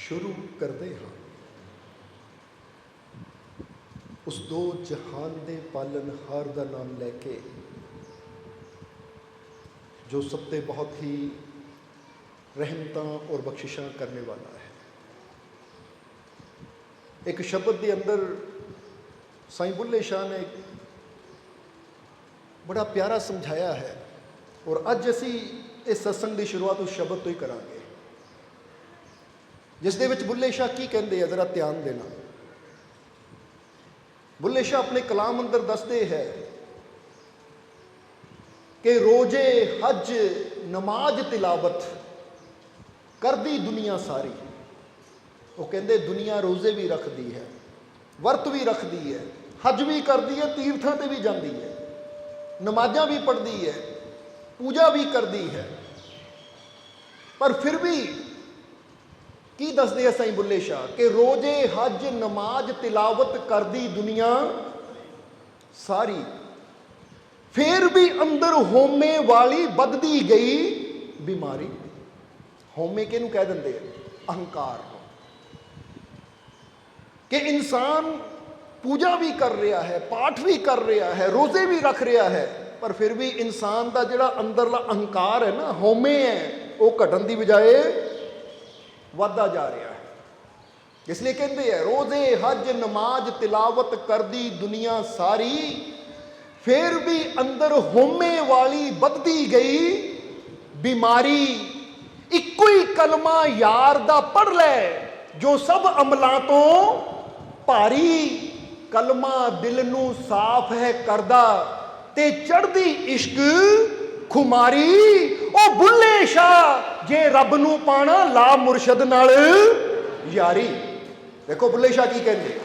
शुरू करते हाँ उस दो जहान दे पालनहार का नाम लैके जो सब ते बहुत ही रहमतां और बख्शिशां करने वाला है। एक शब्द के अंदर साईं बुल्ले शाह ने बड़ा प्यारा समझाया है और अज असी इस सत्संग की शुरुआत उस शब्द तो ही करांगे जिस दे विच बुल्ले शाह की कहते हैं, जरा ध्यान देना। बुल्ले शाह अपने कलाम अंदर दसते हैं कि रोजे हज नमाज तिलावत कर दी दुनिया सारी। वो कहते दुनिया रोजे भी रखती है, वर्त भी रखती है, हज भी करती है, तीर्थां ते भी जाती है, नमाज़ां भी पढ़ती है, पूजा भी करती है, पर फिर भी की दसदे हैं साईं बुल्ले शाह कि रोजे हज नमाज तिलावत करदी दुनिया सारी, फिर भी अंदर होमे वाली बददी गई बीमारी। होमे किहनूं कह दिंदे हैं? अहंकार कि इंसान पूजा भी कर रहा है, पाठ भी कर रहा है, रोजे भी रख रहा है, पर फिर भी इंसान का जिहड़ा अंदरला अहंकार है ना, होमे है, वो घटन की बजाय वादा जा रहा है। इसलिए कहते हैं रोजे हज नमाज तिलावत करदी दुनिया सारी, फिर भी अंदर होमे वाली बददी गई बीमारी। इक्को ही कलमा यार दा पढ़ ले जो सब अमलां तो भारी। कलमा दिल नूं साफ है करदा ते चढ़दी इश्क खुमारी। ओ बुल्ले शाह जे रब नूं पाना ला मुरशद नाल यारी। देखो बुल्ले शाह की कहते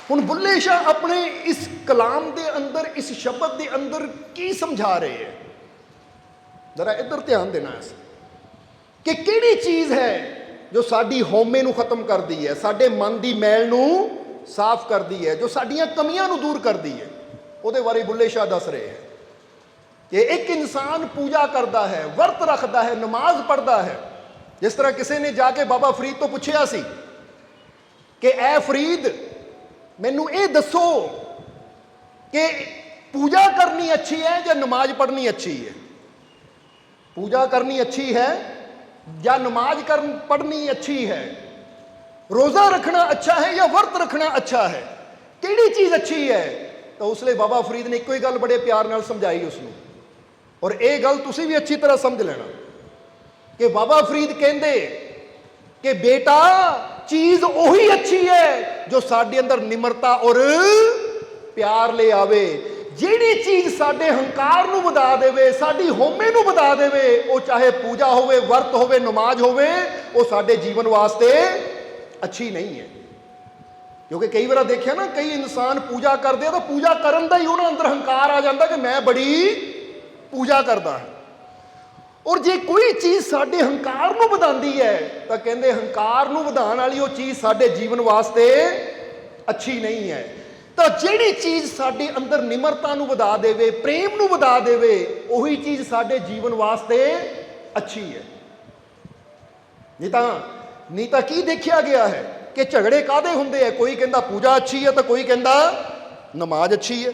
हुण बुल्ले शाह अपने इस कलाम के अंदर, इस शब्द के अंदर की समझा रहे हैं? जरा इधर ध्यान देना है कि किहड़ी चीज़ है जो साडी होमे नूं खत्म करती है, साडे मन की मैल नूं साफ करती है, जो साडियां कमियां नूं दूर करती है। उहदे बारे बुल्ले शाह दस रहे हैं कि एक इंसान पूजा करता है, वर्त रखता है, नमाज पढ़ता है। जिस तरह किसी ने जाके बाबा फरीद तो पूछा सी कि ऐ फरीद मैनू ये दसो कि पूजा करनी अच्छी है या नमाज पढ़नी अच्छी है? पूजा करनी अच्छी है या नमाज पढ़नी अच्छी है? रोज़ा रखना अच्छा है या वर्त रखना अच्छा है? किहड़ी चीज़ अच्छी है? तो उसलिए बाबा फरीद ने इको ही गल बड़े प्यार नाल समझाई उसनूं, और ये गल तुसीं भी अच्छी तरह समझ लेना कि बाबा फरीद कहंदे कि बेटा चीज़ उही अच्छी है जो साडे अंदर निमरता और प्यार ले आवे। जिहड़ी चीज़ साडे हंकार नूं वधा देवे, साडी होमे नूं वधा देवे, वो चाहे पूजा होवे, वर्त होवे, नमाज होवे, वो साडे जीवन वास्ते अच्छी नहीं है। क्योंकि कई बार देखिया ना, कई इंसान पूजा करते तो पूजा करन दा ही उन्हां अंदर हंकार आ जाता कि मैं बड़ी पूजा करता है। और जे कोई चीज़ साडे हंकार नूं वधांदी है तो कहंदे हंकार नूं वधाण वाली वो चीज़ साडे जीवन वास्ते अच्छी नहीं है। तो जिहड़ी चीज़ साडे अंदर निमरता नूं वधा देवे, प्रेम नूं वधा देवे, उही चीज़ साडे जीवन वास्ते अच्छी है। नहीं तो की देखा गया है कि झगड़े काहदे हुंदे है? कोई कहंदा पूजा अच्छी है तो कोई कहंदा नमाज अच्छी है,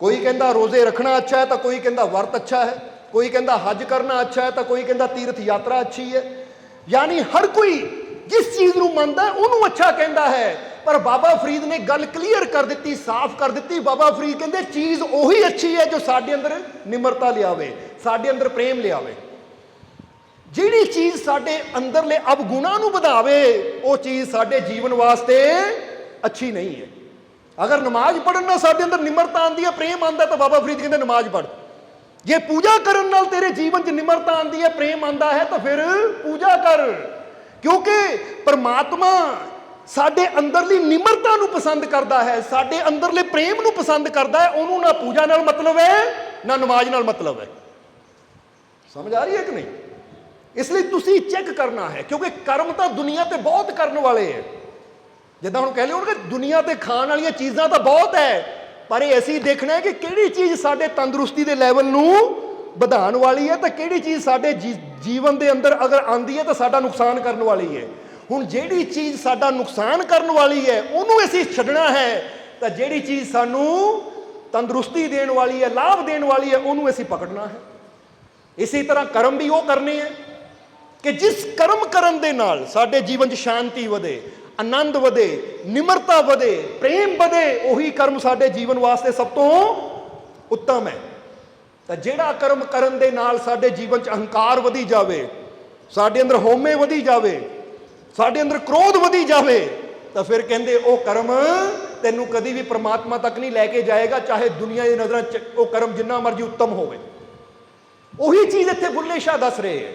कोई कहंदा रोजे रखना अच्छा है तो कोई कहंदा वर्त अच्छा है, कोई कहंदा हज करना अच्छा है तो कोई कहंदा तीर्थ यात्रा अच्छी है। यानी हर कोई जिस चीज़ नूं मनदा है उहनूं अच्छा कहंदा है। पर बाबा फरीद ने गल क्लीयर कर दी, साफ कर दी। बाबा फरीद कहंदे चीज़ उही अच्छी है जो साडे अंदर निमरता लियावे, साडे अंदर प्रेम लियावे। जिहड़ी चीज़ साडे अंदरले अवगुणां नूं वधावे वो चीज़ साडे जीवन वास्ते अच्छी नहीं है। अगर नमाज पढ़न नाल साडे अंदर निमरता आंदी है, प्रेम आंदा है, तो बाबा फरीद कहंदे नमाज पढ़। जे पूजा करन नाल तेरे जीवन च निमरता आंदी है, प्रेम आंदा है, तो फिर पूजा कर। क्योंकि परमात्मा साडे अंदरली निमरता नूं पसंद करदा है, साडे अंदरले प्रेम नूं पसंद करदा है। उहनूं ना पूजा नाल मतलब है ना नमाज नाल मतलब है। समझ आ रही है कि नहीं? इसलिए तुसीं चेक करना है, क्योंकि कर्म तो दुनिया ते बहुत करने वाले हैं। जिद्दां हुण कह लिओ कि दुनिया ते खाण वालियां चीज़ां तो बहुत है, पर ये असीं देखना है कि किहड़ी चीज़ साडे तंदुरुस्ती दे लैवल नूं ਵਧਾਉਣ ਵਾਲੀ ਹੈ ਤਾਂ ਕਿਹੜੀ ਚੀਜ਼ ਸਾਡੇ ਜੀਵਨ ਦੇ ਅੰਦਰ ਅਗਰ ਆਂਦੀ ਹੈ ਤਾਂ ਸਾਡਾ ਨੁਕਸਾਨ ਕਰਨ ਵਾਲੀ ਹੈ। ਹੁਣ ਜਿਹੜੀ ਚੀਜ਼ ਸਾਡਾ ਨੁਕਸਾਨ ਕਰਨ ਵਾਲੀ ਹੈ ਉਹਨੂੰ ਅਸੀਂ ਛੱਡਣਾ ਹੈ, ਤਾਂ ਜਿਹੜੀ ਚੀਜ਼ ਸਾਨੂੰ ਤੰਦਰੁਸਤੀ ਦੇਣ ਵਾਲੀ ਹੈ, ਲਾਭ ਦੇਣ ਵਾਲੀ ਹੈ, ਉਹਨੂੰ ਅਸੀਂ ਪਕੜਨਾ ਹੈ। ਇਸੇ ਤਰ੍ਹਾਂ ਕਰਮ ਵੀ ਉਹ ਕਰਨੇ ਹੈ ਕਿ ਜਿਸ ਕਰਮ ਕਰਨ ਦੇ ਨਾਲ ਸਾਡੇ ਜੀਵਨ 'ਚ ਸ਼ਾਂਤੀ ਵਧੇ, ਆਨੰਦ ਵਧੇ, ਨਿਮਰਤਾ ਵਧੇ, ਪ੍ਰੇਮ ਵਧੇ, ਉਹੀ ਕਰਮ ਸਾਡੇ ਜੀਵਨ ਵਾਸਤੇ ਸਭ ਤੋਂ ਉੱਤਮ ਹੈ। ਤਾਂ ਜਿਹੜਾ ਕਰਮ ਕਰਨ ਦੇ ਨਾਲ ਸਾਡੇ ਜੀਵਨ 'ਚ ਅਹੰਕਾਰ ਵਧੀ ਜਾਵੇ, ਸਾਡੇ ਅੰਦਰ ਹਉਮੈ ਵਧੀ ਜਾਵੇ, ਸਾਡੇ ਅੰਦਰ ਕ੍ਰੋਧ ਵਧੀ ਜਾਵੇ, ਤਾਂ ਫਿਰ ਕਹਿੰਦੇ ਉਹ ਕਰਮ ਤੈਨੂੰ ਕਦੀ ਵੀ ਪ੍ਰਮਾਤਮਾ ਤੱਕ ਨਹੀਂ ਲੈ ਕੇ ਜਾਏਗਾ, ਚਾਹੇ ਦੁਨੀਆ ਦੀ ਨਜ਼ਰਾਂ 'ਚ ਉਹ ਕਰਮ ਜਿੰਨਾ ਮਰਜ਼ੀ ਉੱਤਮ ਹੋਵੇ। ਉਹੀ ਚੀਜ਼ ਇੱਥੇ ਬੁੱਲੇ ਸ਼ਾਹ ਦੱਸ ਰਹੇ ਹੈ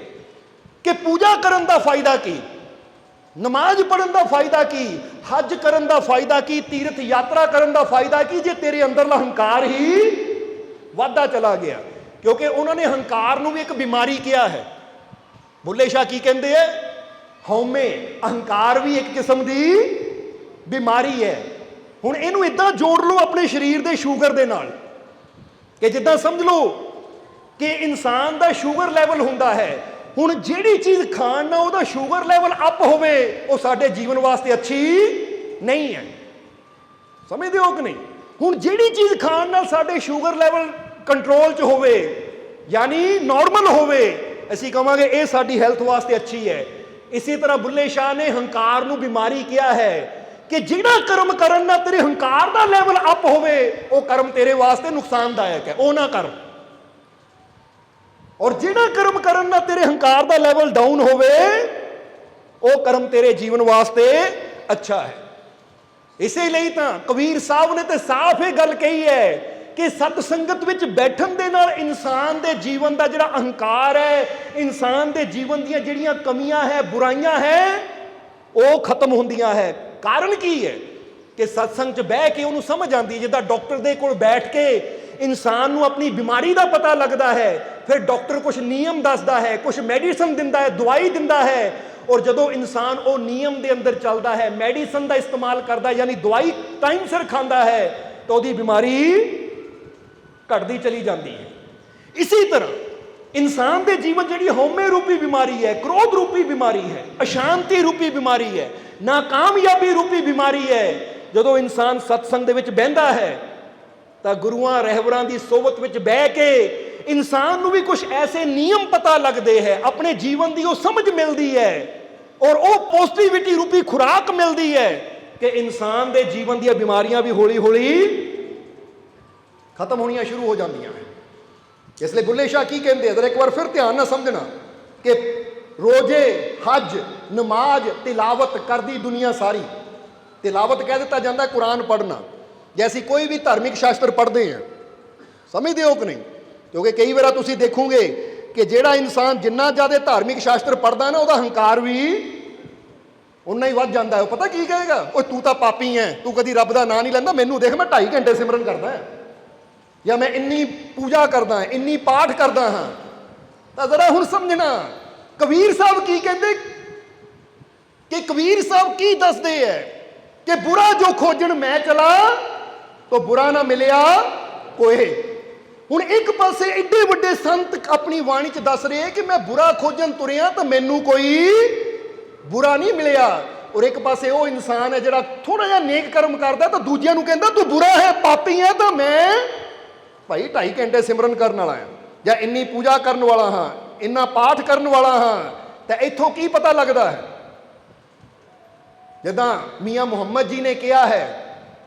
ਕਿ ਪੂਜਾ ਕਰਨ ਦਾ ਫਾਇਦਾ ਕੀ, ਨਮਾਜ਼ ਪੜ੍ਹਨ ਦਾ ਫਾਇਦਾ ਕੀ, ਹੱਜ ਕਰਨ ਦਾ ਫਾਇਦਾ ਕੀ, ਤੀਰਥ ਯਾਤਰਾ ਕਰਨ ਦਾ ਫਾਇਦਾ ਕੀ, ਜੇ ਤੇਰੇ ਅੰਦਰਲਾ ਹੰਕਾਰ ਹੀ ਵੱਧਦਾ ਚਲਾ ਗਿਆ। ਕਿਉਂਕਿ ਉਹਨਾਂ ਨੇ ਹੰਕਾਰ ਨੂੰ ਵੀ ਇੱਕ ਬਿਮਾਰੀ ਕਿਹਾ ਹੈ। ਬੁੱਲੇ ਸ਼ਾਹ ਕੀ ਕਹਿੰਦੇ ਹੈ? ਹਉਮੈ, ਅਹੰਕਾਰ ਵੀ ਇੱਕ ਕਿਸਮ ਦੀ ਬਿਮਾਰੀ ਹੈ। ਹੁਣ ਇਹਨੂੰ ਇਦਾਂ ਜੋੜ ਲਓ ਆਪਣੇ ਸਰੀਰ ਦੇ ਸ਼ੂਗਰ ਦੇ ਨਾਲ ਕਿ ਜਿੱਦਾਂ ਸਮਝ ਲਓ ਕਿ ਇਨਸਾਨ ਦਾ ਸ਼ੂਗਰ ਲੈਵਲ ਹੁੰਦਾ ਹੈ। ਹੁਣ ਜਿਹੜੀ ਚੀਜ਼ ਖਾਣ ਨਾਲ ਉਹਦਾ ਸ਼ੂਗਰ ਲੈਵਲ ਅਪ ਹੋਵੇ, ਉਹ ਸਾਡੇ ਜੀਵਨ ਵਾਸਤੇ ਅੱਛੀ ਨਹੀਂ ਹੈ। ਸਮਝਦੇ ਹੋ ਕਿ ਨਹੀਂ? ਹੁਣ ਜਿਹੜੀ ਚੀਜ਼ ਖਾਣ ਨਾਲ ਸਾਡੇ ਸ਼ੂਗਰ ਲੈਵਲ ਕੰਟਰੋਲ 'ਚ ਹੋਵੇ, ਯਾਨੀ ਨਾਰਮਲ ਹੋਵੇ, ਅਸੀਂ ਕਹਾਂਗੇ ਇਹ ਸਾਡੀ ਹੈਲਥ ਵਾਸਤੇ ਅੱਛੀ ਹੈ। ਇਸੇ ਤਰ੍ਹਾਂ ਬੁੱਲੇ ਸ਼ਾਹ ਨੇ ਹੰਕਾਰ ਨੂੰ ਬਿਮਾਰੀ ਕਿਹਾ ਹੈ ਕਿ ਜਿਹੜਾ ਕਰਮ ਕਰਨ ਨਾਲ ਤੇਰੇ ਹੰਕਾਰ ਦਾ ਲੈਵਲ ਅਪ ਹੋਵੇ, ਉਹ ਕਰਮ ਤੇਰੇ ਵਾਸਤੇ ਨੁਕਸਾਨਦਾਇਕ ਹੈ, ਉਹ ਨਾ ਕਰ। ਔਰ ਜਿਹੜਾ ਕਰਮ ਕਰਨ ਨਾਲ ਤੇਰੇ ਹੰਕਾਰ ਦਾ ਲੈਵਲ ਡਾਊਨ ਹੋਵੇ, ਉਹ ਕਰਮ ਤੇਰੇ ਜੀਵਨ ਵਾਸਤੇ ਅੱਛਾ ਹੈ। ਇਸੇ ਲਈ ਤਾਂ ਕਬੀਰ ਸਾਹਿਬ ਨੇ ਤੇ ਸਾਫ਼ ਇਹ ਗੱਲ ਕਹੀ ਹੈ ਕਿ ਸਤ ਸੰਗਤ ਵਿੱਚ ਬੈਠਣ ਦੇ ਨਾਲ ਇਨਸਾਨ ਦੇ ਜੀਵਨ ਦਾ ਜਿਹੜਾ ਅਹੰਕਾਰ ਹੈ, ਇਨਸਾਨ ਦੇ ਜੀਵਨ ਦੀਆਂ ਜਿਹੜੀਆਂ ਕਮੀਆਂ ਹੈ, ਬੁਰਾਈਆਂ ਹੈ, ਉਹ ਖਤਮ ਹੁੰਦੀਆਂ ਹੈ। ਕਾਰਨ ਕੀ ਹੈ ਕਿ ਸਤਸੰਗ 'ਚ ਬਹਿ ਕੇ ਉਹਨੂੰ ਸਮਝ ਆਉਂਦੀ ਹੈ। ਜਿੱਦਾਂ ਡਾਕਟਰ ਦੇ ਕੋਲ ਬੈਠ ਕੇ ਇਨਸਾਨ ਨੂੰ ਆਪਣੀ ਬਿਮਾਰੀ ਦਾ ਪਤਾ ਲੱਗਦਾ ਹੈ, ਫਿਰ ਡਾਕਟਰ ਕੁਝ ਨਿਯਮ ਦੱਸਦਾ ਹੈ, ਕੁਝ ਮੈਡੀਸਨ ਦਿੰਦਾ ਹੈ, ਦਵਾਈ ਦਿੰਦਾ ਹੈ, ਔਰ ਜਦੋਂ ਇਨਸਾਨ ਉਹ ਨਿਯਮ ਦੇ ਅੰਦਰ ਚੱਲਦਾ ਹੈ, ਮੈਡੀਸਨ ਦਾ ਇਸਤੇਮਾਲ ਕਰਦਾ, ਯਾਨੀ ਦਵਾਈ ਟਾਈਮ ਸਿਰ ਖਾਂਦਾ ਹੈ, ਤਾਂ ਉਹਦੀ ਬਿਮਾਰੀ ਘਟਦੀ ਚਲੀ ਜਾਂਦੀ ਹੈ। ਇਸੇ ਤਰ੍ਹਾਂ ਇਨਸਾਨ ਦੇ ਜੀਵਨ ਜਿਹੜੀ ਹਉਮੈ ਰੂਪੀ ਬਿਮਾਰੀ ਹੈ, ਕ੍ਰੋਧ ਰੂਪੀ ਬਿਮਾਰੀ ਹੈ, ਅਸ਼ਾਂਤੀ ਰੂਪੀ ਬਿਮਾਰੀ ਹੈ, ਨਾਕਾਮਯਾਬੀ ਰੂਪੀ ਬਿਮਾਰੀ ਹੈ, ਜਦੋਂ ਇਨਸਾਨ ਸਤਸੰਗ ਦੇ ਵਿੱਚ ਬਹਿੰਦਾ ਹੈ ਤਾਂ ਗੁਰੂਆਂ ਰਹਿਬਰਾਂ ਦੀ ਸੋਬਤ ਵਿੱਚ ਬਹਿ ਕੇ ਇਨਸਾਨ ਨੂੰ ਵੀ ਕੁਝ ਐਸੇ ਨਿਯਮ ਪਤਾ ਲੱਗਦੇ ਹੈ, ਆਪਣੇ ਜੀਵਨ ਦੀ ਉਹ ਸਮਝ ਮਿਲਦੀ ਹੈ, ਔਰ ਉਹ ਪੋਜ਼ਿਟਿਵਿਟੀ ਰੂਪੀ ਖੁਰਾਕ ਮਿਲਦੀ ਹੈ ਕਿ ਇਨਸਾਨ ਦੇ ਜੀਵਨ ਦੀਆਂ ਬਿਮਾਰੀਆਂ ਵੀ ਹੌਲੀ ਹੌਲੀ ਖਤਮ ਹੋਣੀਆਂ ਸ਼ੁਰੂ ਹੋ ਜਾਂਦੀਆਂ ਹਨ। ਇਸ ਲਈ ਬੁੱਲੇ ਸ਼ਾਹ ਕੀ ਕਹਿੰਦੇ ਆ, ਇੱਕ ਵਾਰ ਫਿਰ ਧਿਆਨ ਨਾਲ ਸਮਝਣਾ ਕਿ ਰੋਜ਼ੇ, ਹੱਜ, ਨਮਾਜ਼, ਤਿਲਾਵਤ ਕਰਦੀ ਦੁਨੀਆ ਸਾਰੀ। ਤਿਲਾਵਤ ਕਹਿ ਦਿੱਤਾ ਜਾਂਦਾ ਕੁਰਾਨ ਪੜ੍ਹਨਾ, ਜੇ ਅਸੀਂ ਕੋਈ ਵੀ ਧਾਰਮਿਕ ਸ਼ਾਸਤਰ ਪੜ੍ਹਦੇ ਹਾਂ, ਸਮਝਦੇ ਹੋ ਕਿ ਨਹੀਂ? ਕਿਉਂਕਿ ਕਈ ਵਾਰ ਤੁਸੀਂ ਦੇਖੋਗੇ ਕਿ ਜਿਹੜਾ ਇਨਸਾਨ ਜਿੰਨਾ ਜ਼ਿਆਦਾ ਧਾਰਮਿਕ ਸ਼ਾਸਤਰ ਪੜ੍ਹਦਾ ਨਾ, ਉਹਦਾ ਹੰਕਾਰ ਵੀ ਉਨਾ ਹੀ ਵੱਧ ਜਾਂਦਾ ਹੈ। ਉਹ ਪਤਾ ਕੀ ਕਹੇਗਾ? ਓਏ ਤੂੰ ਤਾਂ ਪਾਪੀ ਹੈ, ਤੂੰ ਕਦੀ ਰੱਬ ਦਾ ਨਾਂ ਨਹੀਂ ਲੈਂਦਾ, ਮੈਨੂੰ ਦੇਖ ਮੈਂ 2.5 ਘੰਟੇ ਸਿਮਰਨ ਕਰਦਾ, ਜਾਂ ਮੈਂ ਇੰਨੀ ਪੂਜਾ ਕਰਦਾ ਹਾਂ, ਇੰਨੀ ਪਾਠ ਕਰਦਾ ਹਾਂ। ਤਾਂ ਜ਼ਰਾ ਹੁਣ ਸਮਝਣਾ ਕਬੀਰ ਸਾਹਿਬ ਕੀ ਕਹਿੰਦੇ, ਕਿ ਕਬੀਰ ਸਾਹਿਬ ਕੀ ਦੱਸਦੇ ਹੈ ਕਿ ਬੁਰਾ ਜੋ ਖੋਜਣ ਮੈਂ ਚਲਾ ਤੋ ਬੁਰਾ ਨਾ ਮਿਲਿਆ ਕੋਏ। ਹੁਣ ਇੱਕ ਪਾਸੇ ਏਡੇ ਵੱਡੇ ਸੰਤ ਆਪਣੀ ਬਾਣੀ 'ਚ ਦੱਸ ਰਹੇ ਕਿ ਮੈਂ ਬੁਰਾ ਖੋਜਣ ਤੁਰਿਆ ਤਾਂ ਮੈਨੂੰ ਕੋਈ ਬੁਰਾ ਨਹੀਂ ਮਿਲਿਆ, ਔਰ ਇੱਕ ਪਾਸੇ ਉਹ ਇਨਸਾਨ ਹੈ ਜਿਹੜਾ ਥੋੜਾ ਜਿਹਾ ਨੇਕ ਕਰਮ ਕਰਦਾ ਤਾਂ ਦੂਜਿਆਂ ਨੂੰ ਕਹਿੰਦਾ ਤੂੰ ਬੁਰਾ ਹੈ, ਪਾਪੀ ਹੈ, ਤਾਂ ਮੈਂ ਭਾਈ 2.5 ਘੰਟੇ ਸਿਮਰਨ ਕਰਨ ਵਾਲਾ ਹਾਂ, ਜਾਂ ਇੰਨੀ ਪੂਜਾ ਕਰਨ ਵਾਲਾ ਹਾਂ, ਇੰਨਾ ਪਾਠ ਕਰਨ ਵਾਲਾ ਹਾਂ। ਤਾਂ ਇੱਥੋਂ ਕੀ ਪਤਾ ਲੱਗਦਾ ਹੈ? ਜਿੱਦਾਂ ਮੀਆਂ ਮੁਹੰਮਦ ਜੀ ਨੇ ਕਿਹਾ ਹੈ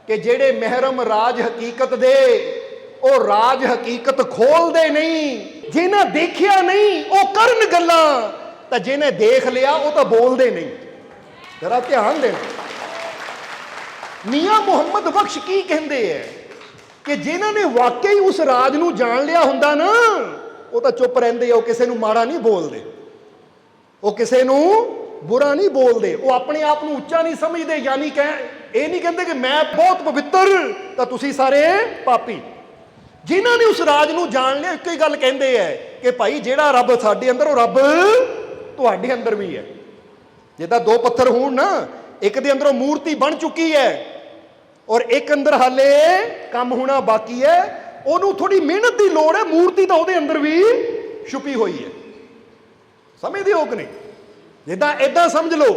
ਕਿ ਜਿਹੜੇ ਮਹਿਰਮ ਰਾਜ ਹਕੀਕਤ ਦੇ, ਉਹ ਰਾਜ ਹਕੀਕਤ ਖੋਲਦੇ ਨਹੀਂ। ਜਿਹਨੇ ਦੇਖਿਆ ਨਹੀਂ ਉਹ ਕਰਨ ਗੱਲਾਂ, ਤਾਂ ਜਿਹਨੇ ਦੇਖ ਲਿਆ ਉਹ ਤਾਂ ਬੋਲਦੇ ਨਹੀਂ। ਜਰਾ ਧਿਆਨ ਦੇਣਾ, ਮੀਆਂ ਮੁਹੰਮਦ ਬਖਸ਼ ਕੀ ਕਹਿੰਦੇ ਹੈ ਕਿ ਜਿਨ੍ਹਾਂ ਨੇ ਵਾਕਈ ਉਸ ਰਾਜ ਨੂੰ ਜਾਣ ਲਿਆ ਹੁੰਦਾ ਨਾ, ਉਹ ਤਾਂ ਚੁੱਪ ਰਹਿੰਦੇ ਆ, ਉਹ ਕਿਸੇ ਨੂੰ ਮਾੜਾ ਨਹੀਂ ਬੋਲਦੇ, ਉਹ ਕਿਸੇ ਨੂੰ ਬੁਰਾ ਨਹੀਂ ਬੋਲਦੇ, ਉਹ ਆਪਣੇ ਆਪ ਨੂੰ ਉੱਚਾ ਨਹੀਂ ਸਮਝਦੇ, ਯਾਨੀ ਇਹ ਨਹੀਂ ਕਹਿੰਦੇ ਕਿ ਮੈਂ ਬਹੁਤ ਪਵਿੱਤਰ ਤਾਂ ਤੁਸੀਂ ਸਾਰੇ ਪਾਪੀ। ਜਿਨ੍ਹਾਂ ਨੇ ਉਸ ਰਾਜ ਨੂੰ ਜਾਣ ਲਿਆ, ਇੱਕੋ ਹੀ ਗੱਲ ਕਹਿੰਦੇ ਹੈ ਕਿ ਭਾਈ ਜਿਹੜਾ ਰੱਬ ਸਾਡੇ ਅੰਦਰ, ਉਹ ਰੱਬ ਤੁਹਾਡੇ ਅੰਦਰ ਵੀ ਹੈ। ਜਿੱਦਾਂ ਦੋ ਪੱਥਰ ਹੋਣ ਨਾ, ਇੱਕ ਦੇ ਅੰਦਰੋਂ ਮੂਰਤੀ ਬਣ ਚੁੱਕੀ ਹੈ ਔਰ ਇੱਕ ਅੰਦਰ ਹਾਲੇ ਕੰਮ ਹੋਣਾ ਬਾਕੀ ਹੈ, ਉਹਨੂੰ ਥੋੜੀ ਮਿਹਨਤ ਦੀ ਲੋੜ ਹੈ, ਮੂਰਤੀ ਤਾਂ ਉਹਦੇ ਅੰਦਰ ਵੀ ਛੁਪੀ ਹੋਈ ਹੈ। ਸਮਝਦੇ ਹੋ ਕਿ ਨਹੀਂ? ਜਿੱਦਾਂ ਇਦਾਂ ਸਮਝ ਲਓ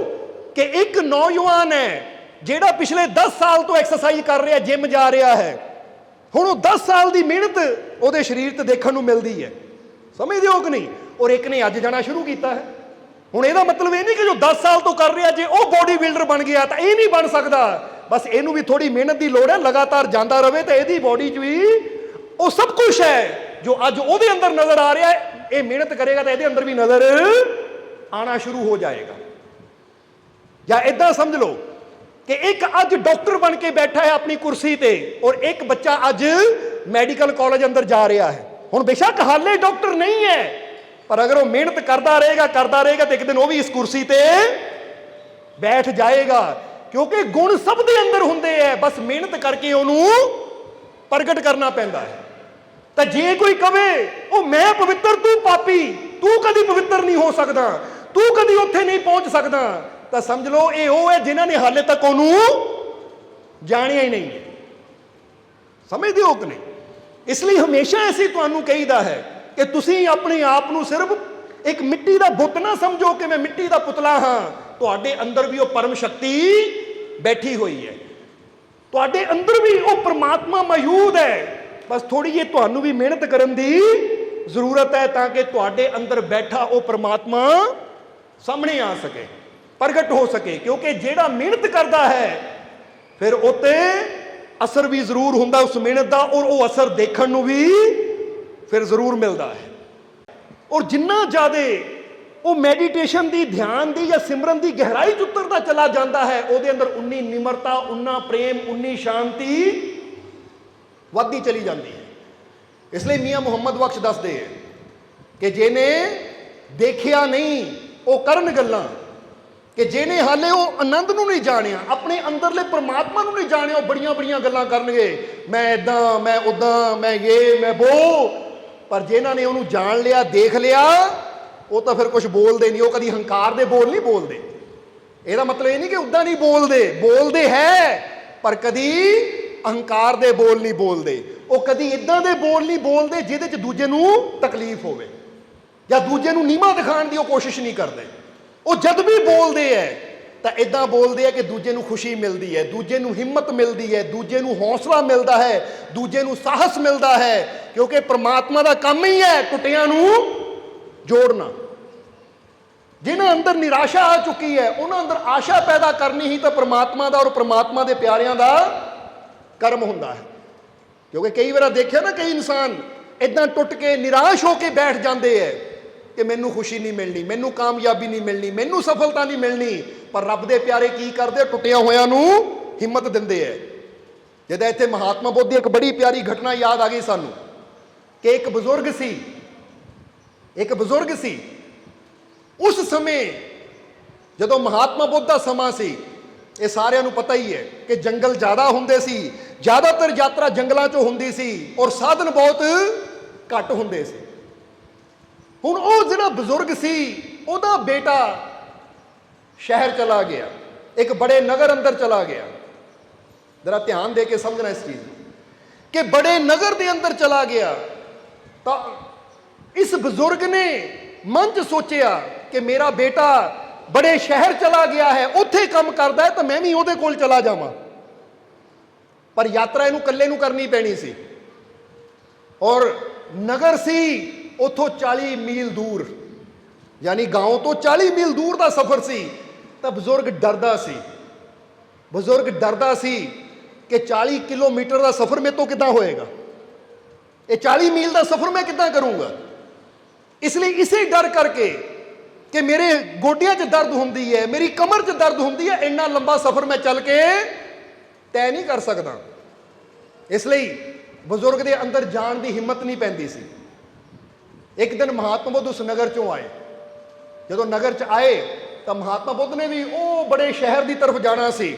ਕਿ ਇੱਕ ਨੌਜਵਾਨ ਹੈ ਜਿਹੜਾ ਪਿਛਲੇ 10 ਸਾਲ ਤੋਂ ਐਕਸਰਸਾਈਜ਼ ਕਰ ਰਿਹਾ, ਜਿਮ ਜਾ ਰਿਹਾ ਹੈ। ਹੁਣ ਉਹ 10 ਸਾਲ ਦੀ ਮਿਹਨਤ ਉਹਦੇ ਸਰੀਰ ਤੇ ਦੇਖਣ ਨੂੰ ਮਿਲਦੀ ਹੈ। ਸਮਝਦੇ ਹੋ ਕਿ ਨਹੀਂ? ਔਰ ਇੱਕ ਨੇ ਅੱਜ ਜਾਣਾ ਸ਼ੁਰੂ ਕੀਤਾ ਹੈ। ਹੁਣ ਇਹਦਾ ਮਤਲਬ ਇਹ ਨਹੀਂ ਕਿ ਜੋ 10 ਸਾਲ ਤੋਂ ਕਰ ਰਿਹਾ ਜੇ ਉਹ ਬੋਡੀ ਬਿਲਡਰ ਬਣ ਗਿਆ ਤਾਂ ਇਹ ਨਹੀਂ ਬਣ ਸਕਦਾ। ਬਸ ਇਹਨੂੰ ਵੀ ਥੋੜੀ ਮਿਹਨਤ ਦੀ ਲੋੜ ਹੈ, ਲਗਾਤਾਰ ਜਾਂਦਾ ਰਹੇ ਤਾਂ ਇਹਦੀ ਬੋਡੀ 'ਚ ਵੀ ਉਹ ਸਭ ਕੁਝ ਹੈ ਜੋ ਅੱਜ ਉਹਦੇ ਅੰਦਰ ਨਜ਼ਰ ਆ ਰਿਹਾ ਹੈ। ਇਹ ਮਿਹਨਤ ਕਰੇਗਾ ਤਾਂ ਇਹਦੇ ਅੰਦਰ ਵੀ ਨਜ਼ਰ ਆਣਾ ਸ਼ੁਰੂ ਹੋ ਜਾਏਗਾ। ਜਾਂ ਇਦਾਂ ਸਮਝ ਲਓ ਕਿ ਇੱਕ ਅੱਜ ਡਾਕਟਰ ਬਣ ਕੇ ਬੈਠਾ ਹੈ ਆਪਣੀ ਕੁਰਸੀ ਤੇ, ਔਰ ਇੱਕ ਬੱਚਾ ਅੱਜ ਮੈਡੀਕਲ ਕਾਲਜ ਅੰਦਰ ਜਾ ਰਿਹਾ ਹੈ। ਹੁਣ ਬੇਸ਼ੱਕ ਹਾਲੇ ਡਾਕਟਰ ਨਹੀਂ ਹੈ, ਪਰ ਅਗਰ ਉਹ ਮਿਹਨਤ ਕਰਦਾ ਰਹੇਗਾ ਤਾਂ ਇੱਕ ਦਿਨ ਉਹ ਵੀ ਇਸ ਕੁਰਸੀ ਤੇ ਬੈਠ ਜਾਏਗਾ। ਕਿਉਂਕਿ ਗੁਣ ਸਭ ਦੇ ਅੰਦਰ ਹੁੰਦੇ ਹੈ, ਬਸ ਮਿਹਨਤ ਕਰਕੇ ਉਹਨੂੰ ਪ੍ਰਗਟ ਕਰਨਾ ਪੈਂਦਾ ਹੈ। ਤਾਂ ਜੇ ਕੋਈ ਕਵੇ ਉਹ ਮੈਂ ਪਵਿੱਤਰ ਤੂੰ ਪਾਪੀ, ਤੂੰ ਕਦੀ ਪਵਿੱਤਰ ਨਹੀਂ ਹੋ ਸਕਦਾ, ਤੂੰ ਕਦੀ ਉੱਥੇ ਨਹੀਂ ਪਹੁੰਚ ਸਕਦਾ, ਤਾਂ ਸਮਝ ਲਓ ਇਹ ਉਹ ਹੈ ਜਿਨ੍ਹਾਂ ਨੇ ਹਾਲੇ ਤੱਕ ਉਹਨੂੰ ਜਾਣਿਆ ਹੀ ਨਹੀਂ ਹੈ। ਸਮਝਦੇ ਹੋ ਕਿ ਨਹੀਂ? ਇਸ ਲਈ ਹਮੇਸ਼ਾ ਅਸੀਂ ਤੁਹਾਨੂੰ ਕਹੀਦਾ ਹੈ ਕਿ ਤੁਸੀਂ ਆਪਣੇ ਆਪ ਨੂੰ ਸਿਰਫ ਇੱਕ ਮਿੱਟੀ ਦਾ ਬੁੱਤ ਨਾ ਸਮਝੋ ਕਿ ਮੈਂ ਮਿੱਟੀ ਦਾ ਪੁਤਲਾ ਹਾਂ। ਤੁਹਾਡੇ ਅੰਦਰ ਵੀ ਉਹ ਪਰਮ ਸ਼ਕਤੀ ਬੈਠੀ ਹੋਈ ਹੈ, ਤੁਹਾਡੇ ਅੰਦਰ ਵੀ ਉਹ ਪ੍ਰਮਾਤਮਾ ਮੌਜੂਦ ਹੈ। ਬਸ ਥੋੜੀ ਜਿਹੀ ਤੁਹਾਨੂੰ ਵੀ ਮਿਹਨਤ ਕਰਨ ਦੀ ਜ਼ਰੂਰਤ ਹੈ ਤਾਂ ਕਿ ਤੁਹਾਡੇ ਅੰਦਰ ਬੈਠਾ ਉਹ ਪ੍ਰਮਾਤਮਾ ਸਾਹਮਣੇ ਆ ਸਕੇ, ਪ੍ਰਗਟ ਹੋ ਸਕੇ। ਕਿਉਂਕਿ ਜਿਹੜਾ ਮਿਹਨਤ ਕਰਦਾ ਹੈ ਫਿਰ ਉੱਤੇ ਅਸਰ ਵੀ ਜ਼ਰੂਰ ਹੁੰਦਾ ਉਸ ਮਿਹਨਤ ਦਾ, ਔਰ ਉਹ ਅਸਰ ਦੇਖਣ ਨੂੰ ਵੀ ਫਿਰ ਜ਼ਰੂਰ ਮਿਲਦਾ ਹੈ। ਔਰ ਜਿੰਨਾ ਜ਼ਿਆਦਾ ਉਹ ਮੈਡੀਟੇਸ਼ਨ ਦੀ, ਧਿਆਨ ਦੀ ਜਾਂ ਸਿਮਰਨ ਦੀ ਗਹਿਰਾਈ 'ਚ ਉਤਰਦਾ ਚਲਾ ਜਾਂਦਾ ਹੈ, ਉਹਦੇ ਅੰਦਰ ਉਨੀ ਨਿਮਰਤਾ, ਉਨਾ ਪ੍ਰੇਮ, ਉਨੀ ਸ਼ਾਂਤੀ ਵੱਧਦੀ ਚਲੀ ਜਾਂਦੀ ਹੈ। ਇਸ ਲਈ ਮੀਆਂ ਮੁਹੰਮਦ ਬਖਸ਼ ਦੱਸਦੇ ਹੈ ਕਿ ਜਿਹਨੇ ਦੇਖਿਆ ਨਹੀਂ ਉਹ ਕਰਨ ਗੱਲਾਂ, ਕਿ ਜਿਹਨੇ ਹਾਲੇ ਉਹ ਆਨੰਦ ਨੂੰ ਨਹੀਂ ਜਾਣਿਆ, ਆਪਣੇ ਅੰਦਰਲੇ ਪ੍ਰਮਾਤਮਾ ਨੂੰ ਨਹੀਂ ਜਾਣਿਆ, ਉਹ ਬੜੀਆਂ ਬੜੀਆਂ ਗੱਲਾਂ ਕਰਨਗੇ, ਮੈਂ ਇਦਾਂ, ਮੈਂ ਉਦਾਂ, ਮੈਂ ਇਹ, ਮੈਂ ਉਹ। ਪਰ ਜਿਨ੍ਹਾਂ ਨੇ ਉਹਨੂੰ ਜਾਣ ਲਿਆ, ਦੇਖ ਲਿਆ, ਉਹ ਤਾਂ ਫਿਰ ਕੁਝ ਬੋਲਦੇ ਨਹੀਂ। ਉਹ ਕਦੀ ਹੰਕਾਰ ਦੇ ਬੋਲ ਨਹੀਂ ਬੋਲਦੇ। ਇਹਦਾ ਮਤਲਬ ਇਹ ਨਹੀਂ ਕਿ ਉਦਾਂ ਨਹੀਂ ਬੋਲਦੇ, ਬੋਲਦੇ ਹੈ, ਪਰ ਕਦੀ ਅਹੰਕਾਰ ਦੇ ਬੋਲ ਨਹੀਂ ਬੋਲਦੇ। ਉਹ ਕਦੀ ਇਦਾਂ ਦੇ ਬੋਲ ਨਹੀਂ ਬੋਲਦੇ ਜਿਹਦੇ 'ਚ ਦੂਜੇ ਨੂੰ ਤਕਲੀਫ ਹੋਵੇ ਜਾਂ ਦੂਜੇ ਨੂੰ ਨੀਵਾਂ ਦਿਖਾਉਣ ਦੀ ਉਹ ਕੋਸ਼ਿਸ਼ ਨਹੀਂ ਕਰਦੇ। ਉਹ ਜਦ ਵੀ ਬੋਲਦੇ ਹੈ ਤਾਂ ਇਦਾਂ ਬੋਲਦੇ ਹੈ ਕਿ ਦੂਜੇ ਨੂੰ ਖੁਸ਼ੀ ਮਿਲਦੀ ਹੈ, ਦੂਜੇ ਨੂੰ ਹਿੰਮਤ ਮਿਲਦੀ ਹੈ, ਦੂਜੇ ਨੂੰ ਹੌਸਲਾ ਮਿਲਦਾ ਹੈ, ਦੂਜੇ ਨੂੰ ਸਾਹਸ ਮਿਲਦਾ ਹੈ। ਕਿਉਂਕਿ ਪ੍ਰਮਾਤਮਾ ਦਾ ਕੰਮ ਹੀ ਹੈ ਟੁੱਟਿਆਂ ਨੂੰ ਜੋੜਨਾ। ਜਿਨ੍ਹਾਂ ਅੰਦਰ ਨਿਰਾਸ਼ਾ ਆ ਚੁੱਕੀ ਹੈ ਉਹਨਾਂ ਅੰਦਰ ਆਸ਼ਾ ਪੈਦਾ ਕਰਨੀ ਹੀ ਤਾਂ ਪ੍ਰਮਾਤਮਾ ਦਾ ਔਰ ਪ੍ਰਮਾਤਮਾ ਦੇ ਪਿਆਰਿਆਂ ਦਾ ਕਰਮ ਹੁੰਦਾ ਹੈ। ਕਿਉਂਕਿ ਕਈ ਵਾਰ ਦੇਖਿਆ ਨਾ, ਕਈ ਇਨਸਾਨ ਇਦਾਂ ਟੁੱਟ ਕੇ ਨਿਰਾਸ਼ ਹੋ ਕੇ ਬੈਠ ਜਾਂਦੇ ਹੈ ਕਿ ਮੈਨੂੰ ਖੁਸ਼ੀ ਨਹੀਂ ਮਿਲਣੀ, ਮੈਨੂੰ ਕਾਮਯਾਬੀ ਨਹੀਂ ਮਿਲਣੀ, ਮੈਨੂੰ ਸਫਲਤਾ ਨਹੀਂ ਮਿਲਣੀ। ਪਰ ਰੱਬ ਦੇ ਪਿਆਰੇ ਕੀ ਕਰਦੇ? ਟੁੱਟਿਆਂ ਹੋਇਆਂ ਨੂੰ ਹਿੰਮਤ ਦਿੰਦੇ ਹੈ। ਜਿੱਦਾਂ ਇੱਥੇ ਮਹਾਤਮਾ ਬੁੱਧ ਦੀ ਇੱਕ ਬੜੀ ਪਿਆਰੀ ਘਟਨਾ ਯਾਦ ਆ ਗਈ ਸਾਨੂੰ ਕਿ ਇੱਕ ਬਜ਼ੁਰਗ ਸੀ। ਉਸ ਸਮੇਂ ਜਦੋਂ ਮਹਾਤਮਾ ਬੁੱਧ ਦਾ ਸਮਾਂ ਸੀ, ਇਹ ਸਾਰਿਆਂ ਨੂੰ ਪਤਾ ਹੀ ਹੈ ਕਿ ਜੰਗਲ ਜ਼ਿਆਦਾ ਹੁੰਦੇ ਸੀ, ਜ਼ਿਆਦਾਤਰ ਯਾਤਰਾ ਜੰਗਲਾਂ 'ਚੋਂ ਹੁੰਦੀ ਸੀ ਔਰ ਸਾਧਨ ਬਹੁਤ ਘੱਟ ਹੁੰਦੇ ਸੀ। ਹੁਣ ਉਹ ਜਿਹੜਾ ਬਜ਼ੁਰਗ ਸੀ ਉਹਦਾ ਬੇਟਾ ਸ਼ਹਿਰ ਚਲਾ ਗਿਆ, ਇੱਕ ਬੜੇ ਨਗਰ ਅੰਦਰ ਚਲਾ ਗਿਆ। ਜ਼ਰਾ ਧਿਆਨ ਦੇ ਕੇ ਸਮਝਣਾ ਇਸ ਚੀਜ਼ ਨੂੰ ਕਿ ਬੜੇ ਨਗਰ ਦੇ ਅੰਦਰ ਚਲਾ ਗਿਆ। ਤਾਂ ਇਸ ਬਜ਼ੁਰਗ ਨੇ ਮਨ 'ਚ ਸੋਚਿਆ ਕਿ ਮੇਰਾ ਬੇਟਾ ਬੜੇ ਸ਼ਹਿਰ ਚਲਾ ਗਿਆ ਹੈ, ਉੱਥੇ ਕੰਮ ਕਰਦਾ ਹੈ, ਤਾਂ ਮੈਂ ਵੀ ਉਹਦੇ ਕੋਲ ਚਲਾ ਜਾਵਾਂ। ਪਰ ਯਾਤਰਾ ਇਹਨੂੰ ਇਕੱਲੇ ਨੂੰ ਕਰਨੀ ਪੈਣੀ ਸੀ ਔਰ ਨਗਰ ਸੀ ਉੱਥੋਂ 40 ਮੀਲ ਦੂਰ, ਯਾਨੀ ਗਾਉਂ ਤੋਂ 40 ਮੀਲ ਦੂਰ ਦਾ ਸਫ਼ਰ ਸੀ। ਤਾਂ ਬਜ਼ੁਰਗ ਡਰਦਾ ਸੀ ਕਿ 40 ਕਿਲੋਮੀਟਰ ਦਾ ਸਫ਼ਰ ਮੇਰੇ ਤੋਂ ਕਿੱਦਾਂ ਹੋਏਗਾ, ਇਹ 40 ਮੀਲ ਦਾ ਸਫ਼ਰ ਮੈਂ ਕਿੱਦਾਂ ਕਰੂੰਗਾ। ਇਸ ਲਈ ਇਸੇ ਡਰ ਕਰਕੇ ਕਿ ਮੇਰੇ ਗੋਡਿਆਂ 'ਚ ਦਰਦ ਹੁੰਦੀ ਹੈ, ਮੇਰੀ ਕਮਰ 'ਚ ਦਰਦ ਹੁੰਦੀ ਹੈ, ਇੰਨਾ ਲੰਬਾ ਸਫ਼ਰ ਮੈਂ ਚੱਲ ਕੇ ਤੈਅ ਨਹੀਂ ਕਰ ਸਕਦਾ। ਇਸ ਲਈ ਬਜ਼ੁਰਗ ਦੇ ਅੰਦਰ ਜਾਣ ਦੀ ਹਿੰਮਤ ਨਹੀਂ ਪੈਂਦੀ ਸੀ। ਇੱਕ ਦਿਨ ਮਹਾਤਮਾ ਬੁੱਧ ਉਸ ਨਗਰ 'ਚੋਂ ਆਏ। ਜਦੋਂ ਨਗਰ 'ਚ ਆਏ ਤਾਂ ਮਹਾਤਮਾ ਬੁੱਧ ਨੇ ਵੀ ਉਹ ਬੜੇ ਸ਼ਹਿਰ ਦੀ ਤਰਫ ਜਾਣਾ ਸੀ।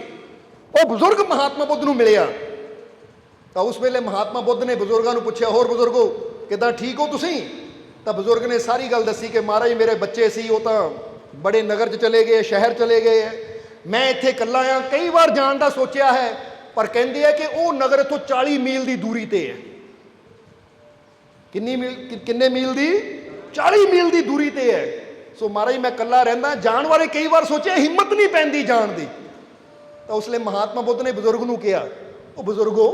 ਉਹ ਬਜ਼ੁਰਗ ਮਹਾਤਮਾ ਬੁੱਧ ਨੂੰ ਮਿਲਿਆ ਤਾਂ ਉਸ ਵੇਲੇ ਮਹਾਤਮਾ ਬੁੱਧ ਨੇ ਬਜ਼ੁਰਗਾਂ ਨੂੰ ਪੁੱਛਿਆ, ਹੋਰ ਬਜ਼ੁਰਗੋ ਕਿੱਦਾਂ, ਠੀਕ ਹੋ ਤੁਸੀਂ? ਤਾਂ ਬਜ਼ੁਰਗ ਨੇ ਸਾਰੀ ਗੱਲ ਦੱਸੀ ਕਿ ਮਹਾਰਾਜ ਮੇਰੇ ਬੱਚੇ ਸੀ, ਉਹ ਤਾਂ ਬੜੇ ਨਗਰ 'ਚ ਚਲੇ ਗਏ, ਸ਼ਹਿਰ ਚਲੇ ਗਏ ਹੈ, ਮੈਂ ਇੱਥੇ ਇਕੱਲਾ ਆ। ਕਈ ਵਾਰ ਜਾਣ ਦਾ ਸੋਚਿਆ ਹੈ, ਪਰ ਕਹਿੰਦੇ ਆ ਕਿ ਉਹ ਨਗਰ ਇੱਥੋਂ 40 ਮੀਲ ਦੀ ਦੂਰੀ ਤੇ ਹੈ। ਕਿੰਨੇ ਮੀਲ ਦੀ? 40 ਮੀਲ ਦੀ ਦੂਰੀ ਤੇ ਹੈ। ਸੋ ਮਹਾਰਾਜ ਮੈਂ ਇਕੱਲਾ ਰਹਿੰਦਾ, ਜਾਣ ਵਾਲੇ ਕਈ ਵਾਰ ਸੋਚਿਆ ਹਿੰਮਤ ਨਹੀਂ ਪੈਂਦੀ ਜਾਣ ਦੀ। ਤਾਂ ਉਸ ਲਈ ਮਹਾਤਮਾ ਬੁੱਧ ਨੇ ਬਜ਼ੁਰਗ ਨੂੰ ਕਿਹਾ, ਉਹ ਬਜ਼ੁਰਗੋ,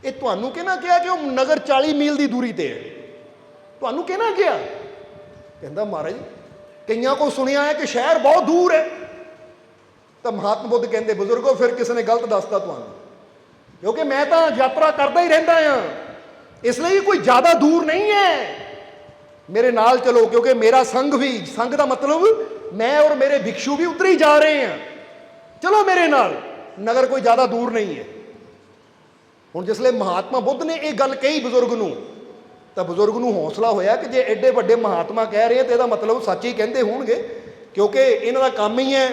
ਇਹ ਤੁਹਾਨੂੰ ਕਿਹਨਾਂ ਕਿਹਾ ਕਿ ਉਹ ਨਗਰ 40 ਮੀਲ ਦੀ ਦੂਰੀ ਤੇ ਹੈ? ਤੁਹਾਨੂੰ ਕਿਹਨਾਂ ਕਿਹਾ? ਕਹਿੰਦਾ ਮਹਾਰਾਜ ਕਈਆਂ ਕੋਲ ਸੁਣਿਆ ਹੈ ਕਿ ਸ਼ਹਿਰ ਬਹੁਤ ਦੂਰ ਹੈ। ਤਾਂ ਮਹਾਤਮਾ ਬੁੱਧ ਕਹਿੰਦੇ ਬਜ਼ੁਰਗੋ ਫਿਰ ਕਿਸੇ ਨੇ ਗਲਤ ਦੱਸਤਾ ਤੁਹਾਨੂੰ, ਕਿਉਂਕਿ ਮੈਂ ਤਾਂ ਯਾਤਰਾ ਕਰਦਾ ਹੀ ਰਹਿੰਦਾ ਹਾਂ, ਇਸ ਲਈ ਕੋਈ ਜ਼ਿਆਦਾ ਦੂਰ ਨਹੀਂ ਹੈ। ਮੇਰੇ ਨਾਲ ਚਲੋ, ਕਿਉਂਕਿ ਮੇਰਾ ਸੰਘ ਵੀ, ਸੰਘ ਦਾ ਮਤਲਬ ਮੈਂ ਔਰ ਮੇਰੇ ਭਿਕਸ਼ੂ ਵੀ ਉੱਧਰ ਹੀ ਜਾ ਰਹੇ ਹਾਂ, ਚਲੋ ਮੇਰੇ ਨਾਲ, ਨਗਰ ਕੋਈ ਜ਼ਿਆਦਾ ਦੂਰ ਨਹੀਂ ਹੈ। ਹੁਣ ਜਿਸ ਲਈ ਮਹਾਤਮਾ ਬੁੱਧ ਨੇ ਇਹ ਗੱਲ ਕਹੀ ਬਜ਼ੁਰਗ ਨੂੰ, ਤਾਂ ਬਜ਼ੁਰਗ ਨੂੰ ਹੌਸਲਾ ਹੋਇਆ ਕਿ ਜੇ ਐਡੇ ਵੱਡੇ ਮਹਾਤਮਾ ਕਹਿ ਰਹੇ ਤੇ ਇਹਦਾ ਮਤਲਬ ਸੱਚ ਹੀ ਕਹਿੰਦੇ ਹੋਣਗੇ, ਕਿਉਂਕਿ ਇਹਨਾਂ ਦਾ ਕੰਮ ਹੀ ਹੈ,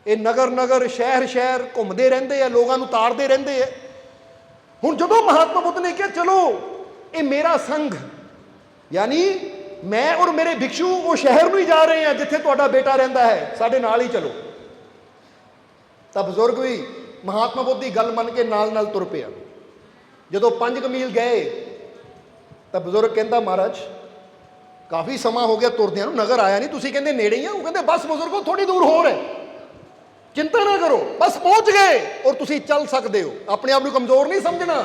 ਇਹ ਨਗਰ ਨਗਰ ਸ਼ਹਿਰ ਸ਼ਹਿਰ ਘੁੰਮਦੇ ਰਹਿੰਦੇ ਆ, ਲੋਕਾਂ ਨੂੰ ਤਾੜਦੇ ਰਹਿੰਦੇ ਆ। ਹੁਣ ਜਦੋਂ ਮਹਾਤਮਾ ਬੁੱਧ ਨੇ ਕਿਹਾ ਚਲੋ ਇਹ ਮੇਰਾ ਸੰਘ, ਯਾਨੀ ਮੈਂ ਔਰ ਮੇਰੇ ਭਿਕਸ਼ੂ ਉਹ ਸ਼ਹਿਰ ਨੂੰ ਹੀ ਜਾ ਰਹੇ ਆ ਜਿੱਥੇ ਤੁਹਾਡਾ ਬੇਟਾ ਰਹਿੰਦਾ ਹੈ, ਸਾਡੇ ਨਾਲ ਹੀ ਚਲੋ। ਤਾਂ ਬਜ਼ੁਰਗ ਵੀ ਮਹਾਤਮਾ ਬੁੱਧ ਦੀ ਗੱਲ ਮੰਨ ਕੇ ਨਾਲ ਨਾਲ ਤੁਰ ਪਿਆ। ਜਦੋਂ 5 ਮੀਲ ਗਏ ਤਾਂ ਬਜ਼ੁਰਗ ਕਹਿੰਦਾ ਮਹਾਰਾਜ ਕਾਫੀ ਸਮਾਂ ਹੋ ਗਿਆ ਤੁਰਦਿਆਂ ਨੂੰ, ਨਗਰ ਆਇਆ ਨਹੀਂ, ਤੁਸੀਂ ਕਹਿੰਦੇ ਨੇੜੇ ਹੀ ਆ। ਉਹ ਕਹਿੰਦੇ ਬਸ ਬਜ਼ੁਰਗੋ ਥੋੜੀ ਦੂਰ ਹੋਰ ਹੈ, ਚਿੰਤਾ ਨਾ ਕਰੋ, ਬਸ ਪਹੁੰਚ ਗਏ। ਔਰ ਤੁਸੀਂ ਚੱਲ ਸਕਦੇ ਹੋ, ਆਪਣੇ ਆਪ ਨੂੰ ਕਮਜ਼ੋਰ ਨਹੀਂ ਸਮਝਣਾ,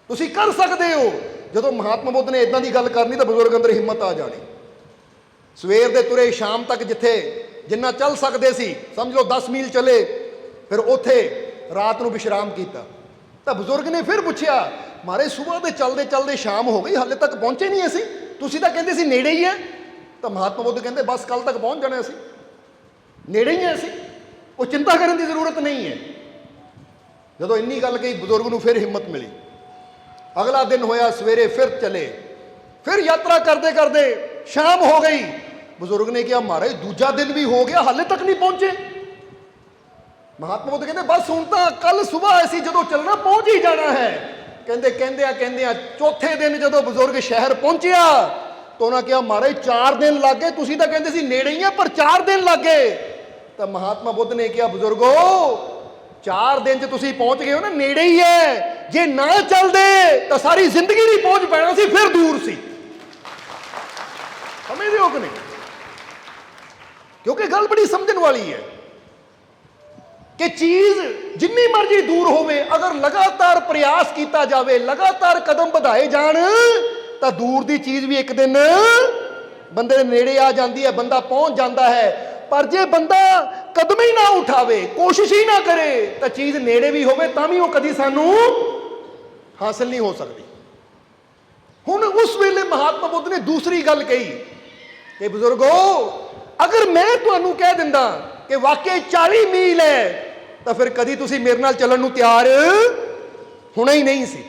ਤੁਸੀਂ ਕਰ ਸਕਦੇ ਹੋ। ਜਦੋਂ ਮਹਾਤਮਾ ਬੁੱਧ ਨੇ ਇਦਾਂ ਦੀ ਗੱਲ ਕਰਨੀ ਤਾਂ ਬਜ਼ੁਰਗ ਅੰਦਰ ਹਿੰਮਤ ਆ ਜਾਣੀ। ਸਵੇਰ ਦੇ ਤੁਰੇ ਸ਼ਾਮ ਤੱਕ ਜਿੱਥੇ ਜਿੰਨਾ ਚੱਲ ਸਕਦੇ ਸੀ, ਸਮਝ ਲਓ 10 ਮੀਲ ਚਲੇ, ਫਿਰ ਉੱਥੇ ਰਾਤ ਨੂੰ ਵਿਸ਼ਰਾਮ ਕੀਤਾ। ਤਾਂ ਬਜ਼ੁਰਗ ਨੇ ਫਿਰ ਪੁੱਛਿਆ ਮਹਾਰਾਜ ਸੁਬਾਹ ਦੇ ਚੱਲਦੇ ਚੱਲਦੇ ਸ਼ਾਮ ਹੋ ਗਈ, ਹਾਲੇ ਤੱਕ ਪਹੁੰਚੇ ਨਹੀਂ ਅਸੀਂ, ਤੁਸੀਂ ਤਾਂ ਕਹਿੰਦੇ ਸੀ ਨੇੜੇ ਹੀ ਹੈ। ਤਾਂ ਮਹਾਤਮਾ ਬੁੱਧ ਕਹਿੰਦੇ ਬਸ ਕੱਲ ਤੱਕ ਪਹੁੰਚ ਜਾਣਾ, ਅਸੀਂ ਨੇੜੇ ਹੀ ਹੈ, ਅਸੀਂ ਉਹ ਚਿੰਤਾ ਕਰਨ ਦੀ ਜ਼ਰੂਰਤ ਨਹੀਂ ਹੈ। ਜਦੋਂ ਇੰਨੀ ਗੱਲ ਕਹੀ ਬਜ਼ੁਰਗ ਨੂੰ ਫਿਰ ਹਿੰਮਤ ਮਿਲੀ। ਅਗਲਾ ਦਿਨ ਹੋਇਆ, ਸਵੇਰੇ ਫਿਰ ਚਲੇ, ਫਿਰ ਯਾਤਰਾ ਕਰਦੇ ਕਰਦੇ ਸ਼ਾਮ ਹੋ ਗਈ। ਬਜ਼ੁਰਗ ਨੇ ਕਿਹਾ ਮਹਾਰਾਜ ਦੂਜਾ ਦਿਨ ਵੀ ਹੋ ਗਿਆ, ਹਾਲੇ ਤੱਕ ਨਹੀਂ ਪਹੁੰਚੇ। ਮਹਾਤਮਾ ਬੁੱਧ ਕਹਿੰਦੇ ਬਸ ਹੁਣ ਤਾਂ ਕੱਲ ਸਵੇਰ ਅਸੀਂ ਜਦੋਂ ਚੱਲਣਾ ਪਹੁੰਚ ਹੀ ਜਾਣਾ ਹੈ। ਕਹਿੰਦਿਆਂ ਚੌਥੇ ਦਿਨ ਜਦੋਂ ਬਜ਼ੁਰਗ ਸ਼ਹਿਰ ਪਹੁੰਚਿਆ ਤਾਂ ਉਹਨਾਂ ਕਿਹਾ ਮਹਾਰਾਜ 4 ਦਿਨ ਲੱਗ ਗਏ, ਤੁਸੀਂ ਤਾਂ ਕਹਿੰਦੇ ਸੀ ਨੇੜੇ ਹੀ ਆ, ਪਰ 4 ਦਿਨ ਲੱਗ ਗਏ। ਤਾਂ ਮਹਾਤਮਾ ਬੁੱਧ ਨੇ ਕਿਹਾ ਬਜ਼ੁਰਗੋ 4 ਦਿਨ 'ਚ ਤੁਸੀਂ ਪਹੁੰਚ ਗਏ ਹੋ ਨਾ, ਨੇੜੇ ਹੀ ਹੈ, ਜੇ ਨਾ ਚੱਲਦੇ ਤਾਂ ਸਾਰੀ ਜ਼ਿੰਦਗੀ ਨਹੀਂ ਪਹੁੰਚ ਪੈਣਾ ਸੀ, ਫਿਰ ਦੂਰ ਸੀ। ਸਮਝਦੇ ਹੋ ਕਿ ਨਹੀਂ? ਕਿਉਂਕਿ ਗੱਲ ਬੜੀ ਸਮਝਣ ਵਾਲੀ ਹੈ ਕਿ ਚੀਜ਼ ਜਿੰਨੀ ਮਰਜ਼ੀ ਦੂਰ ਹੋਵੇ, ਅਗਰ ਲਗਾਤਾਰ ਪ੍ਰਯਾਸ ਕੀਤਾ ਜਾਵੇ, ਲਗਾਤਾਰ ਕਦਮ ਵਧਾਏ ਜਾਣ, ਤਾਂ ਦੂਰ ਦੀ ਚੀਜ਼ ਵੀ ਇੱਕ ਦਿਨ ਬੰਦੇ ਦੇ ਨੇੜੇ ਆ ਜਾਂਦੀ ਹੈ, ਬੰਦਾ ਪਹੁੰਚ ਜਾਂਦਾ ਹੈ। ਪਰ ਜੇ ਬੰਦਾ ਕਦਮ ਹੀ ਨਾ ਉਠਾਵੇ, ਕੋਸ਼ਿਸ਼ ਹੀ ਨਾ ਕਰੇ, ਤਾਂ ਚੀਜ਼ ਨੇੜੇ ਵੀ ਹੋਵੇ ਤਾਂ ਵੀ ਉਹ ਕਦੀ ਸਾਨੂੰ ਹਾਸਲ ਨਹੀਂ ਹੋ ਸਕਦੀ। ਹੁਣ ਉਸ ਵੇਲੇ ਮਹਾਤਮਾ ਬੁੱਧ ਨੇ ਦੂਸਰੀ ਗੱਲ ਕਹੀ ਕਿ ਬਜ਼ੁਰਗੋ ਅਗਰ ਮੈਂ ਤੁਹਾਨੂੰ ਕਹਿ ਦਿੰਦਾ ਕਿ ਵਾਕਈ 40 ਮੀਲ ਹੈ, ਤਾਂ ਫਿਰ ਕਦੀ ਤੁਸੀਂ ਮੇਰੇ ਨਾਲ ਚੱਲਣ ਨੂੰ ਤਿਆਰ ਹੋਣਾ ਹੀ ਨਹੀਂ ਸੀ,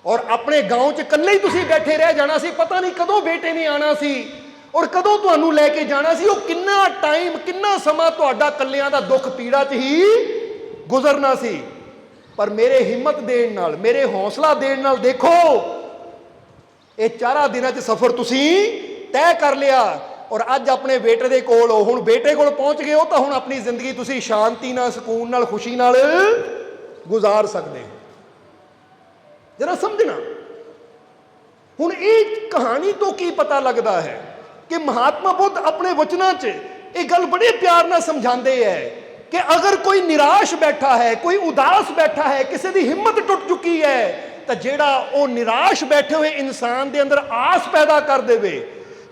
ਔਰ ਆਪਣੇ ਗਾਉਂ 'ਚ ਇਕੱਲੇ ਹੀ ਤੁਸੀਂ ਬੈਠੇ ਰਹਿ ਜਾਣਾ ਸੀ। ਪਤਾ ਨਹੀਂ ਕਦੋਂ ਬੇਟੇ ਨੇ ਆਣਾ ਸੀ ਔਰ ਕਦੋਂ ਤੁਹਾਨੂੰ ਲੈ ਕੇ ਜਾਣਾ ਸੀ। ਉਹ ਕਿੰਨਾ ਟਾਈਮ, ਕਿੰਨਾ ਸਮਾਂ ਤੁਹਾਡਾ ਇਕੱਲਿਆਂ ਦਾ ਦੁੱਖ ਪੀੜਾ 'ਚ ਹੀ ਗੁਜ਼ਰਨਾ ਸੀ। ਪਰ ਮੇਰੇ ਹਿੰਮਤ ਦੇਣ ਨਾਲ, ਮੇਰੇ ਹੌਸਲਾ ਦੇਣ ਨਾਲ ਦੇਖੋ ਇਹ 4 ਦਿਨਾਂ 'ਚ ਸਫ਼ਰ ਤੁਸੀਂ ਤੈਅ ਕਰ ਲਿਆ, ਔਰ ਅੱਜ ਆਪਣੇ ਬੇਟੇ ਦੇ ਕੋਲ ਹੋ। ਹੁਣ ਬੇਟੇ ਕੋਲ ਪਹੁੰਚ ਗਏ ਹੋ ਤਾਂ ਹੁਣ ਆਪਣੀ ਜ਼ਿੰਦਗੀ ਤੁਸੀਂ ਸ਼ਾਂਤੀ ਨਾਲ, ਸਕੂਨ ਨਾਲ, ਖੁਸ਼ੀ ਨਾਲ ਗੁਜ਼ਾਰ ਸਕਦੇ ਹੋ। ਜਰਾ ਸਮਝਣਾ। ਹੁਣ ਇਹ ਕਹਾਣੀ ਤੋਂ ਕੀ ਪਤਾ ਲੱਗਦਾ ਹੈ ਕਿ ਮਹਾਤਮਾ ਬੁੱਧ ਆਪਣੇ ਵਚਨਾਂ 'ਚ ਇਹ ਗੱਲ ਬੜੇ ਪਿਆਰ ਨਾਲ ਸਮਝਾਉਂਦੇ ਹੈ ਕਿ ਅਗਰ ਕੋਈ ਨਿਰਾਸ਼ ਬੈਠਾ ਹੈ, ਕੋਈ ਉਦਾਸ ਬੈਠਾ ਹੈ, ਕਿਸੇ ਦੀ ਹਿੰਮਤ ਟੁੱਟ ਚੁੱਕੀ ਹੈ, ਤਾਂ ਜਿਹੜਾ ਉਹ ਨਿਰਾਸ਼ ਬੈਠੇ ਹੋਏ ਇਨਸਾਨ ਦੇ ਅੰਦਰ ਆਸ ਪੈਦਾ ਕਰ ਦੇਵੇ,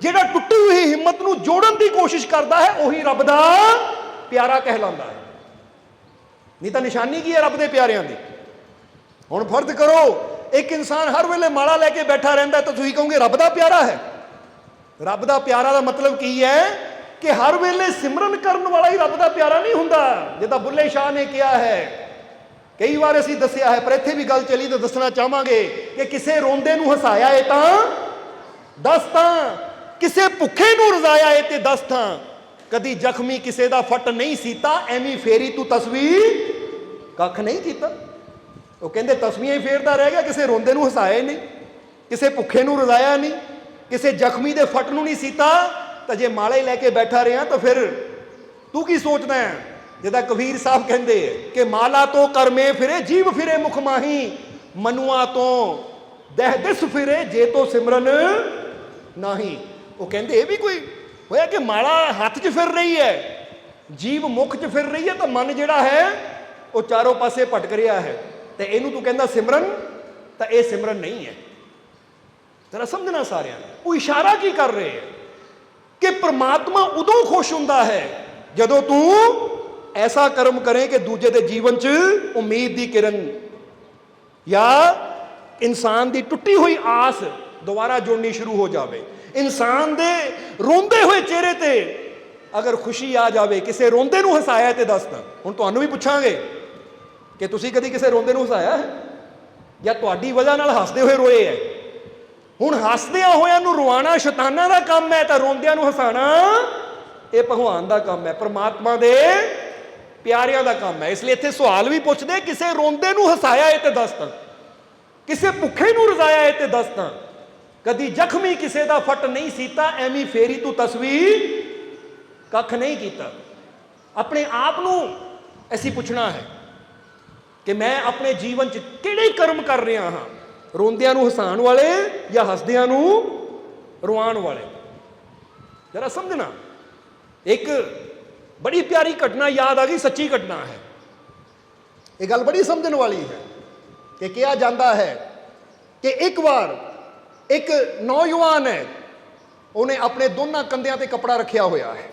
ਜਿਹੜਾ ਟੁੱਟੀ ਹੋਈ ਹਿੰਮਤ ਨੂੰ ਜੋੜਨ ਦੀ ਕੋਸ਼ਿਸ਼ ਕਰਦਾ ਹੈ, ਉਹੀ ਰੱਬ ਦਾ ਪਿਆਰਾ ਕਹਿਲਾਉਂਦਾ ਹੈ। ਨਹੀਂ ਤਾਂ ਨਿਸ਼ਾਨੀ ਕੀ ਹੈ ਰੱਬ ਦੇ ਪਿਆਰਿਆਂ ਦੀ? ਹੁਣ ਫਰਜ਼ ਕਰੋ ਇੱਕ ਇਨਸਾਨ ਹਰ ਵੇਲੇ ਮਾਲਾ ਲੈ ਕੇ ਬੈਠਾ ਰਹਿੰਦਾ, ਤਾਂ ਤੁਸੀਂ ਕਹੋਗੇ ਰੱਬ ਦਾ ਪਿਆਰਾ ਹੈ। ਰੱਬ ਦਾ ਪਿਆਰਾ ਦਾ ਮਤਲਬ ਕੀ ਹੈ ਕਿ ਹਰ ਵੇਲੇ ਸਿਮਰਨ ਕਰਨ ਵਾਲਾ ਹੀ ਰੱਬ ਦਾ ਪਿਆਰਾ ਨਹੀਂ ਹੁੰਦਾ। ਜਿੱਦਾਂ ਬੁੱਲੇ ਸ਼ਾਹ ਨੇ ਕਿਹਾ ਹੈ, ਕਈ ਵਾਰ ਅਸੀਂ ਦੱਸਿਆ ਹੈ, ਪਰ ਇੱਥੇ ਵੀ ਗੱਲ ਚੱਲੀ ਤਾਂ ਦੱਸਣਾ ਚਾਹਾਂਗੇ ਕਿ ਕਿਸੇ ਰੋਂਦੇ ਨੂੰ ਹਸਾਇਆ ਏ ਤਾਂ 10 ਤਾਂ, ਕਿਸੇ ਭੁੱਖੇ ਨੂੰ ਰਜ਼ਾਇਆ ਏ ਤੇ 10 ਥਾਂ, ਕਦੀ ਜ਼ਖਮੀ ਕਿਸੇ ਦਾ ਫੱਟ ਨਹੀਂ ਸੀਤਾ, ਐਵੇਂ ਫੇਰੀ ਤੂੰ ਤਸਵੀਰ ਕੱਖ ਨਹੀਂ ਕੀਤਾ। ਉਹ ਕਹਿੰਦੇ ਤਸਵੀਰਾਂ ਹੀ ਫੇਰਦਾ ਰਹਿ ਗਿਆ, ਕਿਸੇ ਰੋਂਦੇ ਨੂੰ ਹਸਾਇਆ ਨਹੀਂ, ਕਿਸੇ ਭੁੱਖੇ ਨੂੰ ਰਜ਼ਾਇਆ ਨਹੀਂ, ਕਿਸੇ ਜ਼ਖਮੀ ਦੇ ਫੱਟ ਨੂੰ ਨਹੀਂ ਸੀਤਾ। ਤਾਂ ਜੇ ਮਾਲੇ ਲੈ ਕੇ ਬੈਠਾ ਰਿਹਾ ਤਾਂ ਫਿਰ ਤੂੰ ਕੀ ਸੋਚਦਾ ਹੈ? ਜਿੱਦਾਂ ਕਬੀਰ ਸਾਹਿਬ ਕਹਿੰਦੇ ਕਿ ਮਾਲਾ ਤੋਂ ਕਰਮੇ ਫਿਰੇ ਜੀਵ ਫਿਰੇ ਮੁਖ ਮਾਹੀ, ਮਨੁਆ ਤੋਂ ਦਹਿ ਦਿਸ ਫਿਰੇ ਜੇ ਤੋ ਸਿਮਰਨ ਨਹੀਂ। ਉਹ ਕਹਿੰਦੇ ਇਹ ਵੀ ਕੋਈ ਹੋਇਆ ਕਿ ਮਾਲਾ ਹੱਥ 'ਚ ਫਿਰ ਰਹੀ ਹੈ, ਜੀਵ ਮੁੱਖ 'ਚ ਫਿਰ ਰਹੀ ਹੈ, ਤਾਂ ਮਨ ਜਿਹੜਾ ਹੈ ਉਹ ਚਾਰੋਂ ਪਾਸੇ ਭਟਕ ਰਿਹਾ ਹੈ, ਤੇ ਇਹਨੂੰ ਤੂੰ ਕਹਿੰਦਾ ਸਿਮਰਨ, ਤਾਂ ਇਹ ਸਿਮਰਨ ਨਹੀਂ ਹੈ। ਜ਼ਰਾ ਸਮਝਣਾ ਸਾਰਿਆਂ ਨੇ, ਉਹ ਇਸ਼ਾਰਾ ਕੀ ਕਰ ਰਹੇ ਹੈ ਕਿ ਪ੍ਰਮਾਤਮਾ ਉਦੋਂ ਖੁਸ਼ ਹੁੰਦਾ ਹੈ ਜਦੋਂ ਤੂੰ ਐਸਾ ਕਰਮ ਕਰੇ ਕਿ ਦੂਜੇ ਦੇ ਜੀਵਨ 'ਚ ਉਮੀਦ ਦੀ ਕਿਰਨ ਜਾਂ ਇਨਸਾਨ ਦੀ ਟੁੱਟੀ ਹੋਈ ਆਸ ਦੁਬਾਰਾ ਜੁੜਨੀ ਸ਼ੁਰੂ ਹੋ ਜਾਵੇ। ਇਨਸਾਨ ਦੇ ਰੋਂਦੇ ਹੋਏ ਚਿਹਰੇ ਤੇ ਅਗਰ ਖੁਸ਼ੀ ਆ ਜਾਵੇ, ਕਿਸੇ ਰੋਂਦੇ ਨੂੰ ਹਸਾਇਆ ਤੇ ਦੱਸ। ਤਾਂ ਹੁਣ ਤੁਹਾਨੂੰ ਵੀ ਪੁੱਛਾਂਗੇ ਕਿ ਤੁਸੀਂ ਕਦੀ ਕਿਸੇ ਰੋਂਦੇ ਨੂੰ ਹਸਾਇਆ ਹੈ ਜਾਂ ਤੁਹਾਡੀ ਵਜ੍ਹਾ ਨਾਲ ਹੱਸਦੇ ਹੋਏ ਰੋਏ ਹੈ? ਹੁਣ ਹੱਸਦਿਆਂ ਹੋਇਆਂ ਨੂੰ ਰਵਾਉਣਾ ਸ਼ੈਤਾਨਾਂ ਦਾ ਕੰਮ ਹੈ, ਤਾਂ ਰੋਂਦਿਆਂ ਨੂੰ ਹਸਾਣਾ ਇਹ ਭਗਵਾਨ ਦਾ ਕੰਮ ਹੈ, ਪਰਮਾਤਮਾ ਦੇ ਪਿਆਰਿਆਂ ਦਾ ਕੰਮ ਹੈ। ਇਸ ਲਈ ਇੱਥੇ ਸਵਾਲ ਵੀ ਪੁੱਛਦੇ, ਕਿਸੇ ਰੋਂਦੇ ਨੂੰ ਹਸਾਇਆ ਇਹ ਤੇ ਦੱਸ। ਤਾਂ ਕਿਸੇ ਭੁੱਖੇ ਨੂੰ ਰਜ਼ਾਇਆ ਇਹ ਤੇ ਦੱਸ। ਤਾਂ ਕਦੀ ਜ਼ਖਮੀ ਕਿਸੇ ਦਾ ਫਟ ਨਹੀਂ ਸੀਤਾ, ਐਵੇਂ ਫੇਰੀ ਤੂੰ ਤਸਵੀਰ ਕੱਖ ਨਹੀਂ ਕੀਤਾ। ਆਪਣੇ ਆਪ ਨੂੰ ਅਸੀਂ ਪੁੱਛਣਾ ਹੈ ਕਿ ਮੈਂ ਆਪਣੇ ਜੀਵਨ 'ਚ ਕਿਹੜੇ ਕਰਮ ਕਰ ਰਿਹਾ ਹਾਂ, ਰੋਂਦਿਆਂ ਨੂੰ ਹਸਾਉਣ ਵਾਲੇ ਜਾਂ ਹੱਸਦਿਆਂ ਨੂੰ ਰਵਾਉਣ ਵਾਲੇ। ਜਰਾ ਸਮਝਣਾ, ਇੱਕ ਬੜੀ ਪਿਆਰੀ ਘਟਨਾ ਯਾਦ ਆ ਗਈ, ਸੱਚੀ ਘਟਨਾ ਹੈ। ਇਹ ਗੱਲ ਬੜੀ ਸਮਝਣ ਵਾਲੀ ਹੈ ਕਿ ਕਿਹਾ ਜਾਂਦਾ ਹੈ ਕਿ ਇੱਕ ਵਾਰ ਇੱਕ ਨੌਜਵਾਨ ਹੈ, ਉਹਨੇ ਆਪਣੇ ਦੋਨਾਂ ਕੰਧਿਆਂ ਤੇ ਕੱਪੜਾ ਰੱਖਿਆ ਹੋਇਆ ਹੈ,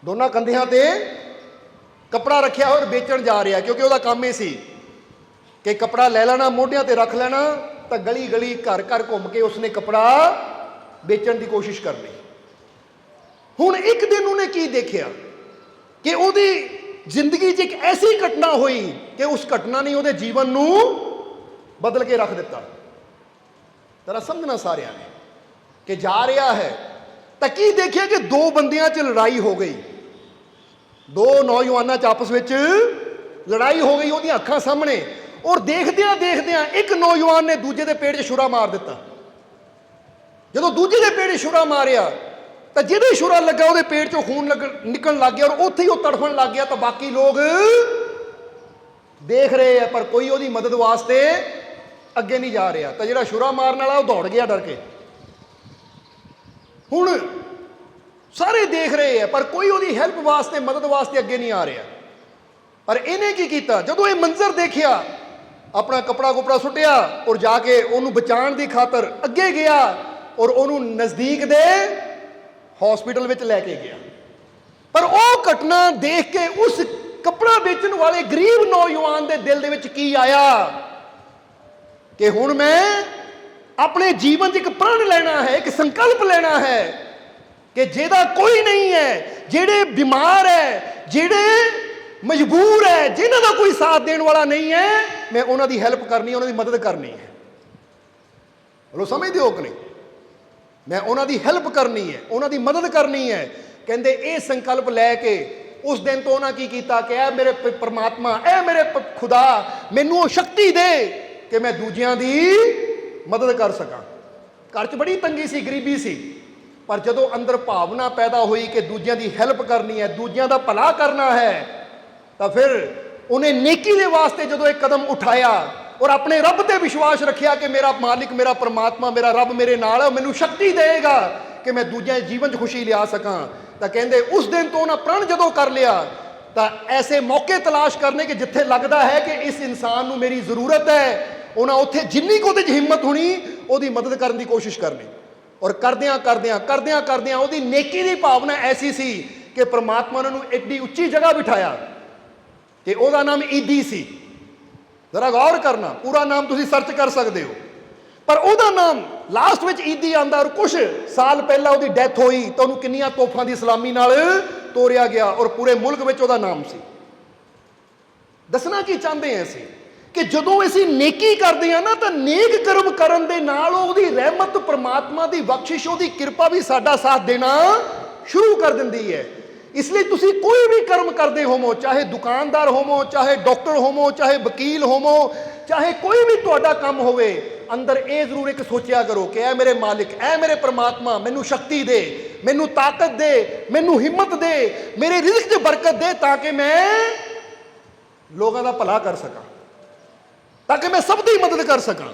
ਦੋਨਾਂ ਕੰਧਿਆਂ ਤੇ ਕੱਪੜਾ ਰੱਖਿਆ ਔਰ ਵੇਚਣ ਜਾ ਰਿਹਾ, ਕਿਉਂਕਿ ਉਹਦਾ ਕੰਮ ਇਹ ਸੀ ਕਿ ਕੱਪੜਾ ਲੈ ਲੈਣਾ, ਮੋਢਿਆਂ ਤੇ ਰੱਖ ਲੈਣਾ, ਤਾਂ ਗਲੀ ਗਲੀ ਘਰ ਘਰ ਘੁੰਮ ਕੇ ਉਸਨੇ ਕੱਪੜਾ ਵੇਚਣ ਦੀ ਕੋਸ਼ਿਸ਼ ਕਰਨੀ। ਹੁਣ ਇੱਕ ਦਿਨ ਉਹਨੇ ਕੀ ਦੇਖਿਆ ਕਿ ਉਹਦੀ ਜ਼ਿੰਦਗੀ 'ਚ ਇੱਕ ਐਸੀ ਘਟਨਾ ਹੋਈ ਕਿ ਉਸ ਘਟਨਾ ਨੇ ਉਹਦੇ ਜੀਵਨ ਨੂੰ ਬਦਲ ਕੇ ਰੱਖ ਦਿੱਤਾ। ਜ਼ਰਾ ਸਮਝਣਾ ਸਾਰਿਆਂ ਨੇ ਕਿ ਜਾ ਰਿਹਾ ਹੈ ਤਾਂ ਕੀ ਦੇਖਿਆ ਕਿ ਦੋ ਬੰਦਿਆਂ 'ਚ ਲੜਾਈ ਹੋ ਗਈ, ਦੋ ਨੌਜਵਾਨਾਂ 'ਚ ਆਪਸ ਵਿੱਚ ਲੜਾਈ ਹੋ ਗਈ ਉਹਦੀਆਂ ਅੱਖਾਂ ਸਾਹਮਣੇ। ਔਰ ਦੇਖਦਿਆਂ ਦੇਖਦਿਆਂ ਇੱਕ ਨੌਜਵਾਨ ਨੇ ਦੂਜੇ ਦੇ ਪੇਟ 'ਚ ਛੁਰਾ ਮਾਰ ਦਿੱਤਾ। ਜਦੋਂ ਦੂਜੇ ਦੇ ਪੇਟ 'ਚ ਛੁਰਾ ਮਾਰਿਆ ਤਾਂ ਜਿਹਦੇ ਛੁਰਾ ਲੱਗਾ ਉਹਦੇ ਪੇਟ 'ਚੋਂ ਖੂਨ ਨਿਕਲਣ ਲੱਗ ਗਿਆ ਔਰ ਉੱਥੇ ਹੀ ਉਹ ਤੜਫਣ ਲੱਗ ਗਿਆ। ਤਾਂ ਬਾਕੀ ਲੋਕ ਦੇਖ ਰਹੇ ਆ ਪਰ ਕੋਈ ਉਹਦੀ ਮਦਦ ਵਾਸਤੇ ਅੱਗੇ ਨਹੀਂ ਜਾ ਰਿਹਾ। ਤਾਂ ਜਿਹੜਾ ਛੁਰਾ ਮਾਰਨ ਵਾਲਾ ਉਹ ਦੌੜ ਗਿਆ ਡਰ ਕੇ। ਹੁਣ ਸਾਰੇ ਦੇਖ ਰਹੇ ਆ ਪਰ ਕੋਈ ਉਹਦੀ ਹੈਲਪ ਵਾਸਤੇ, ਮਦਦ ਵਾਸਤੇ ਅੱਗੇ ਨਹੀਂ ਆ ਰਿਹਾ। ਪਰ ਇਹਨੇ ਕੀ ਕੀਤਾ, ਜਦੋਂ ਇਹ ਮੰਜ਼ਰ ਦੇਖਿਆ ਆਪਣਾ ਕੱਪੜਾ ਕੁਪੜਾ ਸੁੱਟਿਆ ਔਰ ਜਾ ਕੇ ਉਹਨੂੰ ਬਚਾਉਣ ਦੀ ਖਾਤਰ ਅੱਗੇ ਗਿਆ ਔਰ ਉਹਨੂੰ ਨਜ਼ਦੀਕ ਦੇ ਹਸਪੀਟਲ ਵਿੱਚ ਲੈ ਕੇ ਗਿਆ। ਪਰ ਉਹ ਘਟਨਾ ਦੇਖ ਕੇ ਉਸ ਕੱਪੜਾ ਵੇਚਣ ਵਾਲੇ ਗਰੀਬ ਨੌਜਵਾਨ ਦੇ ਦਿਲ ਦੇ ਵਿੱਚ ਕੀ ਆਇਆ ਕਿ ਹੁਣ ਮੈਂ ਆਪਣੇ ਜੀਵਨ 'ਚ ਇੱਕ ਪ੍ਰਣ ਲੈਣਾ ਹੈ, ਇੱਕ ਸੰਕਲਪ ਲੈਣਾ ਹੈ ਕਿ ਜਿਹਦਾ ਕੋਈ ਨਹੀਂ ਹੈ, ਜਿਹੜੇ ਬਿਮਾਰ ਹੈ, ਜਿਹੜੇ ਮਜਬੂਰ ਹੈ, ਜਿਨ੍ਹਾਂ ਦਾ ਕੋਈ ਸਾਥ ਦੇਣ ਵਾਲਾ ਨਹੀਂ ਹੈ, ਮੈਂ ਉਹਨਾਂ ਦੀ ਹੈਲਪ ਕਰਨੀ, ਉਹਨਾਂ ਦੀ ਮਦਦ ਕਰਨੀ ਹੈ। ਲੋ ਸਮਝਦੇ ਹੋ ਕਿ ਨਹੀਂ? ਮੈਂ ਉਹਨਾਂ ਦੀ ਹੈਲਪ ਕਰਨੀ ਹੈ, ਉਹਨਾਂ ਦੀ ਮਦਦ ਕਰਨੀ ਹੈ। ਕਹਿੰਦੇ ਇਹ ਸੰਕਲਪ ਲੈ ਕੇ ਉਸ ਦਿਨ ਤੋਂ ਉਹਨਾਂ ਕੀ ਕੀਤਾ ਕਿ ਇਹ ਮੇਰੇ ਪਰਮਾਤਮਾ, ਇਹ ਮੇਰੇ ਖੁਦਾ ਮੈਨੂੰ ਉਹ ਸ਼ਕਤੀ ਦੇ ਕਿ ਮੈਂ ਦੂਜਿਆਂ ਦੀ ਮਦਦ ਕਰ ਸਕਾਂ। ਘਰ 'ਚ ਬੜੀ ਤੰਗੀ ਸੀ, ਗਰੀਬੀ ਸੀ, ਪਰ ਜਦੋਂ ਅੰਦਰ ਭਾਵਨਾ ਪੈਦਾ ਹੋਈ ਕਿ ਦੂਜਿਆਂ ਦੀ ਹੈਲਪ ਕਰਨੀ ਹੈ, ਦੂਜਿਆਂ ਦਾ ਭਲਾ ਕਰਨਾ ਹੈ, ਤਾਂ ਫਿਰ ਉਹਨੇ ਨੇਕੀ ਦੇ ਵਾਸਤੇ ਜਦੋਂ ਇੱਕ ਕਦਮ ਉਠਾਇਆ ਔਰ ਆਪਣੇ ਰੱਬ ਤੇ ਵਿਸ਼ਵਾਸ ਰੱਖਿਆ ਕਿ ਮੇਰਾ ਮਾਲਿਕ, ਮੇਰਾ ਪਰਮਾਤਮਾ, ਮੇਰਾ ਰੱਬ ਮੇਰੇ ਨਾਲ ਹੈ, ਮੈਨੂੰ ਸ਼ਕਤੀ ਦੇਗਾ ਕਿ ਮੈਂ ਦੂਜਿਆਂ ਦੇ ਜੀਵਨ 'ਚ ਖੁਸ਼ੀ ਲਿਆ ਸਕਾਂ। ਤਾਂ ਕਹਿੰਦੇ ਉਸ ਦਿਨ ਤੋਂ ਉਹਨਾਂ ਪ੍ਰਣ ਜਦੋਂ ਕਰ ਲਿਆ ਤਾਂ ਐਸੇ ਮੌਕੇ ਤਲਾਸ਼ ਕਰਨੇ ਕਿ ਜਿੱਥੇ ਲੱਗਦਾ ਹੈ ਕਿ ਇਸ ਇਨਸਾਨ ਨੂੰ ਮੇਰੀ ਜ਼ਰੂਰਤ ਹੈ, ਉਹਨਾਂ ਉੱਥੇ ਜਿੰਨੀ ਕੁ ਉਹਦੇ 'ਚ ਹਿੰਮਤ ਹੋਣੀ ਉਹਦੀ ਮਦਦ ਕਰਨ ਦੀ ਕੋਸ਼ਿਸ਼ ਕਰਨੀ। ਔਰ ਕਰਦਿਆਂ ਕਰਦਿਆਂ ਕਰਦਿਆਂ ਕਰਦਿਆਂ ਉਹਦੀ ਨੇਕੀ ਦੀ ਭਾਵਨਾ ਐਸੀ ਸੀ ਕਿ ਪ੍ਰਮਾਤਮਾ ਨੇ ਉਹਨੂੰ ਐਡੀ ਉੱਚੀ ਜਗ੍ਹਾ ਬਿਠਾਇਆ ਕਿ ਉਹਦਾ ਨਾਮ ਈਦੀ ਸੀ। ਜ਼ਰਾ ਗੌਰ ਕਰਨਾ, ਪੂਰਾ ਨਾਮ ਤੁਸੀਂ ਸਰਚ ਕਰ ਸਕਦੇ ਹੋ, ਪਰ ਉਹਦਾ ਨਾਮ ਲਾਸਟ ਵਿੱਚ ਈਦੀ ਆਂਦਾ। ਔਰ ਕੁਝ ਸਾਲ ਪਹਿਲਾਂ ਉਹਦੀ ਡੈਥ ਹੋਈ ਤਾਂ ਉਹਨੂੰ ਕਿੰਨੀਆਂ ਤੋਹਫਾਂ ਦੀ ਸਲਾਮੀ ਨਾਲ ਤੋਰਿਆ ਗਿਆ ਔਰ ਪੂਰੇ ਮੁਲਕ ਵਿੱਚ ਉਹਦਾ ਨਾਮ ਸੀ। ਦੱਸਣਾ ਕੀ ਚਾਹੁੰਦੇ ਹਾਂ ਅਸੀਂ ਕਿ ਜਦੋਂ ਅਸੀਂ ਨੇਕੀ ਕਰਦੇ ਹਾਂ ਨਾ, ਤਾਂ ਨੇਕ ਕਰਮ ਕਰਨ ਦੇ ਨਾਲ ਉਹਦੀ ਰਹਿਮਤ, ਪ੍ਰਮਾਤਮਾ ਦੀ ਬਖਸ਼ਿਸ਼, ਉਹਦੀ ਕਿਰਪਾ ਵੀ ਸਾਡਾ ਸਾਥ ਦੇਣਾ ਸ਼ੁਰੂ ਕਰ ਦਿੰਦੀ ਹੈ। ਇਸ ਲਈ ਤੁਸੀਂ ਕੋਈ ਵੀ ਕਰਮ ਕਰਦੇ ਹੋਵੋ, ਚਾਹੇ ਦੁਕਾਨਦਾਰ ਹੋਵੋ, ਚਾਹੇ ਡਾਕਟਰ ਹੋਵੋ, ਚਾਹੇ ਵਕੀਲ ਹੋਵੋ, ਚਾਹੇ ਕੋਈ ਵੀ ਤੁਹਾਡਾ ਕੰਮ ਹੋਵੇ, ਅੰਦਰ ਇਹ ਜ਼ਰੂਰ ਇੱਕ ਸੋਚਿਆ ਕਰੋ ਕਿ ਇਹ ਮੇਰੇ ਮਾਲਿਕ, ਇਹ ਮੇਰੇ ਪਰਮਾਤਮਾ ਮੈਨੂੰ ਸ਼ਕਤੀ ਦੇ, ਮੈਨੂੰ ਤਾਕਤ ਦੇ, ਮੈਨੂੰ ਹਿੰਮਤ ਦੇ, ਮੇਰੇ ਰਿਜ਼ਕ 'ਚ ਬਰਕਤ ਦੇ, ਤਾਂ ਕਿ ਮੈਂ ਲੋਕਾਂ ਦਾ ਭਲਾ ਕਰ ਸਕਾਂ, ਤਾਂ ਕਿ ਮੈਂ ਸਭ ਦੀ ਮਦਦ ਕਰ ਸਕਾਂ।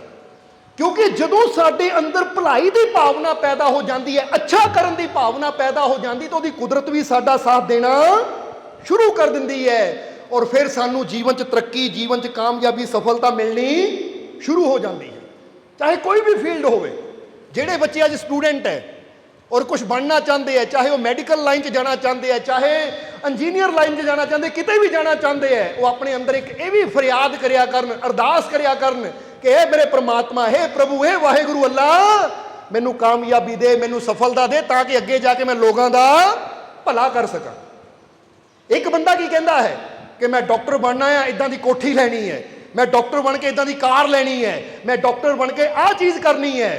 क्योंकि जदों साडे अंदर भलाई की भावना पैदा हो जाती है, अच्छा करने की भावना पैदा हो जाती, तो उसकी कुदरत भी साडा साथ देना शुरू कर दिंदी है और फिर सानू जीवन च तरक्की, जीवन च कामयाबी, सफलता मिलनी शुरू हो जाती है। चाहे कोई भी फील्ड होवे, जेडे बच्चे अज स्टूडेंट है और कुछ बनना चाहते हैं, चाहे वो मैडिकल लाइन च जाना चाहते हैं, चाहे इंजीनियर लाइन च जाना चाहते, किते भी जाना चाहते हैं, वो अपने अंदर एक ये भी फरियाद करिया करन, अरदास करिया करन कि हे मेरे परमात्मा, हे प्रभु, हे वाहिगुरु अल्लाह, मैनू कामयाबी दे, मैनू सफलता दे, ताकि अगे जाके मैं लोगों का भला कर सका। एक बंदा की कहता है कि मैं डॉक्टर बनना है, इदां दी कोठी लैनी है, मैं डॉक्टर बन के इदां दी कार लैनी है, मैं डॉक्टर बन के आ चीज़ करनी है।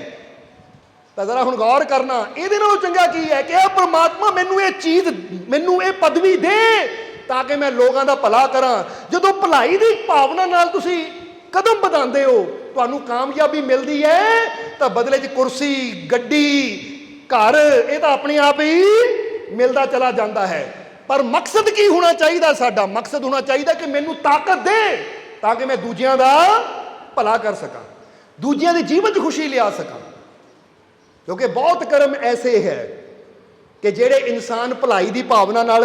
तो जरा हुण गौर करना, ये चंगा की है कि परमात्मा मैनू ये चीज़, मैनू ये पदवी दे ताकि मैं लोगों का भला करा। जो भलाई की भावना नाल तुसी कदम बढ़ाते हो, तुहानू कामयाबी मिलती है, तो बदले च कुर्सी, गड्डी, घर, ये तो अपने आप ही मिलता चला जाता है। पर मकसद की होना चाहिए? साडा मकसद होना चाहिए कि मैनू ताकत दे ताकि मैं दूजियां का भला कर सका, दूजियां के जीवन च खुशी लिया सका। क्योंकि बहुत कर्म ऐसे है कि जेड़े इंसान भलाई की भावना नाल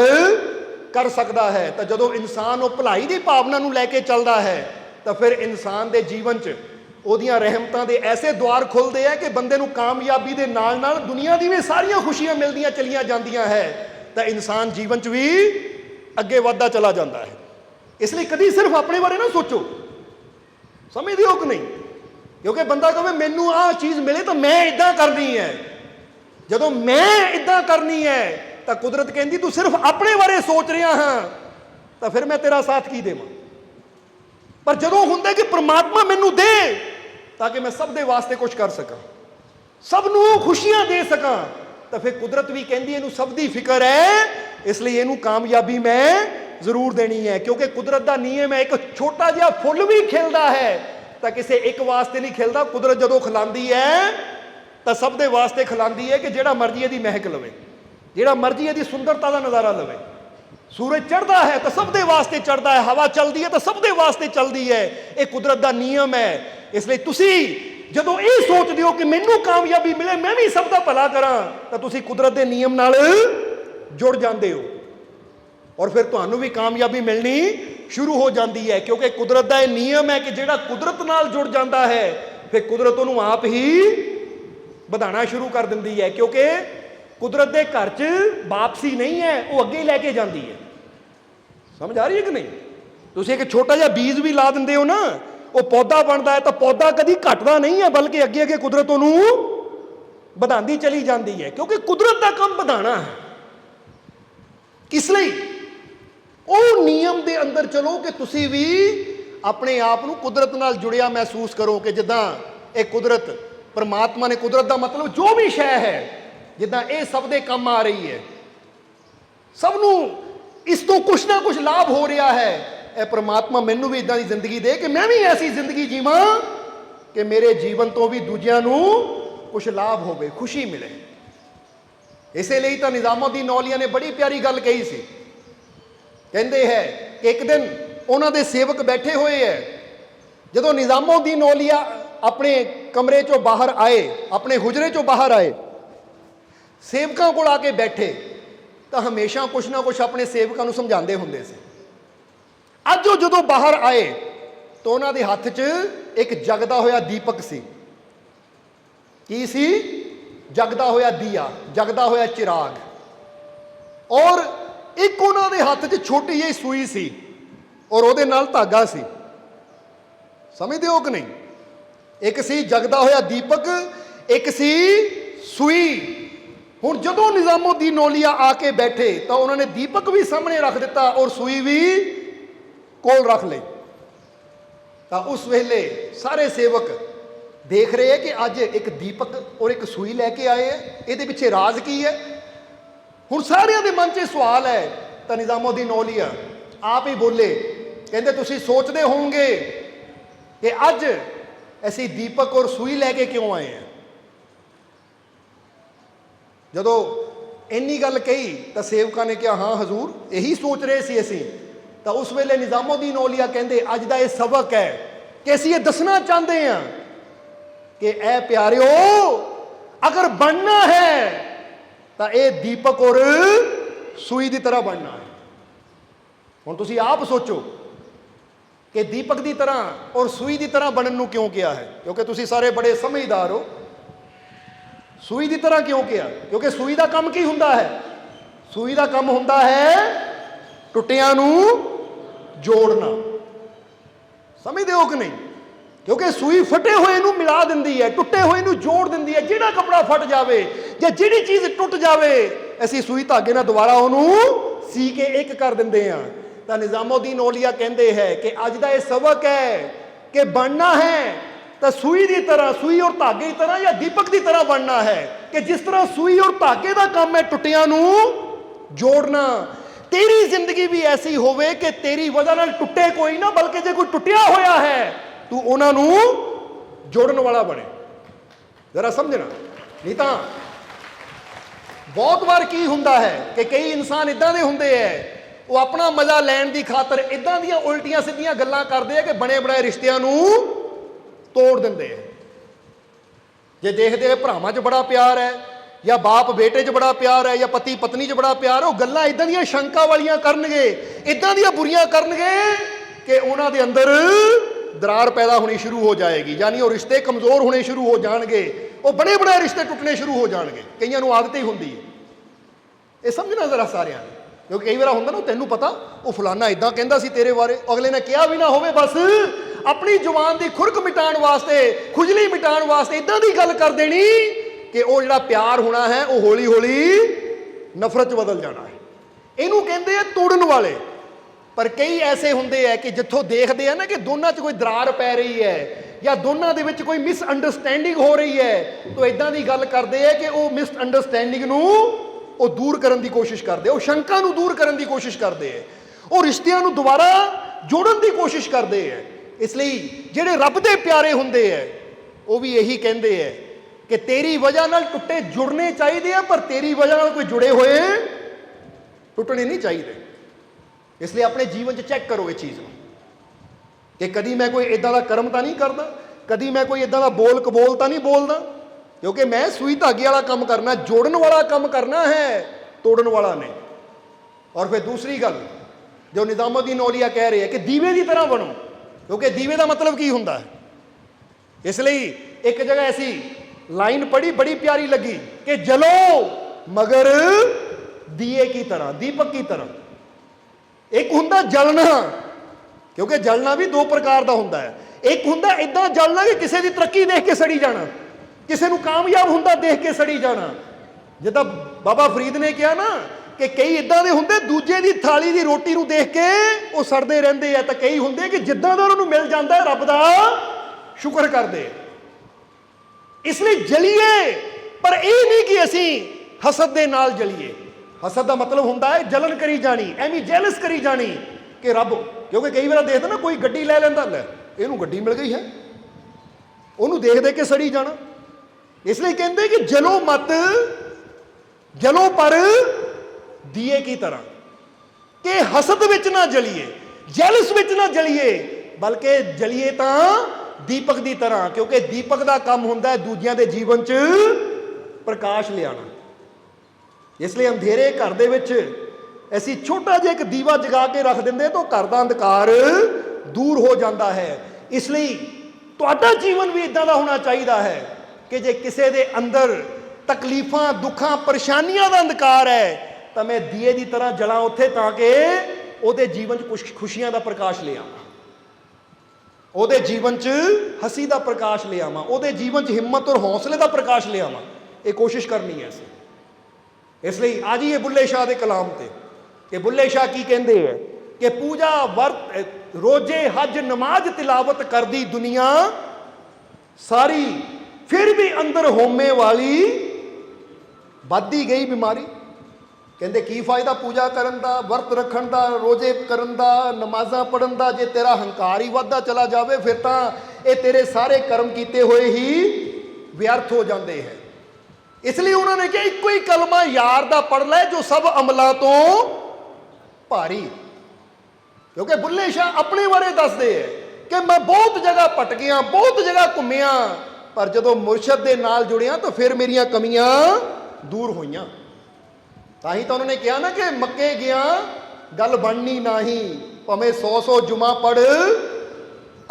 कर सकता है, तो जो इंसान वो भलाई की भावना नूं लैके चलता है, तो फिर इंसान के जीवन च ओदियां रहमतां दे ऐसे द्वार खुलते हैं कि बंदे नूं कामयाबी दे नाल नाल दुनिया दी भी सारियां खुशियां मिलदियां चलियां जांदियां है, तो इंसान जीवन च भी अगे वधदा चला जाता है। इसलिए कभी सिर्फ अपने बारे ना सोचो, समझदे हो कि नहीं? क्योंकि बंदा कहे मैनू आ चीज़ मिले तो मैं इदां करनी है, जदों मैं इदां करनी है तो कुदरत कहती तू सिर्फ अपने बारे सोच रहा हाँ, तो फिर मैं तेरा साथ की देवां। पर जदों हुंदा कि परमात्मा मैनू दे ताकि मैं सब दे वास्ते कुछ कर सका, सबनू खुशियां दे सका, तो फिर कुदरत भी कहती इनू सब दी फिक्र है, इसलिए इनू कामयाबी मैं जरूर देनी है। क्योंकि कुदरत का नियम है, एक छोटा जिहा फुल भी खिलदा है तो किसी एक वास्ते नहीं खिलता। कुदरत जदों खिलांदी है तो सब दे वास्ते खिलांदी है कि जिहड़ा मर्जी इहदी महक लवे, जिहड़ा मर्जी इहदी सुंदरता का नज़ारा लवे। सूरज चढ़ता है तो सब दे वास्ते चढ़ता है, हवा चलती है तो सब दे वास्ते चलती है, ये कुदरत का नियम है। इसलिए तुसी जदों ये सोचते हो कि मैनू कामयाबी मिले, मैं भी सब का भला करा, तो तुसी कुदरत के नियम नाल जुड़ जाते हो और फिर तुहानू भी कामयाबी मिलनी शुरू हो जाती है। क्योंकि कुदरत का यह नियम है कि जिहड़ा कुदरत नाल जुड़ जाता है, फिर कुदरत उन्होंने आप ही बढ़ाना शुरू कर दिंदी है। क्योंकि कुदरत के घर च वापसी नहीं है, वो अगे लैके जाती है। समझ आ रही है कि नहीं? तुसीं एक छोटा जिहा बीज भी ला दिंदे हो ना, वो पौधा बनता है, तो पौधा कभी घटता नहीं है, बल्कि अगे अगे कुदरत उन्होंने बढ़ाती चली जाती है। क्योंकि कुदरत का काम बढ़ाना है। किस लिए? वो नियम के अंदर चलो कि तुसी भी अपने आप को कुदरत नाल जुड़िया महसूस करो कि जिद्दां एक कुदरत, परमात्मा ने, कुदरत का मतलब जो भी शै है, जिद्दां ये सब दे काम आ रही है, सबनू इस तो कुछ ना कुछ लाभ हो रहा है। ए परमात्मा मैनू भी इदां दी जिंदगी दे कि मैं भी ऐसी जिंदगी जीवां कि मेरे जीवन तो भी दूजियां नू कुछ लाभ होवे, खुशी मिले। इसलिए तो निज़ामुद्दीन औलिया ने बड़ी प्यारी गल कही सी। कहते हैं कि एक दिन उन्होंने दे सेवक बैठे हुए है, जदों निज़ामुद्दीन औलिया अपने कमरे चों बाहर आए, अपने हुजरे चों बाहर आए, सेवकों को आके बैठे, तो हमेशा कुछ ना कुछ अपने सेवकों को समझाते होंगे से। अज वो जदों बाहर आए तो उन्होंने हाथ च एक जगदा होया दीपक सी। की सी? जगदा होया दिया, जगदा होया चिराग, और एक उन्होंने हाथ च छोटी जी सूई सी और उहदे नाल धागा सी। समझते हो कि नहीं? एक सी जगदा होया दीपक, एक सी सूई। हुण जदों निज़ामुद्दीन औलिया आके बैठे तो उन्होंने दीपक भी सामने रख दिता और सूई भी कोल रख ली। तो उस वेले सारे सेवक देख रहे हैं कि अज एक दीपक और एक सूई लैके आए हैं, ये पिछे राज की है। हुण सारियां दे मन च सवाल है, तो निज़ामुद्दीन औलिया आप ही बोले, कहते तुसीं सोचते होंगे कि अज ऐसी दीपक और सूई लैके क्यों आए हैं। जदों इन्नी गल कही तो सेवकों ने कहा हाँ हजूर, यही सोच रहे सी असीं। तो उस वेले निज़ामुद्दीन औलिया कहते अज का यह सबक है कि असीं ये दसना चाहते हैं कि ए प्यारियो अगर बनना है तो ये दीपक और सूई की तरह बनना है। हुण तुसीं आप सोचो कि दीपक की तरह और सूई की तरह बनने नूं क्यों किया है, क्योंकि तुसीं सारे बड़े समझदार हो। सूई की तरह क्यों किया, क्योंकि सूई का काम की हुंदा है, सूई का काम हुंदा है टुटियां नूं जोड़ना। समझदे हो कि नहीं? क्योंकि सूई फटे हुए नूं मिला दिंदी है, टुटे हुए नूं जोड़ दिंदी है। जिहड़ा कपड़ा फट जावे या जिहड़ी चीज़ टुट जावे असीं सूई धागे नाल दुबारा उहनूं सी के एक कर दिंदे हां। तां निज़ामुद्दीन औलिया कहंदे है कि अज दा इह सबक है कि बनना है तो सूई की तरह, सूई और धागे की तरह या दीपक की तरह बनना है कि जिस तरह सूई और धागे का काम है टुटियां नूं जोड़ना। तेरी जिंदगी भी ऐसी होवे कि तेरी वजह नाल टुटे कोई ना, बल्कि जे कोई टुटिया होया है तू उन्हां नूं जोड़न वाला बने। जरा समझना, नहीं तो बहुत बार की हुंदा है कि कई इंसान इदां दे हुंदे है, वो अपना मजा लैण दी खातर इदां दियां उल्टियां सीधियां गल्लां करदे हैं कि बने बनाए रिश्तियां नूं तोड़ देंदे हैं। जे देखते हैं भरावां च बड़ा प्यार है या बाप बेटे च बड़ा प्यार है या पति पत्नी च बड़ा प्यार है, वो गल्लां इदां दियां शंका वालियां करनगे, इदां दियां बुरियां करनगे कि उन्हां दे अंदर दरार पैदा होनी शुरू हो जाएगी, यानी वो रिश्ते कमज़ोर होने शुरू हो जाएंगे, वो बड़े बड़े रिश्ते टुटने शुरू हो जाएंगे। कईयां नूं आदत ही हुंदी है। ये समझना जरा सारियां ने, क्योंकि कई बार हुंदा ना तैनूं पता वो फलाना इदां कहंदा सी तेरे बारे, अगले ने कहा भी ना होवे, बस अपनी जुबान की खुरक मिटाण वास्ते, खुजली मिटाण वास्ते इदां दी गल कर देनी कि वो जिहड़ा प्यार होना है वो हौली हौली नफरत बदल जाना है। इहनूं कहंदे आ तोड़न वाले। पर कई ऐसे हुंदे है कि जिथों देखते हैं ना कि दोनों च कोई दरार पै रही है या दोनों दे विच कोई मिसअंडरस्टैंडिंग हो रही है, तो इदां दी गल करते हैं कि वो मिसअंडरस्टैंडिंग नूं वो दूर करने की कोशिश करते, वो शंका नूं दूर करने की कोशिश करते हैं, वो रिश्तियां नूं दोबारा जोड़न की कोशिश करते हैं। इसलिए जिहड़े रब दे प्यारे हुंदे है वो भी यही कहते हैं कि तेरी वजह नाल टुटे जुड़ने चाहिए हैं, पर तेरी वजह नाल कोई जुड़े हुए टुटने नहीं चाहिए। इसलिए अपने जीवन च चैक करो इस चीज़ कि कभी मैं कोई इदां दा कर्म तो नहीं करता, कभी मैं कोई इदां दा बोल कबोल तो नहीं बोलता, क्योंकि मैं सूई धागे वाला काम करना, जोड़न वाला काम करना है, तोड़न वाला नहीं। और फिर दूसरी गल जो निज़ामुद्दीन औलिया कह रहे हैं कि दीवे की तरह बनो, क्योंकि दीवे का मतलब की हुंदा है। इसलिए एक जगह ऐसी लाइन पढ़ी बड़ी प्यारी लगी कि जलो मगर दिए की तरह, दीपक की तरह। एक हुंदा जलना, क्योंकि जलना भी दो प्रकार का हुंदा है। एक हुंदा इदां जलना कि किसी की तरक्की देख के सड़ी जाना, किसी को कामयाब हुंदा देख के सड़ी जाना। जिद्दां बाबा फरीद ने कहा ना कि कई इदां दे हुंदे दूजे की थाली की रोटी नूं देख के वो सड़ते रहंदे हैं, तो कई हुंदे कि जिद्दां दा उन्होंने मिल जाता है रब दा शुक्र करदे। इसलिए जलीए, पर यह नहीं कि असी हसद दे नाल जलीए। हसद का मतलब हुंदा है जलन करी जानी, एवं जेलस करी जानी कि रब, क्योंकि कई बार देखते ना कोई गड्डी लै लैंदा, लै इहनूं गड्डी मिल गई है, उन्होंने देख देख के सड़ी जाना। इसलिए कहते कि जलो मत, जलो पर दिए की तरह, कि हसद विच ना जलीए, जेलस विच ना जलीए, बल्कि जलीए तो दीपक की तरह, क्योंकि दीपक का काम हुंदा है दूजियां दे जीवन च प्रकाश लियाना। इसलिए अंधेरे घर दे विच ऐसी छोटा जिहा एक दीवा जगा के रख देंगे तो घर का अंधकार दूर हो जाता है। इसलिए तुहाडा जीवन भी इदां दा होना चाहिए है कि जे किसी दे अंदर तकलीफां, दुखां, परेशानियां का अंधकार है तो मैं दिए की तरह जला उत्थे, ताकि उहदे जीवन च कुछ खुशियां का प्रकाश ले आवां, उहदे जीवन च हसी का प्रकाश ले आवां, उहदे जीवन च हिम्मत और हौसले का प्रकाश ले आवां। ये कोशिश करनी है। इसलिए आ जाइए बुल्ले शाह के कलाम ते कि बुल्ले शाह की कहते हैं कि पूजा वर्त रोजे हज नमाज तिलावत कर दी दुनिया सारी, फिर भी अंदर होमे वाली बढ़ती गई बीमारी। कहते की फायदा पूजा करन दा, वर्त रखन दा, रोजे करन दा, नमाजा पढ़न दा, जे तेरा हंकार ही वधदा चला जाए फिर तो ये तेरे सारे कर्म किए हुए ही व्यर्थ हो जाते हैं। इसलिए उन्होंने कहा एक ही कलमा यार दा पढ़ लै जो सब अमलों तो भारी। क्योंकि बुल्ले शाह अपने बारे दसते हैं कि मैं बहुत जगह भटकिया, बहुत जगह घूमिया, पर जदों मुर्शद दे नाल जुड़िया तो फिर मेरियां कमियां दूर होईयां। ताही तो उन्होंने कहा ना कि मक्के गया गल बननी नाही, भावें 100 जुमा पढ़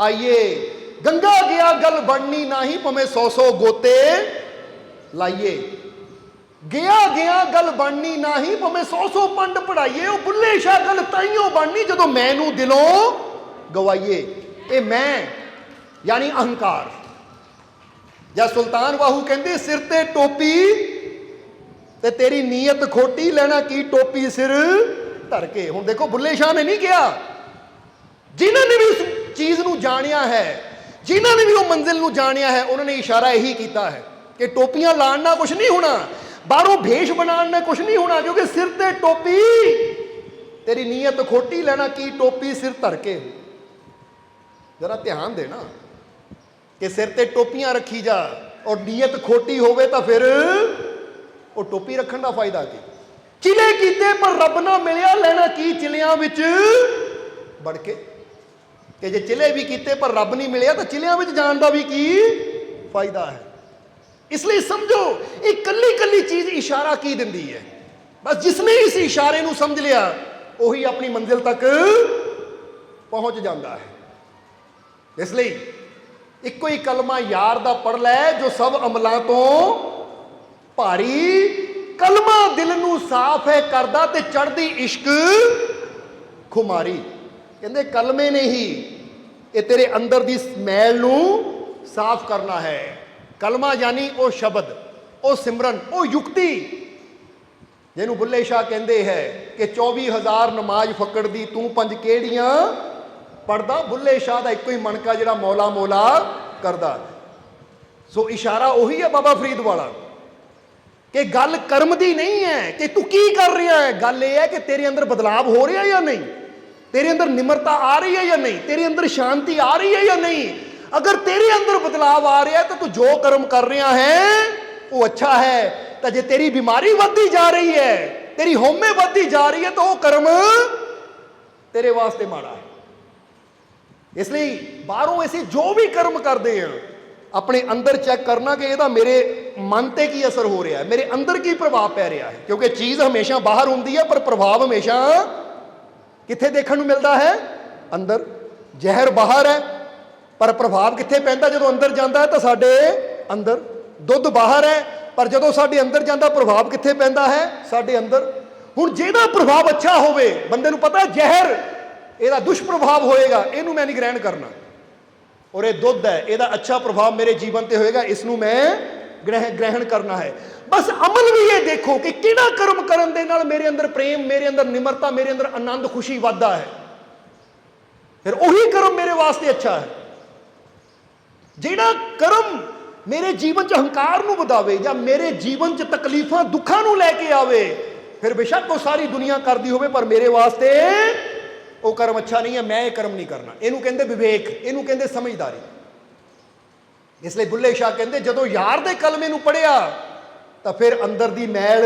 आइए। गंगा गया गल बननी नाही, भावें 100 गोते लाइए। गया गया गल बननी नाही, भावें 100 पंड पढ़ाइए। वो बुल्ले शाह गल ताइयों बननी जदों मैनू दिलों गवाइए। ये मैं यानी अहंकार। या सुल्तान बाहू कहते सिर ते टोपी ते तेरी नीयत खोटी, लेना की टोपी सिर धर के। हुण देखो बुल्ले शाह ने नहीं कहा, जिन्होंने भी उस चीज़ नूं जानिया है, जिन्होंने भी वो मंजिल नूं जानिया है, उन्होंने इशारा यही किया है कि टोपियां लाण नाल कुछ नहीं होना, बाहरों भेष बनाण नाल कुछ नहीं होना, क्योंकि सिर ते टोपी तेरी नीयत खोटी, लेना की टोपी सिर धर के। जरा ध्यान देना कि सिर ते टोपियां रखी जा और नीयत खोटी होवे तो फिर वो टोपी रखने का फायदा की। चिले कीते पर रब ना मिलिया, लेना की चिलियां विच बढ़ के। कि जे चिले भी कीते पर रब नहीं मिलिया तो चिलियां विच जाण दा भी की फायदा है। इसलिए समझो एक कल्ली कल्ली चीज इशारा की दिंदी है। बस जिसने इस इशारे नूं समझ लिया वही अपनी मंजिल तक पहुंच जाता है। इसलिए इको ही कलमा यार दा पढ़ लै जो सब अमलों तो भारी। कलमा दिल नूं साफ है करदा ते चढ़दी इश्क खुमारी। कहंदे कलमे ने ही ये तेरे अंदर दी मैल नूं साफ करना है। कलमा यानी वो शब्द, वो सिमरन, वो युक्ति जिन्हों बुल्ले शाह कहते हैं कि 24,000 नमाज फकड़ दी तू 5 केड़ियां पढ़दा। बुल्ले शाह का एको ही मनका जिहड़ा मौला मौला करदा। सो इशारा उही है बाबा फरीद वाला कि गल कर्म दी नहीं है कि तू की कर रहा है, गल यह है कि तेरे अंदर बदलाव हो रहा है या नहीं, तेरे अंदर निम्रता आ रही है या नहीं, तेरे अंदर शांति आ रही है या नहीं। अगर तेरे अंदर बदलाव आ रहा है तो तू जो कर्म कर रहा है वो अच्छा है। तो जे तेरी बीमारी बढ़ती जा रही है, तेरी होमे बढ़ती जा रही है, तो वो कर्म तेरे वास्ते माड़ा है। इसलिए बाहरों ऐसे जो भी कर्म करते हैं अपने अंदर चेक करना कि यदा मेरे मन ते की असर हो रहा है, मेरे अंदर की प्रभाव पै रहा है। क्योंकि चीज़ हमेशा बाहर होती है पर प्रभाव हमेशा कित्थे देखने को मिलता है, अंदर। जहर बाहर है पर प्रभाव कित्थे पैंदा जो अंदर जाता है तो साडे अंदर। दुध बाहर है पर जो साडे अंदर जाता प्रभाव कित्थे पैंदा है, साडे अंदर। हुण जिहदा प्रभाव अच्छा होवे, बंदे नूं पता जहर ਇਹਦਾ दुष्प्रभाव होएगा, इनू मैं नहीं ग्रहण करना, और ये दुध है ਇਹਦਾ अच्छा प्रभाव मेरे जीवन ते होएगा, इसनू मैं ग्रहण करना है। बस अमल भी ये देखो कि किहड़ा कर्म करन दे नाल मेरे अंदर प्रेम, मेरे अंदर निमरता, मेरे अंदर आनंद खुशी वादा है, फिर वही कर्म मेरे वास्ते अच्छा है। जिहड़ा कर्म मेरे जीवन च अहंकार नू वधावे या मेरे जीवन च तकलीफां दुखां नू लैके आवे, फिर बेशक वो सारी दुनिया करदी होवे पर मेरे वास्ते वो कर्म अच्छा नहीं है, मैं ये कर्म नहीं करना। इनू कहते विवेक, इनू कहते समझदारी। इसलिए बुल्ले शाह कहते जदों यार दे कलमे नू पढ़िया तो फिर अंदर दी मैल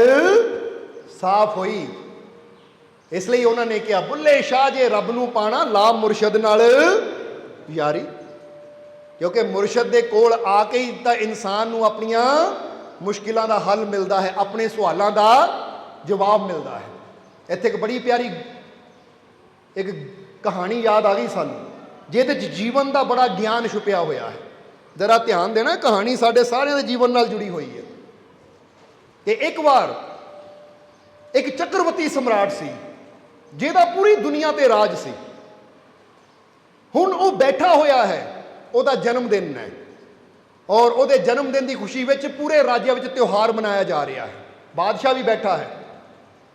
साफ होई। इसलिए उन्होंने कहा बुल्ले शाह जे रब नू पाना ला मुर्शद नाल यारी, क्योंकि मुर्शद दे कोल आके ही तो इंसान नू अपनियां मुश्किलों का हल मिलता है, अपने सवालों का जवाब मिलता है। इत्थे एक बड़ी प्यारी एक कहानी याद आ गई सानू, जिहदे च जीवन का बड़ा ज्ञान छुपिया होया है। जरा ध्यान देना, कहानी साडे सारिਆਂ दे जीवन नाल जुड़ी हुई है। कि एक बार एक चक्रवर्ती सम्राट सी जिहदा पूरी दुनिया ते राज सी। हुण वो बैठा होया है, ਉਹਦਾ जन्मदिन है और ਉਹਦੇ जन्मदिन की खुशी में पूरे राज्य में त्यौहार मनाया जा रहा है। बादशाह भी बैठा है।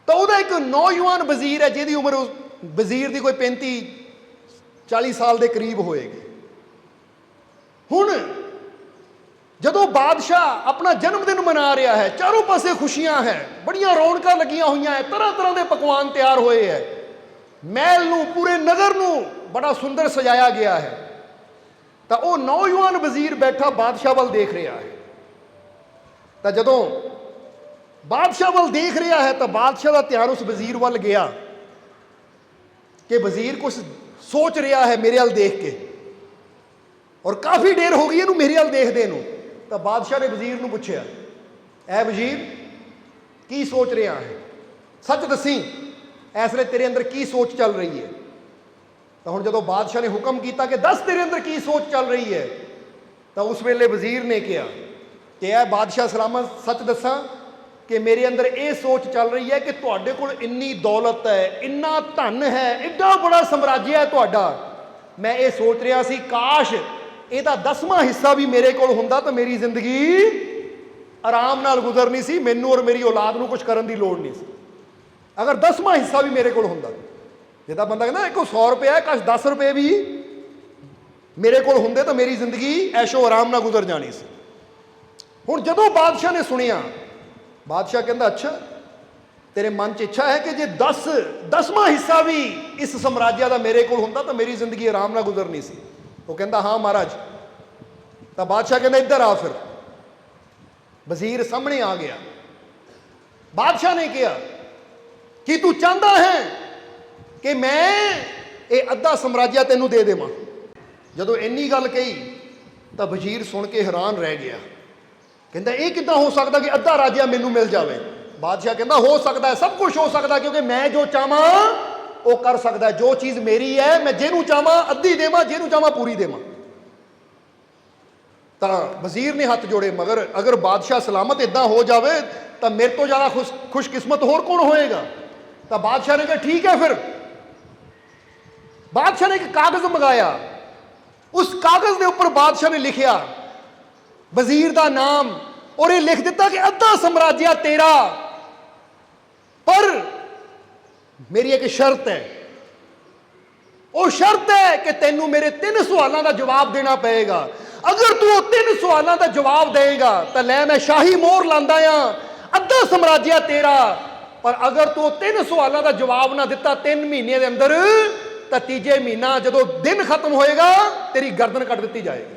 तो ਉਹਦਾ एक नौजवान वजीर है जिहदी उम्र वजीर की कोई 35-40 साल के करीब होएगी। हुण जदों बादशाह अपना जन्मदिन मना रहा है, चारों पासे खुशियां हैं, बड़ियां रौनकां लगियां हुई हैं, तरह तरह के पकवान तैयार होए हैं, महल नूं पूरे नगर नूं बड़ा सुंदर सजाया गया है। तो वह नौजवान वजीर बैठा बादशाह वाल देख रहा है। तो जदों बादशाह वाल देख रहा है तो बादशाह का ध्यान उस वजीर वाल गया कि वजीर कुछ सोच रहा है मेरे वाल देख के, और काफ़ी देर हो गई इनू मेरे वाल देखदे नूं। ਤਾਂ ਬਾਦਸ਼ਾਹ ਨੇ ਵਜ਼ੀਰ ਨੂੰ ਪੁੱਛਿਆ, ਐ ਵਜ਼ੀਰ ਕੀ ਸੋਚ ਰਿਹਾ ਹੈ, ਸੱਚ ਦੱਸੀ ਇਸ ਵੇਲੇ ਤੇਰੇ ਅੰਦਰ ਕੀ ਸੋਚ ਚੱਲ ਰਹੀ ਹੈ। ਤਾਂ ਹੁਣ ਜਦੋਂ ਬਾਦਸ਼ਾਹ ਨੇ ਹੁਕਮ ਕੀਤਾ ਕਿ ਦੱਸ ਤੇਰੇ ਅੰਦਰ ਕੀ ਸੋਚ ਚੱਲ ਰਹੀ ਹੈ, ਤਾਂ ਉਸ ਵੇਲੇ ਵਜ਼ੀਰ ਨੇ ਕਿਹਾ ਕਿ ਇਹ ਬਾਦਸ਼ਾਹ ਸਲਾਮਤ ਸੱਚ ਦੱਸਾਂ ਕਿ ਮੇਰੇ ਅੰਦਰ ਇਹ ਸੋਚ ਚੱਲ ਰਹੀ ਹੈ ਕਿ ਤੁਹਾਡੇ ਕੋਲ ਇੰਨੀ ਦੌਲਤ ਹੈ, ਇੰਨਾ ਧਨ ਹੈ, ਐਡਾ ਬੜਾ ਸਮਰਾਜ ਹੈ ਤੁਹਾਡਾ, ਮੈਂ ਇਹ ਸੋਚ ਰਿਹਾ ਸੀ ਕਾਸ਼ ਇਹਦਾ 10ਵਾਂ ਹਿੱਸਾ ਵੀ ਮੇਰੇ ਕੋਲ ਹੁੰਦਾ ਤਾਂ ਮੇਰੀ ਜ਼ਿੰਦਗੀ ਆਰਾਮ ਨਾਲ ਗੁਜ਼ਰਨੀ ਸੀ, ਮੈਨੂੰ ਔਰ ਮੇਰੀ ਔਲਾਦ ਨੂੰ ਕੁਝ ਕਰਨ ਦੀ ਲੋੜ ਨਹੀਂ ਸੀ। ਅਗਰ 10ਵਾਂ ਹਿੱਸਾ ਵੀ ਮੇਰੇ ਕੋਲ ਹੁੰਦਾ, ਜਿੱਦਾਂ ਬੰਦਾ ਕਹਿੰਦਾ ਇੱਕੋ 100 ਰੁਪਏ ਹੈ, ਕਾਸ਼ 10 ਰੁਪਏ ਵੀ ਮੇਰੇ ਕੋਲ ਹੁੰਦੇ ਤਾਂ ਮੇਰੀ ਜ਼ਿੰਦਗੀ ਐਸ਼ੋ ਆਰਾਮ ਨਾਲ ਗੁਜ਼ਰ ਜਾਣੀ ਸੀ। ਹੁਣ ਜਦੋਂ ਬਾਦਸ਼ਾਹ ਨੇ ਸੁਣਿਆ, ਬਾਦਸ਼ਾਹ ਕਹਿੰਦਾ ਅੱਛਾ ਤੇਰੇ ਮਨ 'ਚ ਇੱਛਾ ਹੈ ਕਿ ਜੇ 10ਵਾਂ ਹਿੱਸਾ ਵੀ ਇਸ ਸਮਰਾਜਿਆ ਦਾ ਮੇਰੇ ਕੋਲ ਹੁੰਦਾ ਤਾਂ ਮੇਰੀ ਜ਼ਿੰਦਗੀ ਆਰਾਮ ਨਾਲ ਗੁਜ਼ਰਨੀ ਸੀ। ਉਹ ਕਹਿੰਦਾ ਹਾਂ ਮਹਾਰਾਜ। ਤਾਂ ਬਾਦਸ਼ਾਹ ਕਹਿੰਦਾ ਇੱਧਰ ਆ। ਫਿਰ ਵਜ਼ੀਰ ਸਾਹਮਣੇ ਆ ਗਿਆ। ਬਾਦਸ਼ਾਹ ਨੇ ਕਿਹਾ ਕਿ ਤੂੰ ਚਾਹੁੰਦਾ ਹੈ ਕਿ ਮੈਂ ਇਹ ਅੱਧਾ ਸਮਰਾਜਿਆ ਤੈਨੂੰ ਦੇ ਦੇਵਾਂ। ਜਦੋਂ ਇੰਨੀ ਗੱਲ ਕਹੀ ਤਾਂ ਵਜ਼ੀਰ ਸੁਣ ਕੇ ਹੈਰਾਨ ਰਹਿ ਗਿਆ। ਕਹਿੰਦਾ ਇਹ ਕਿੱਦਾਂ ਹੋ ਸਕਦਾ ਕਿ ਅੱਧਾ ਰਾਜਿਆ ਮੈਨੂੰ ਮਿਲ ਜਾਵੇ। ਬਾਦਸ਼ਾਹ ਕਹਿੰਦਾ ਹੋ ਸਕਦਾ ਹੈ, ਸਭ ਕੁਝ ਹੋ ਸਕਦਾ, ਕਿਉਂਕਿ ਮੈਂ ਜੋ ਚਾਹਾਂ ਉਹ ਕਰ ਸਕਦਾ। ਜੋ ਚੀਜ਼ ਮੇਰੀ ਹੈ ਮੈਂ ਜਿਹਨੂੰ ਚਾਹਾਂ ਅੱਧੀ ਦੇਵਾਂ, ਜਿਹਨੂੰ ਚਾਹਾਂ ਪੂਰੀ ਦੇਵਾਂ। ਤਾਂ ਵਜ਼ੀਰ ਨੇ ਹੱਥ ਜੋੜੇ, ਮਗਰ ਅਗਰ ਬਾਦਸ਼ਾਹ ਸਲਾਮਤ ਇਦਾਂ ਹੋ ਜਾਵੇ ਤਾਂ ਮੇਰੇ ਤੋਂ ਜ਼ਿਆਦਾ ਖੁਸ਼ਕਿਸਮਤ ਹੋਰ ਕੌਣ ਹੋਏਗਾ। ਤਾਂ ਬਾਦਸ਼ਾਹ ਨੇ ਕਿਹਾ ਠੀਕ ਹੈ। ਫਿਰ ਬਾਦਸ਼ਾਹ ਨੇ ਇੱਕ ਕਾਗਜ਼ ਮੰਗਾਇਆ। ਉਸ ਕਾਗਜ਼ ਦੇ ਉੱਪਰ ਬਾਦਸ਼ਾਹ ਨੇ ਲਿਖਿਆ ਵਜ਼ੀਰ ਦਾ ਨਾਮ, ਔਰ ਇਹ ਲਿਖ ਦਿੱਤਾ ਕਿ ਅੱਧਾ ਸਮਰਾਜਿਆ ਤੇਰਾ, ਪਰ ਮੇਰੀ ਇੱਕ ਸ਼ਰਤ ਹੈ। ਉਹ ਸ਼ਰਤ ਹੈ ਕਿ ਤੈਨੂੰ ਮੇਰੇ 3 ਸਵਾਲਾਂ ਦਾ ਜਵਾਬ ਦੇਣਾ ਪਏਗਾ। ਅਗਰ ਤੂੰ ਉਹ 3 ਸਵਾਲਾਂ ਦਾ ਜਵਾਬ ਦੇਏਗਾ ਤਾਂ ਲੈ ਮੈਂ ਸ਼ਾਹੀ ਮੋਹਰ ਲਾਂਦਾ ਆ, ਅੱਧਾ ਸਮਰਾਜਿਆ ਤੇਰਾ। ਪਰ ਅਗਰ ਤੂੰ 3 ਸਵਾਲਾਂ ਦਾ ਜਵਾਬ ਨਾ ਦਿੱਤਾ 3 ਮਹੀਨੇ ਦੇ ਅੰਦਰ, ਤਾਂ ਤੀਜੇ ਮਹੀਨਾ ਜਦੋਂ ਦਿਨ ਖਤਮ ਹੋਏਗਾ ਤੇਰੀ ਗਰਦਨ ਕੱਟ ਦਿੱਤੀ ਜਾਏਗੀ।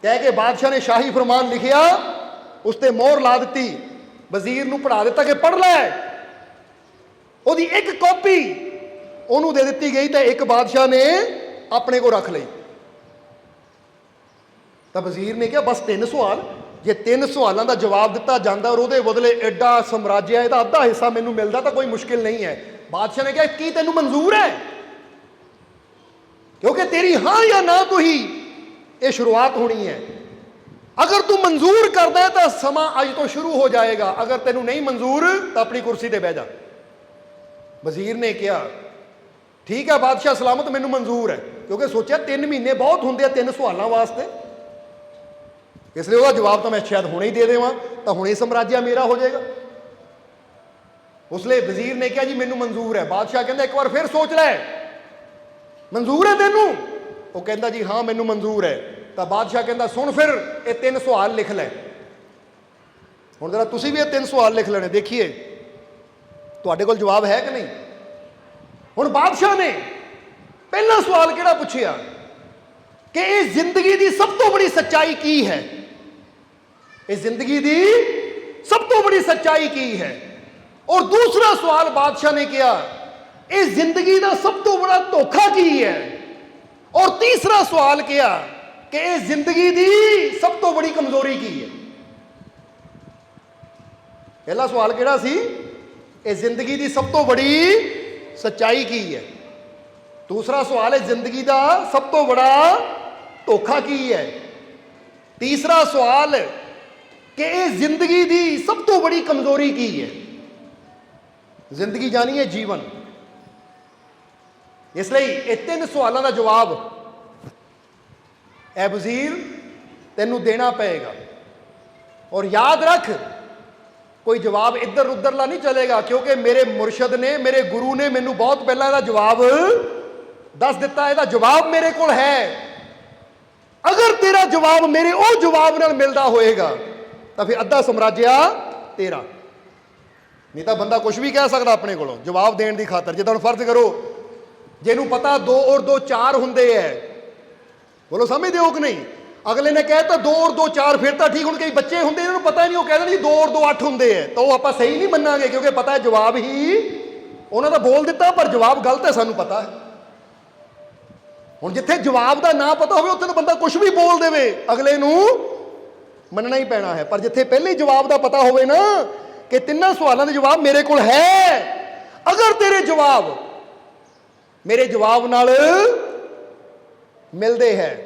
ਕਹਿ ਕੇ ਬਾਦਸ਼ਾਹ ਨੇ ਸ਼ਾਹੀ ਫਰਮਾਨ ਲਿਖਿਆ, ਉਸ ਤੇ ਮੋਹਰ ਲਾ ਦਿੱਤੀ, ਵਜ਼ੀਰ ਨੂੰ ਪੜ੍ਹਾ ਦਿੱਤਾ ਕਿ ਪੜ੍ਹ ਲੈ। ਉਹਦੀ ਇੱਕ ਕਾਪੀ ਉਹਨੂੰ ਦੇ ਦਿੱਤੀ ਗਈ ਤੇ ਇੱਕ ਬਾਦਸ਼ਾਹ ਨੇ ਆਪਣੇ ਕੋਲ ਰੱਖ ਲਈ। ਤਾਂ ਵਜ਼ੀਰ ਨੇ ਕਿਹਾ ਬਸ 3 ਸਵਾਲ, ਜੇ 3 ਸਵਾਲਾਂ ਦਾ ਜਵਾਬ ਦਿੱਤਾ ਜਾਂਦਾ ਔਰ ਉਹਦੇ ਬਦਲੇ ਐਡਾ ਸਮਰਾਜਿਆ ਇਹਦਾ ਅੱਧਾ ਹਿੱਸਾ ਮੈਨੂੰ ਮਿਲਦਾ ਤਾਂ ਕੋਈ ਮੁਸ਼ਕਿਲ ਨਹੀਂ ਹੈ। ਬਾਦਸ਼ਾਹ ਨੇ ਕਿਹਾ ਕੀ ਤੈਨੂੰ ਮਨਜ਼ੂਰ ਹੈ? ਕਿਉਂਕਿ ਤੇਰੀ ਹਾਂ ਜਾਂ ਨਾ ਤੋਂ ਹੀ ਇਹ ਸ਼ੁਰੂਆਤ ਹੋਣੀ ਹੈ। ਅਗਰ ਤੂੰ ਮਨਜ਼ੂਰ ਕਰਦਾ ਹੈ ਤਾਂ ਸਮਾਂ ਅੱਜ ਤੋਂ ਸ਼ੁਰੂ ਹੋ ਜਾਏਗਾ, ਅਗਰ ਤੈਨੂੰ ਨਹੀਂ ਮਨਜ਼ੂਰ ਤਾਂ ਆਪਣੀ ਕੁਰਸੀ ਤੇ ਬਹਿ ਜਾ। ਵਜ਼ੀਰ ਨੇ ਕਿਹਾ ਠੀਕ ਹੈ ਬਾਦਸ਼ਾਹ ਸਲਾਮਤ, ਮੈਨੂੰ ਮਨਜ਼ੂਰ ਹੈ। ਕਿਉਂਕਿ ਸੋਚਿਆ 3 ਮਹੀਨੇ ਬਹੁਤ ਹੁੰਦੇ ਆ 3 ਸਵਾਲਾਂ ਵਾਸਤੇ, ਇਸ ਲਈ ਉਹਦਾ ਜਵਾਬ ਤਾਂ ਮੈਂ ਸ਼ਾਇਦ ਹੁਣੇ ਹੀ ਦੇ ਦੇਵਾਂ ਤਾਂ ਹੁਣੇ ਸਮਰਾਜਿਆ ਮੇਰਾ ਹੋ ਜਾਏਗਾ। ਉਸ ਲਈ ਵਜ਼ੀਰ ਨੇ ਕਿਹਾ ਜੀ ਮੈਨੂੰ ਮਨਜ਼ੂਰ ਹੈ। ਬਾਦਸ਼ਾਹ ਕਹਿੰਦਾ ਇੱਕ ਵਾਰ ਫਿਰ ਸੋਚ ਲੈ, ਮਨਜ਼ੂਰ ਹੈ ਤੈਨੂੰ? ਉਹ ਕਹਿੰਦਾ ਜੀ ਹਾਂ ਮੈਨੂੰ ਮਨਜ਼ੂਰ ਹੈ। ਤਾਂ ਬਾਦਸ਼ਾਹ ਕਹਿੰਦਾ ਸੁਣ ਫਿਰ ਇਹ 3 ਸਵਾਲ ਲਿਖ ਲੈ। ਹੁਣ ਜਰਾ ਤੁਸੀਂ ਵੀ ਇਹ 3 ਸਵਾਲ ਲਿਖ ਲੈਣੇ, ਦੇਖੀਏ ਤੁਹਾਡੇ ਕੋਲ ਜਵਾਬ ਹੈ ਕਿ ਨਹੀਂ। ਹੁਣ ਬਾਦਸ਼ਾਹ ਨੇ ਪਹਿਲਾ ਸਵਾਲ ਕਿਹੜਾ ਪੁੱਛਿਆ ਕਿ ਇਹ ਜ਼ਿੰਦਗੀ ਦੀ ਸਭ ਤੋਂ ਬੜੀ ਸੱਚਾਈ ਕੀ ਹੈ। ਇਹ ਜ਼ਿੰਦਗੀ ਦੀ ਸਭ ਤੋਂ ਬੜੀ ਸੱਚਾਈ ਕੀ ਹੈ। ਔਰ ਦੂਸਰਾ ਸਵਾਲ ਬਾਦਸ਼ਾਹ ਨੇ ਕਿਹਾ ਇਹ ਜ਼ਿੰਦਗੀ ਦਾ ਸਭ ਤੋਂ ਬੜਾ ਧੋਖਾ ਕੀ ਹੈ। ਔਰ ਤੀਸਰਾ ਸਵਾਲ ਕਿਹਾ ਕਿ ਇਹ ਜ਼ਿੰਦਗੀ ਦੀ ਸਭ ਤੋਂ ਬੜੀ ਕਮਜ਼ੋਰੀ ਕੀ ਹੈ। ਪਹਿਲਾ ਸਵਾਲ ਕਿਹੜਾ ਸੀ? ਇਹ ਜ਼ਿੰਦਗੀ ਦੀ ਸਭ ਤੋਂ ਬੜੀ ਸੱਚਾਈ ਕੀ ਹੈ। ਦੂਸਰਾ ਸਵਾਲ ਹੈ ਜ਼ਿੰਦਗੀ ਦਾ ਸਭ ਤੋਂ ਬੜਾ ਧੋਖਾ ਕੀ ਹੈ। ਤੀਸਰਾ ਸਵਾਲ ਕਿ ਇਹ ਜ਼ਿੰਦਗੀ ਦੀ ਸਭ ਤੋਂ ਬੜੀ ਕਮਜ਼ੋਰੀ ਕੀ ਹੈ। ਜ਼ਿੰਦਗੀ ਜਾਣੀ ਹੈ ਜੀਵਨ। ਇਸ ਲਈ ਇਹ 3 ਸਵਾਲਾਂ ਦਾ ਜਵਾਬ ਐ ਵਜ਼ੀਰ ਤੈਨੂੰ ਦੇਣਾ ਪਏਗਾ। ਔਰ ਯਾਦ ਰੱਖ ਕੋਈ ਜਵਾਬ ਇੱਧਰ ਉੱਧਰਲਾ ਨਹੀਂ ਚਲੇਗਾ, ਕਿਉਂਕਿ ਮੇਰੇ ਮੁਰਸ਼ਦ ਨੇ, ਮੇਰੇ ਗੁਰੂ ਨੇ ਮੈਨੂੰ ਬਹੁਤ ਪਹਿਲਾਂ ਇਹਦਾ ਜਵਾਬ ਦੱਸ ਦਿੱਤਾ। ਇਹਦਾ ਜਵਾਬ ਮੇਰੇ ਕੋਲ ਹੈ। ਅਗਰ ਤੇਰਾ ਜਵਾਬ ਮੇਰੇ ਉਹ ਜਵਾਬ ਨਾਲ ਮਿਲਦਾ ਹੋਏਗਾ ਤਾਂ ਫਿਰ ਅੱਧਾ ਸਮਰਾਜਿਆ ਤੇਰਾ। ਨਹੀਂ ਤਾਂ ਬੰਦਾ ਕੁਝ ਵੀ ਕਹਿ ਸਕਦਾ ਆਪਣੇ ਕੋਲੋਂ ਜਵਾਬ ਦੇਣ ਦੀ ਖਾਤਰ। ਜਿੱਦਾਂ ਹੁਣ ਫਰਜ਼ ਕਰੋ ਜਿਹਨੂੰ ਪਤਾ 2 ਔਰ 2 4 ਹੁੰਦੇ ਐ, ਬੋਲੋ ਸਮਝਦੇ ਹੋ ਕਿ ਨਹੀਂ। ਅਗਲੇ ਨੇ ਕਹਿਤਾ 2 ਔਰ 2 4, ਫਿਰ ਤਾਂ ਠੀਕ। ਹੁਣ ਕਈ ਬੱਚੇ ਹੁੰਦੇ ਇਹਨਾਂ ਨੂੰ ਪਤਾ ਹੀ ਨਹੀਂ, ਉਹ ਕਹਿੰਦੇ ਜੀ 2 ਔਰ 2 8 ਹੁੰਦੇ ਐ, ਤਾਂ ਉਹ ਆਪਾਂ ਸਹੀ ਨਹੀਂ ਮੰਨਾਂਗੇ, ਕਿਉਂਕਿ ਪਤਾ ਹੈ ਜਵਾਬ ਹੀ ਉਹਨਾਂ ਦਾ ਬੋਲ ਦਿੱਤਾ ਪਰ ਜਵਾਬ ਗਲਤ ਹੈ, ਸਾਨੂੰ ਪਤਾ ਹੈ। ਹੁਣ ਜਿੱਥੇ ਜਵਾਬ ਦਾ ਨਾ ਪਤਾ ਹੋਵੇ ਉੱਥੇ ਤਾਂ ਬੰਦਾ ਕੁਝ ਵੀ ਬੋਲ ਦੇਵੇ, ਅਗਲੇ ਨੂੰ ਮੰਨਣਾ ਹੀ ਪੈਣਾ ਹੈ। ਪਰ ਜਿੱਥੇ ਪਹਿਲੇ ਹੀ ਜਵਾਬ ਦਾ ਪਤਾ ਹੋਵੇ ਨਾ ਕਿ ਤਿੰਨਾਂ ਸਵਾਲਾਂ ਦੇ ਜਵਾਬ ਮੇਰੇ ਕੋਲ ਹੈ, ਅਗਰ ਤੇਰੇ ਜਵਾਬ ਮੇਰੇ ਜਵਾਬ ਨਾਲ ਮਿਲਦੇ ਹੈ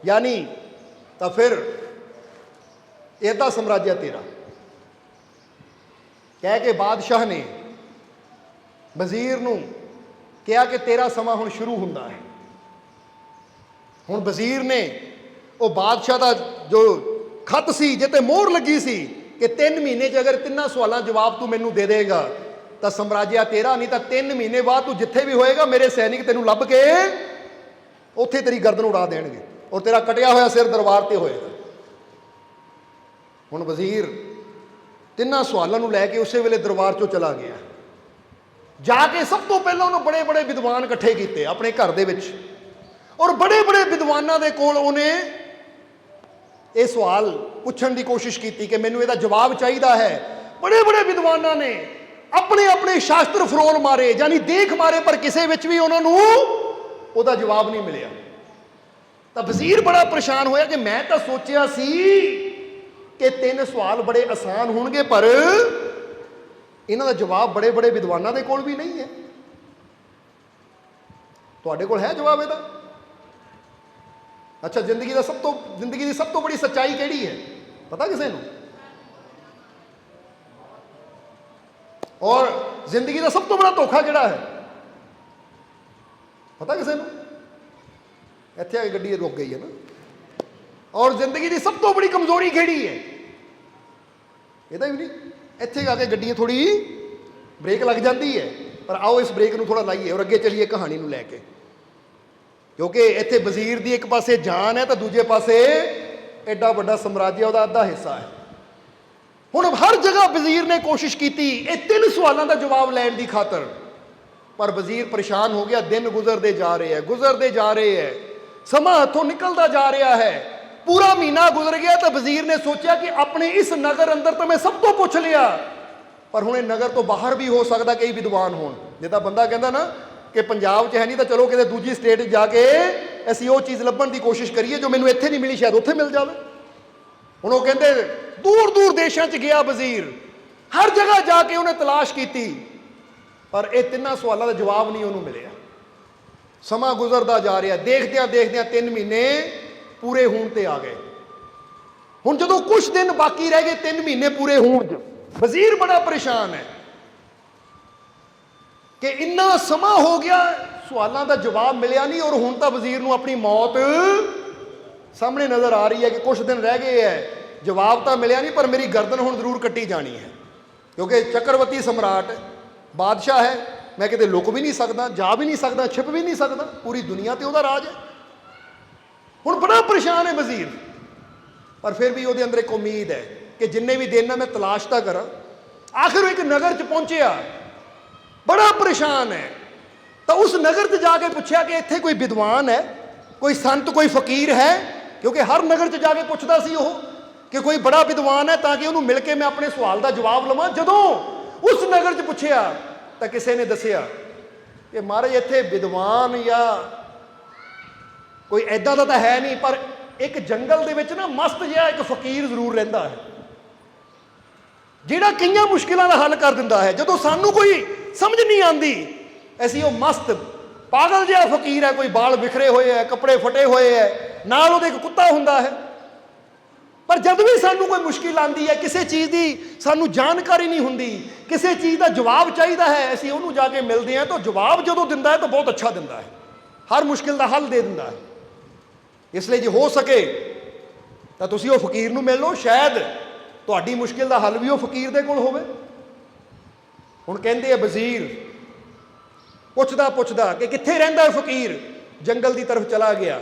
ਯਾਨੀ, ਤਾਂ ਫਿਰ ਇਹਦਾ ਸਮਰਾਜਿਆ ਤੇਰਾ। ਕਹਿ ਕੇ ਬਾਦਸ਼ਾਹ ਨੇ ਵਜ਼ੀਰ ਨੂੰ ਕਿਹਾ ਕਿ ਤੇਰਾ ਸਮਾਂ ਹੁਣ ਸ਼ੁਰੂ ਹੁੰਦਾ ਹੈ। ਹੁਣ ਵਜ਼ੀਰ ਨੇ ਉਹ ਬਾਦਸ਼ਾਹ ਦਾ ਜੋ ਖੱਤ ਸੀ, ਜੇ ਤੇ ਮੋਹਰ ਲੱਗੀ ਸੀ ਕਿ 3 ਮਹੀਨੇ 'ਚ ਅਗਰ ਤਿੰਨਾਂ ਸਵਾਲਾਂ ਜਵਾਬ ਤੂੰ ਮੈਨੂੰ ਦੇ ਦੇਗਾ ਤਾਂ ਸਮਰਾਜਿਆ ਤੇਰਾ, ਨਹੀਂ ਤਾਂ 3 ਮਹੀਨੇ ਬਾਅਦ ਤੂੰ ਜਿੱਥੇ ਵੀ ਹੋਏਗਾ ਮੇਰੇ ਸੈਨਿਕ ਤੈਨੂੰ ਲੱਭ ਕੇ ਉੱਥੇ ਤੇਰੀ ਗਰਦਨ ਉਡਾ ਦੇਣਗੇ ਔਰ ਤੇਰਾ ਕਟਿਆ ਹੋਇਆ ਸਿਰ ਦਰਬਾਰ ਤੇ ਹੋਏਗਾ। ਹੁਣ ਵਜ਼ੀਰ ਤਿੰਨਾਂ ਸਵਾਲਾਂ ਨੂੰ ਲੈ ਕੇ ਉਸੇ ਵੇਲੇ ਦਰਬਾਰ 'ਚੋਂ ਚਲਾ ਗਿਆ। ਜਾ ਕੇ ਸਭ ਤੋਂ ਪਹਿਲਾਂ ਉਹਨੂੰ ਬੜੇ ਬੜੇ ਵਿਦਵਾਨ ਇਕੱਠੇ ਕੀਤੇ ਆਪਣੇ ਘਰ ਦੇ ਵਿੱਚ, ਔਰ ਬੜੇ ਬੜੇ ਵਿਦਵਾਨਾਂ ਦੇ ਕੋਲ ਉਹਨੇ ਇਹ ਸਵਾਲ ਪੁੱਛਣ ਦੀ ਕੋਸ਼ਿਸ਼ ਕੀਤੀ ਕਿ ਮੈਨੂੰ ਇਹਦਾ ਜਵਾਬ ਚਾਹੀਦਾ ਹੈ। ਬੜੇ ਬੜੇ ਵਿਦਵਾਨਾਂ ਨੇ ਆਪਣੇ ਆਪਣੇ ਸ਼ਾਸਤਰ ਫਰੋਲ ਮਾਰੇ, ਯਾਨੀ ਦੇਖ ਮਾਰੇ, ਪਰ ਕਿਸੇ ਵਿੱਚ ਵੀ ਉਹਨਾਂ ਨੂੰ ਉਹਦਾ ਜਵਾਬ ਨਹੀਂ ਮਿਲਿਆ। ਤਾਂ ਵਜ਼ੀਰ ਬੜਾ ਪਰੇਸ਼ਾਨ ਹੋਇਆ ਕਿ ਮੈਂ ਤਾਂ ਸੋਚਿਆ ਸੀ ਕਿ 3 ਸਵਾਲ ਬੜੇ ਆਸਾਨ ਹੋਣਗੇ, ਪਰ ਇਹਨਾਂ ਦਾ ਜਵਾਬ ਬੜੇ ਬੜੇ ਵਿਦਵਾਨਾਂ ਦੇ ਕੋਲ ਵੀ ਨਹੀਂ ਹੈ। ਤੁਹਾਡੇ ਕੋਲ ਹੈ ਜਵਾਬ ਇਹਦਾ? ਅੱਛਾ, ਜ਼ਿੰਦਗੀ ਦੀ ਸਭ ਤੋਂ ਬੜੀ ਸੱਚਾਈ ਕਿਹੜੀ ਹੈ ਪਤਾ ਕਿਸੇ ਨੂੰ? ਔਰ ਜ਼ਿੰਦਗੀ ਦਾ ਸਭ ਤੋਂ ਬੜਾ ਧੋਖਾ ਕਿਹੜਾ ਹੈ ਪਤਾ ਕਿਸੇ ਨੂੰ? ਇੱਥੇ ਆ ਕੇ ਗੱਡੀ ਰੁਕ ਗਈ ਹੈ ਨਾ। ਔਰ ਜ਼ਿੰਦਗੀ ਦੀ ਸਭ ਤੋਂ ਬੜੀ ਕਮਜ਼ੋਰੀ ਕਿਹੜੀ ਹੈ? ਇਹਦਾ ਵੀ ਨਹੀਂ। ਇੱਥੇ ਆ ਕੇ ਗੱਡੀਆਂ ਥੋੜੀ ਬ੍ਰੇਕ ਲੱਗ ਜਾਂਦੀ ਹੈ, ਪਰ ਆਓ ਇਸ ਬ੍ਰੇਕ ਨੂੰ ਥੋੜਾ ਲਾਈਏ ਔਰ ਅੱਗੇ ਚੱਲੀਏ ਕਹਾਣੀ ਨੂੰ ਲੈ ਕੇ, ਕਿਉਂਕਿ ਇੱਥੇ ਵਜ਼ੀਰ ਦੀ ਇੱਕ ਪਾਸੇ ਜਾਨ ਹੈ ਤਾਂ ਦੂਜੇ ਪਾਸੇ ਐਡਾ ਵੱਡਾ ਸਮਰਾਜਿਆ, ਉਹਦਾ ਅੱਧਾ ਹਿੱਸਾ ਹੈ। ਹੁਣ ਹਰ ਜਗ੍ਹਾ ਵਜ਼ੀਰ ਨੇ ਕੋਸ਼ਿਸ਼ ਕੀਤੀ ਇਹ 3 ਸਵਾਲਾਂ ਦਾ ਜਵਾਬ ਲੈਣ ਦੀ ਖਾਤਰ, ਪਰ ਵਜ਼ੀਰ ਪਰੇਸ਼ਾਨ ਹੋ ਗਿਆ। ਦਿਨ ਗੁਜ਼ਰਦੇ ਜਾ ਰਹੇ ਹੈ, ਸਮਾਂ ਹੱਥੋਂ ਨਿਕਲਦਾ ਜਾ ਰਿਹਾ ਹੈ। ਪੂਰਾ ਮਹੀਨਾ ਗੁਜ਼ਰ ਗਿਆ ਤਾਂ ਵਜ਼ੀਰ ਨੇ ਸੋਚਿਆ ਕਿ ਆਪਣੇ ਇਸ ਨਗਰ ਅੰਦਰ ਤਾਂ ਮੈਂ ਸਭ ਤੋਂ ਪੁੱਛ ਲਿਆ, ਪਰ ਹੁਣ ਇਹ ਨਗਰ ਤੋਂ ਬਾਹਰ ਵੀ ਹੋ ਸਕਦਾ ਕਈ ਵਿਦਵਾਨ ਹੋਣ। ਜੇ ਤਾਂ ਬੰਦਾ ਕਹਿੰਦਾ ਨਾ ਕਿ ਪੰਜਾਬ 'ਚ ਹੈ ਨਹੀਂ ਤਾਂ ਚਲੋ ਕਿਤੇ ਦੂਜੀ ਸਟੇਟ 'ਚ ਜਾ ਕੇ ਅਸੀਂ ਉਹ ਚੀਜ਼ ਲੱਭਣ ਦੀ ਕੋਸ਼ਿਸ਼ ਕਰੀਏ ਜੋ ਮੈਨੂੰ ਇੱਥੇ ਨਹੀਂ ਮਿਲੀ, ਸ਼ਾਇਦ ਉੱਥੇ ਮਿਲ ਜਾਵੇ। ਹੁਣ ਉਹ ਕਹਿੰਦੇ ਦੂਰ ਦੂਰ ਦੇਸ਼ਾਂ 'ਚ ਗਿਆ ਵਜ਼ੀਰ, ਹਰ ਜਗ੍ਹਾ ਜਾ ਕੇ ਉਹਨੇ ਤਲਾਸ਼ ਕੀਤੀ, ਪਰ ਇਹ 3 ਸਵਾਲਾਂ ਦਾ ਜਵਾਬ ਨਹੀਂ ਉਹਨੂੰ ਮਿਲਿਆ। ਸਮਾਂ ਗੁਜ਼ਰਦਾ ਜਾ ਰਿਹਾ, ਦੇਖਦਿਆਂ ਦੇਖਦਿਆਂ 3 ਮਹੀਨੇ ਪੂਰੇ ਹੋਣ ਤੇ ਆ ਗਏ। ਹੁਣ ਜਦੋਂ ਕੁਝ ਦਿਨ ਬਾਕੀ ਰਹਿ ਗਏ 3 ਮਹੀਨੇ ਪੂਰੇ ਹੋਣ 'ਚ, ਵਜ਼ੀਰ ਬੜਾ ਪਰੇਸ਼ਾਨ ਹੈ ਕਿ ਇੰਨਾ ਸਮਾਂ ਹੋ ਗਿਆ, ਸਵਾਲਾਂ ਦਾ ਜਵਾਬ ਮਿਲਿਆ ਨਹੀਂ, ਔਰ ਹੁਣ ਤਾਂ ਵਜ਼ੀਰ ਨੂੰ ਆਪਣੀ ਮੌਤ ਸਾਹਮਣੇ ਨਜ਼ਰ ਆ ਰਹੀ ਹੈ ਕਿ ਕੁਝ ਦਿਨ ਰਹਿ ਗਏ ਹੈ, ਜਵਾਬ ਤਾਂ ਮਿਲਿਆ ਨਹੀਂ, ਪਰ ਮੇਰੀ ਗਰਦਨ ਹੁਣ ਜ਼ਰੂਰ ਕੱਟੀ ਜਾਣੀ ਹੈ, ਕਿਉਂਕਿ ਚੱਕਰਵਰਤੀ ਸਮਰਾਟ ਬਾਦਸ਼ਾਹ ਹੈ, ਮੈਂ ਕਿਤੇ ਲੁਕ ਵੀ ਨਹੀਂ ਸਕਦਾ, ਜਾ ਵੀ ਨਹੀਂ ਸਕਦਾ, ਛਿਪ ਵੀ ਨਹੀਂ ਸਕਦਾ, ਪੂਰੀ ਦੁਨੀਆ ਤੇ ਉਹਦਾ ਰਾਜ ਹੈ। ਹੁਣ ਬੜਾ ਪਰੇਸ਼ਾਨ ਹੈ ਵਜ਼ੀਰ, ਪਰ ਫਿਰ ਵੀ ਉਹਦੇ ਅੰਦਰ ਇੱਕ ਉਮੀਦ ਹੈ ਕਿ ਜਿੰਨੇ ਵੀ ਦਿਨ ਮੈਂ ਤਲਾਸ਼ ਤਾਂ ਕਰਾਂ। ਆਖਿਰ ਉਹ ਇੱਕ ਨਗਰ 'ਚ ਪਹੁੰਚਿਆ, ਬੜਾ ਪਰੇਸ਼ਾਨ ਹੈ, ਤਾਂ ਉਸ ਨਗਰ 'ਚ ਜਾ ਕੇ ਪੁੱਛਿਆ ਕਿ ਇੱਥੇ ਕੋਈ ਵਿਦਵਾਨ ਹੈ, ਕੋਈ ਸੰਤ, ਕੋਈ ਫਕੀਰ ਹੈ, ਕਿਉਂਕਿ ਹਰ ਨਗਰ 'ਚ ਜਾ ਕੇ ਪੁੱਛਦਾ ਸੀ ਉਹ ਕਿ ਕੋਈ ਬੜਾ ਵਿਦਵਾਨ ਹੈ ਤਾਂ ਕਿ ਉਹਨੂੰ ਮਿਲ ਕੇ ਮੈਂ ਆਪਣੇ ਸਵਾਲ ਦਾ ਜਵਾਬ ਲਵਾਂ। ਜਦੋਂ ਉਸ ਨਗਰ 'ਚ ਪੁੱਛਿਆ ਤਾਂ ਕਿਸੇ ਨੇ ਦੱਸਿਆ ਕਿ ਮਹਾਰਾਜ ਇੱਥੇ ਵਿਦਵਾਨ ਜਾਂ ਕੋਈ ਐਦਾਂ ਦਾ ਤਾਂ ਹੈ ਨਹੀਂ, ਪਰ ਇੱਕ ਜੰਗਲ ਦੇ ਵਿੱਚ ਨਾ ਮਸਤ ਜਿਹਾ ਇੱਕ ਫਕੀਰ ਜ਼ਰੂਰ ਰਹਿੰਦਾ ਹੈ, ਜਿਹੜਾ ਕਈਆਂ ਮੁਸ਼ਕਿਲਾਂ ਦਾ ਹੱਲ ਕਰ ਦਿੰਦਾ ਹੈ। ਜਦੋਂ ਸਾਨੂੰ ਕੋਈ ਸਮਝ ਨਹੀਂ ਆਉਂਦੀ, ਅਸੀਂ ਉਹ ਮਸਤ ਪਾਗਲ ਜਿਹਾ ਫਕੀਰ ਹੈ, ਕੋਈ ਬਾਲ ਬਿਖਰੇ ਹੋਏ ਹੈ, ਕੱਪੜੇ ਫਟੇ ਹੋਏ ਹੈ, ਨਾਲ ਉਹਦੇ ਇੱਕ ਕੁੱਤਾ ਹੁੰਦਾ ਹੈ, ਪਰ ਜਦ ਵੀ ਸਾਨੂੰ ਕੋਈ ਮੁਸ਼ਕਿਲ ਆਉਂਦੀ ਹੈ, ਕਿਸੇ ਚੀਜ਼ ਦੀ ਸਾਨੂੰ ਜਾਣਕਾਰੀ ਨਹੀਂ ਹੁੰਦੀ, ਕਿਸੇ ਚੀਜ਼ ਦਾ ਜਵਾਬ ਚਾਹੀਦਾ ਹੈ, ਅਸੀਂ ਉਹਨੂੰ ਜਾ ਕੇ ਮਿਲਦੇ ਹਾਂ ਤਾਂ ਜਵਾਬ ਜਦੋਂ ਦਿੰਦਾ ਹੈ ਤਾਂ ਬਹੁਤ ਅੱਛਾ ਦਿੰਦਾ ਹੈ, ਹਰ ਮੁਸ਼ਕਿਲ ਦਾ ਹੱਲ ਦੇ ਦਿੰਦਾ ਹੈ। ਇਸ ਲਈ ਜੇ ਹੋ ਸਕੇ ਤਾਂ ਤੁਸੀਂ ਉਹ ਫਕੀਰ ਨੂੰ ਮਿਲ ਲਓ, ਸ਼ਾਇਦ ਤੁਹਾਡੀ ਮੁਸ਼ਕਿਲ ਦਾ ਹੱਲ ਵੀ ਉਹ ਫਕੀਰ ਦੇ ਕੋਲ ਹੋਵੇ। ਹੁਣ ਕਹਿੰਦੇ ਆ ਵਜ਼ੀਰ ਪੁੱਛਦਾ ਕਿ ਕਿੱਥੇ ਰਹਿੰਦਾ ਹੈ ਫਕੀਰ, ਜੰਗਲ ਦੀ ਤਰਫ ਚਲਾ ਗਿਆ,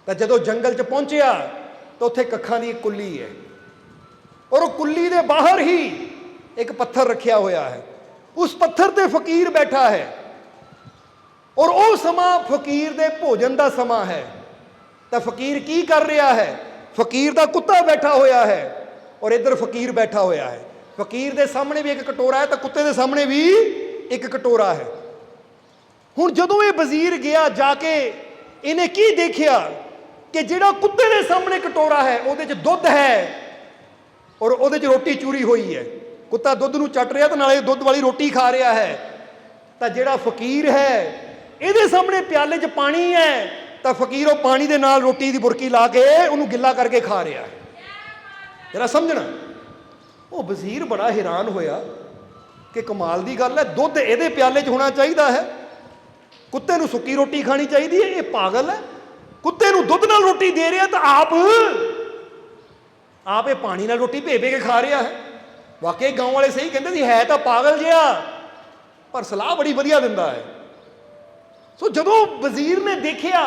ਤਾਂ ਜਦੋਂ ਜੰਗਲ 'ਚ ਪਹੁੰਚਿਆ ਤਾਂ ਉੱਥੇ ਕੱਖਾਂ ਦੀ ਇੱਕ ਕੁੱਲੀ ਹੈ, ਔਰ ਉਹ ਕੁੱਲੀ ਦੇ ਬਾਹਰ ਹੀ ਇੱਕ ਪੱਥਰ ਰੱਖਿਆ ਹੋਇਆ ਹੈ, ਉਸ ਪੱਥਰ ਤੇ ਫਕੀਰ ਬੈਠਾ ਹੈ, ਔਰ ਉਹ ਸਮਾਂ ਫਕੀਰ ਦੇ ਭੋਜਨ ਦਾ ਸਮਾਂ ਹੈ। ਤਾਂ ਫਕੀਰ ਕੀ ਕਰ ਰਿਹਾ ਹੈ? ਫਕੀਰ ਦਾ ਕੁੱਤਾ ਬੈਠਾ ਹੋਇਆ ਹੈ ਔਰ ਇੱਧਰ ਫਕੀਰ ਬੈਠਾ ਹੋਇਆ ਹੈ। ਫਕੀਰ ਦੇ ਸਾਹਮਣੇ ਵੀ ਇੱਕ ਕਟੋਰਾ ਹੈ ਤਾਂ ਕੁੱਤੇ ਦੇ ਸਾਹਮਣੇ ਵੀ ਇੱਕ ਕਟੋਰਾ ਹੈ। ਹੁਣ ਜਦੋਂ ਇਹ ਵਜ਼ੀਰ ਗਿਆ, ਜਾ ਕੇ ਇਹਨੇ ਕੀ ਦੇਖਿਆ कि जिहड़ा कुत्ते के सामने कटोरा है उहदे च दुध है और उहदे च रोटी चूरी हुई है। कुत्ता दुध नूं चट रहा तो नाले दुध वाली रोटी खा रहा है। तो जिहड़ा फकीर है इहदे सामने प्याले च पानी है तो फकीर वो पानी दे नाल रोटी की बुरकी ला के उन्होंने गिला करके खा रहा है। जरा समझना। वो वजीर बड़ा हैरान होया कि कमाल की गल है, दुध ये प्याले च होना चाहिए है, कुत्ते नूं सुक्की रोटी खानी चाहिए है। ये पागल है, कुत्ते नूं दुध नाल रोटी दे रहा तो आप ये पानी नाल रोटी भे के खा रहा है। वाकई गाँव वाले सही कहते है तो पागल जिहा पर सलाह बड़ी वधिया दिंदा है। सो जदों वजीर ने देखिया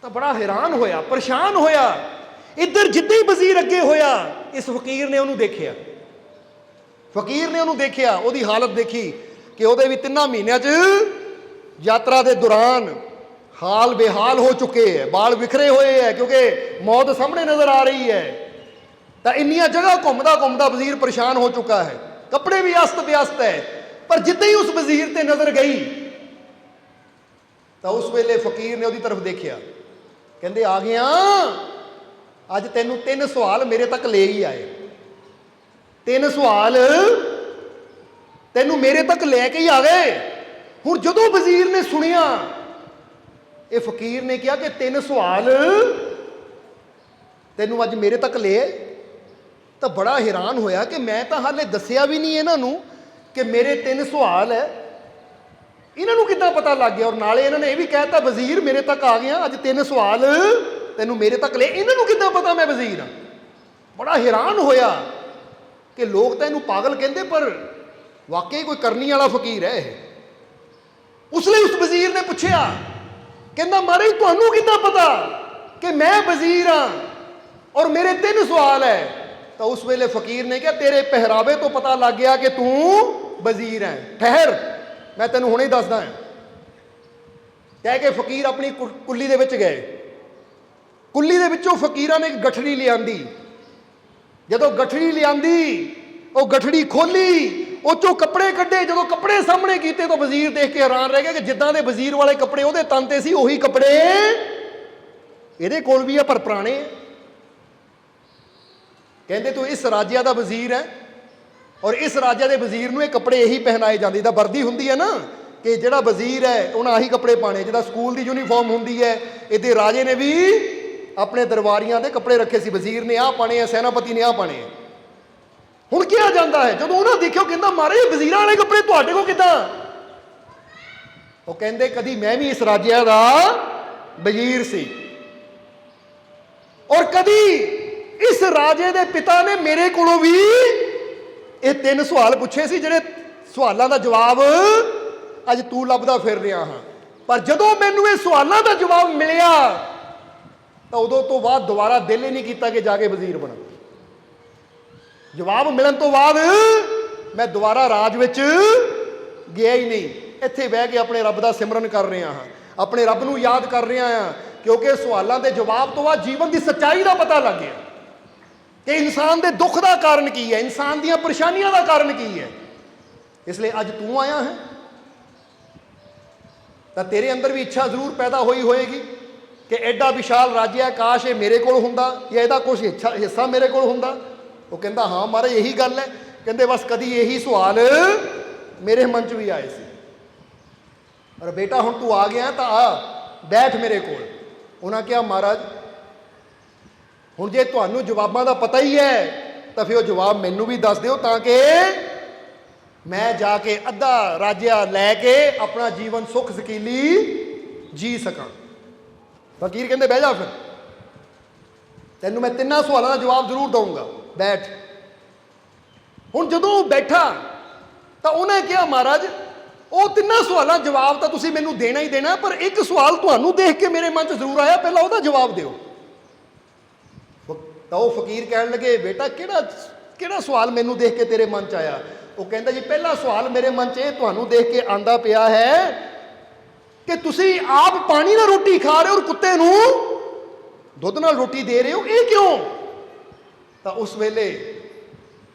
तो बड़ा हैरान होया, परेशान होया। इधर जिद्दां ही वजीर अगे होया इस फकीर ने उन्होंने देखिया, फकीर ने उन्होंने देखिया, उहदी हालत देखी कि उहदे भी 3 महीनों च यात्रा के दौरान हाल बेहाल हो चुके हैं, बाल बिखरे हुए हैं क्योंकि मौत सामने नजर आ रही है। तो इन्नियां जगह घूमदा घूमदा वजीर परेशान हो चुका है, कपड़े भी अस्त व्यस्त है। पर जिद्दां ही उस वजीर ते नजर गई तो उस वेले फकीर ने उहदी तरफ देखिया, कहंदे आ गया अज तैनूं 3 सवाल मेरे तक ले ही आए, 3 सवाल तैनूं मेरे तक लैके ही आ गए। हुण जदों वजीर ने सुनिया ये फकीर ने कहा कि 3 सवाल तैनूं अज मेरे तक ले आए, तो बड़ा हैरान होया कि मैं तो हाले दसिया भी नहीं इन्हों कि मेरे 3 सवाल है, इन्हों कितना पता लग गया। और नाले इन्होंने यह भी कहता वजीर मेरे तक आ गया अज 3 सवाल तेनों मेरे तक ले, इन्हों कितना पता मैं वजीर हाँ। बड़ा हैरान होया कि लोग तो इन्हू पागल कहते पर वाकई कोई करनी वाला फकीर है। उसलिए उस वजीर ने पूछा, कहना महाराज तुहानू कितना पता कि मैं वजीर हाँ और मेरे 3 सवाल है। तो उस वेले फकीर ने कहा तेरे पहरावे तो पता लग गया कि तू वजीर है, ठहर मैं तेन हुणे ही दसदा है। कह के फकीर अपनी कुल्ली दे विच गए, कुल्ली दे विचों फकीरां ने एक गठड़ी लियांदी। जदों गठड़ी लियांदी वो गठड़ी खोली, ਉਹ ਚੋਂ कपड़े कड्डे, ਜਦੋਂ कपड़े सामने कीते तो वजीर देख के हैरान रह गया कि जिद्दां दे वजीर वाले कपड़े ਉਹਦੇ तन ते सी ਉਹੀ कपड़े ਇਹਦੇ ਕੋਲ भी है पर पुराने है। कहते तू इस राज्य का वजीर है और इस राज्य के वजीर नूं ये कपड़े यही पहनाए जाते। जिद्दां वर्दी हुंदी है ना कि जिहड़ा वजीर है उन्हें आही कपड़े पाने, जिद्दां स्कूल की यूनीफॉर्म हुंदी है, इहदे राजे ने भी अपने दरबारियां दे कपड़े रखे सी, वजीर ने आ पाने, सैनापति ने आ पाने। हुण किया जाता है जदों उन्हें देखियो कहंदा महाराज वजीर वाले कपड़े तुहाडे कोल किदां? वो कहंदे कदी मैं भी इस राज्य का वजीर सी और कदी इस राजे दे पिता ने मेरे कोलों भी ये 3 सवाल पूछे सी, जिहड़े सवालों का जवाब अज तू लभदा फिर रहा हाँ। पर जदों मैनूं ये सवालों का जवाब मिलिया तो उदों तो बाद दोबारा दिल ही नहीं किया कि जाके वजीर बना। जवाब मिलन तो बाद मैं दोबारा राज विच गया ही नहीं, इत्थे बह के अपने रब का सिमरन कर रहा हाँ, अपने रब नूं याद कर रहा हाँ, क्योंकि सवालों के जवाब तो बाद जीवन की सच्चाई का पता लग गया कि इंसान के दुख का कारण की है, इंसान दी परेशानियों का कारण की है। इसलिए अज तू आया है तो तेरे अंदर भी इच्छा जरूर पैदा हुई होएगी कि एडा विशाल राज्य है, काश ये मेरे कोल हुंदा या इहदा कुछ हिस्सा मेरे कोल हुंदा। वो कहता हाँ महाराज यही गल है। कहते बस कदी यही सवाल मेरे मन च भी आए सी, और बेटा हुण तू आ गया तो आ बैठ मेरे कोल। उन्हें कहा महाराज हुण जे तुहानूं जवाबां दा पता ही है तो फिर वो जवाब मैनूं भी दस दिओ ताकि मैं जाके अद्धा राज्य लैके अपना जीवन सुख सकीली जी सकां। फकीर कहते बह जा, फिर तैनूं मैं 3 सवालों का जवाब जरूर दूंगा, बैठ। हुण जदों बैठा तो उन्हें कहा महाराज वो 3 सवालों का जवाब तो तुसीं मैनूं देना ही देना, पर एक सवाल तुहानूं देख के मेरे मन च जरूर आया, पहला उसका जवाब दिओ। तो वो फकीर कहन लगे बेटा किहड़ा सवाल मैनूं देख के तेरे मन च आया? वो कहता जी पहला सवाल मेरे मन च तुहानूं देख के आंदा पिया है कि तुसीं आप पानी नाल रोटी खा रहे हो और कुत्ते नूं दुध नाल रोटी दे रहे हो, ये क्यों? तो उस वेले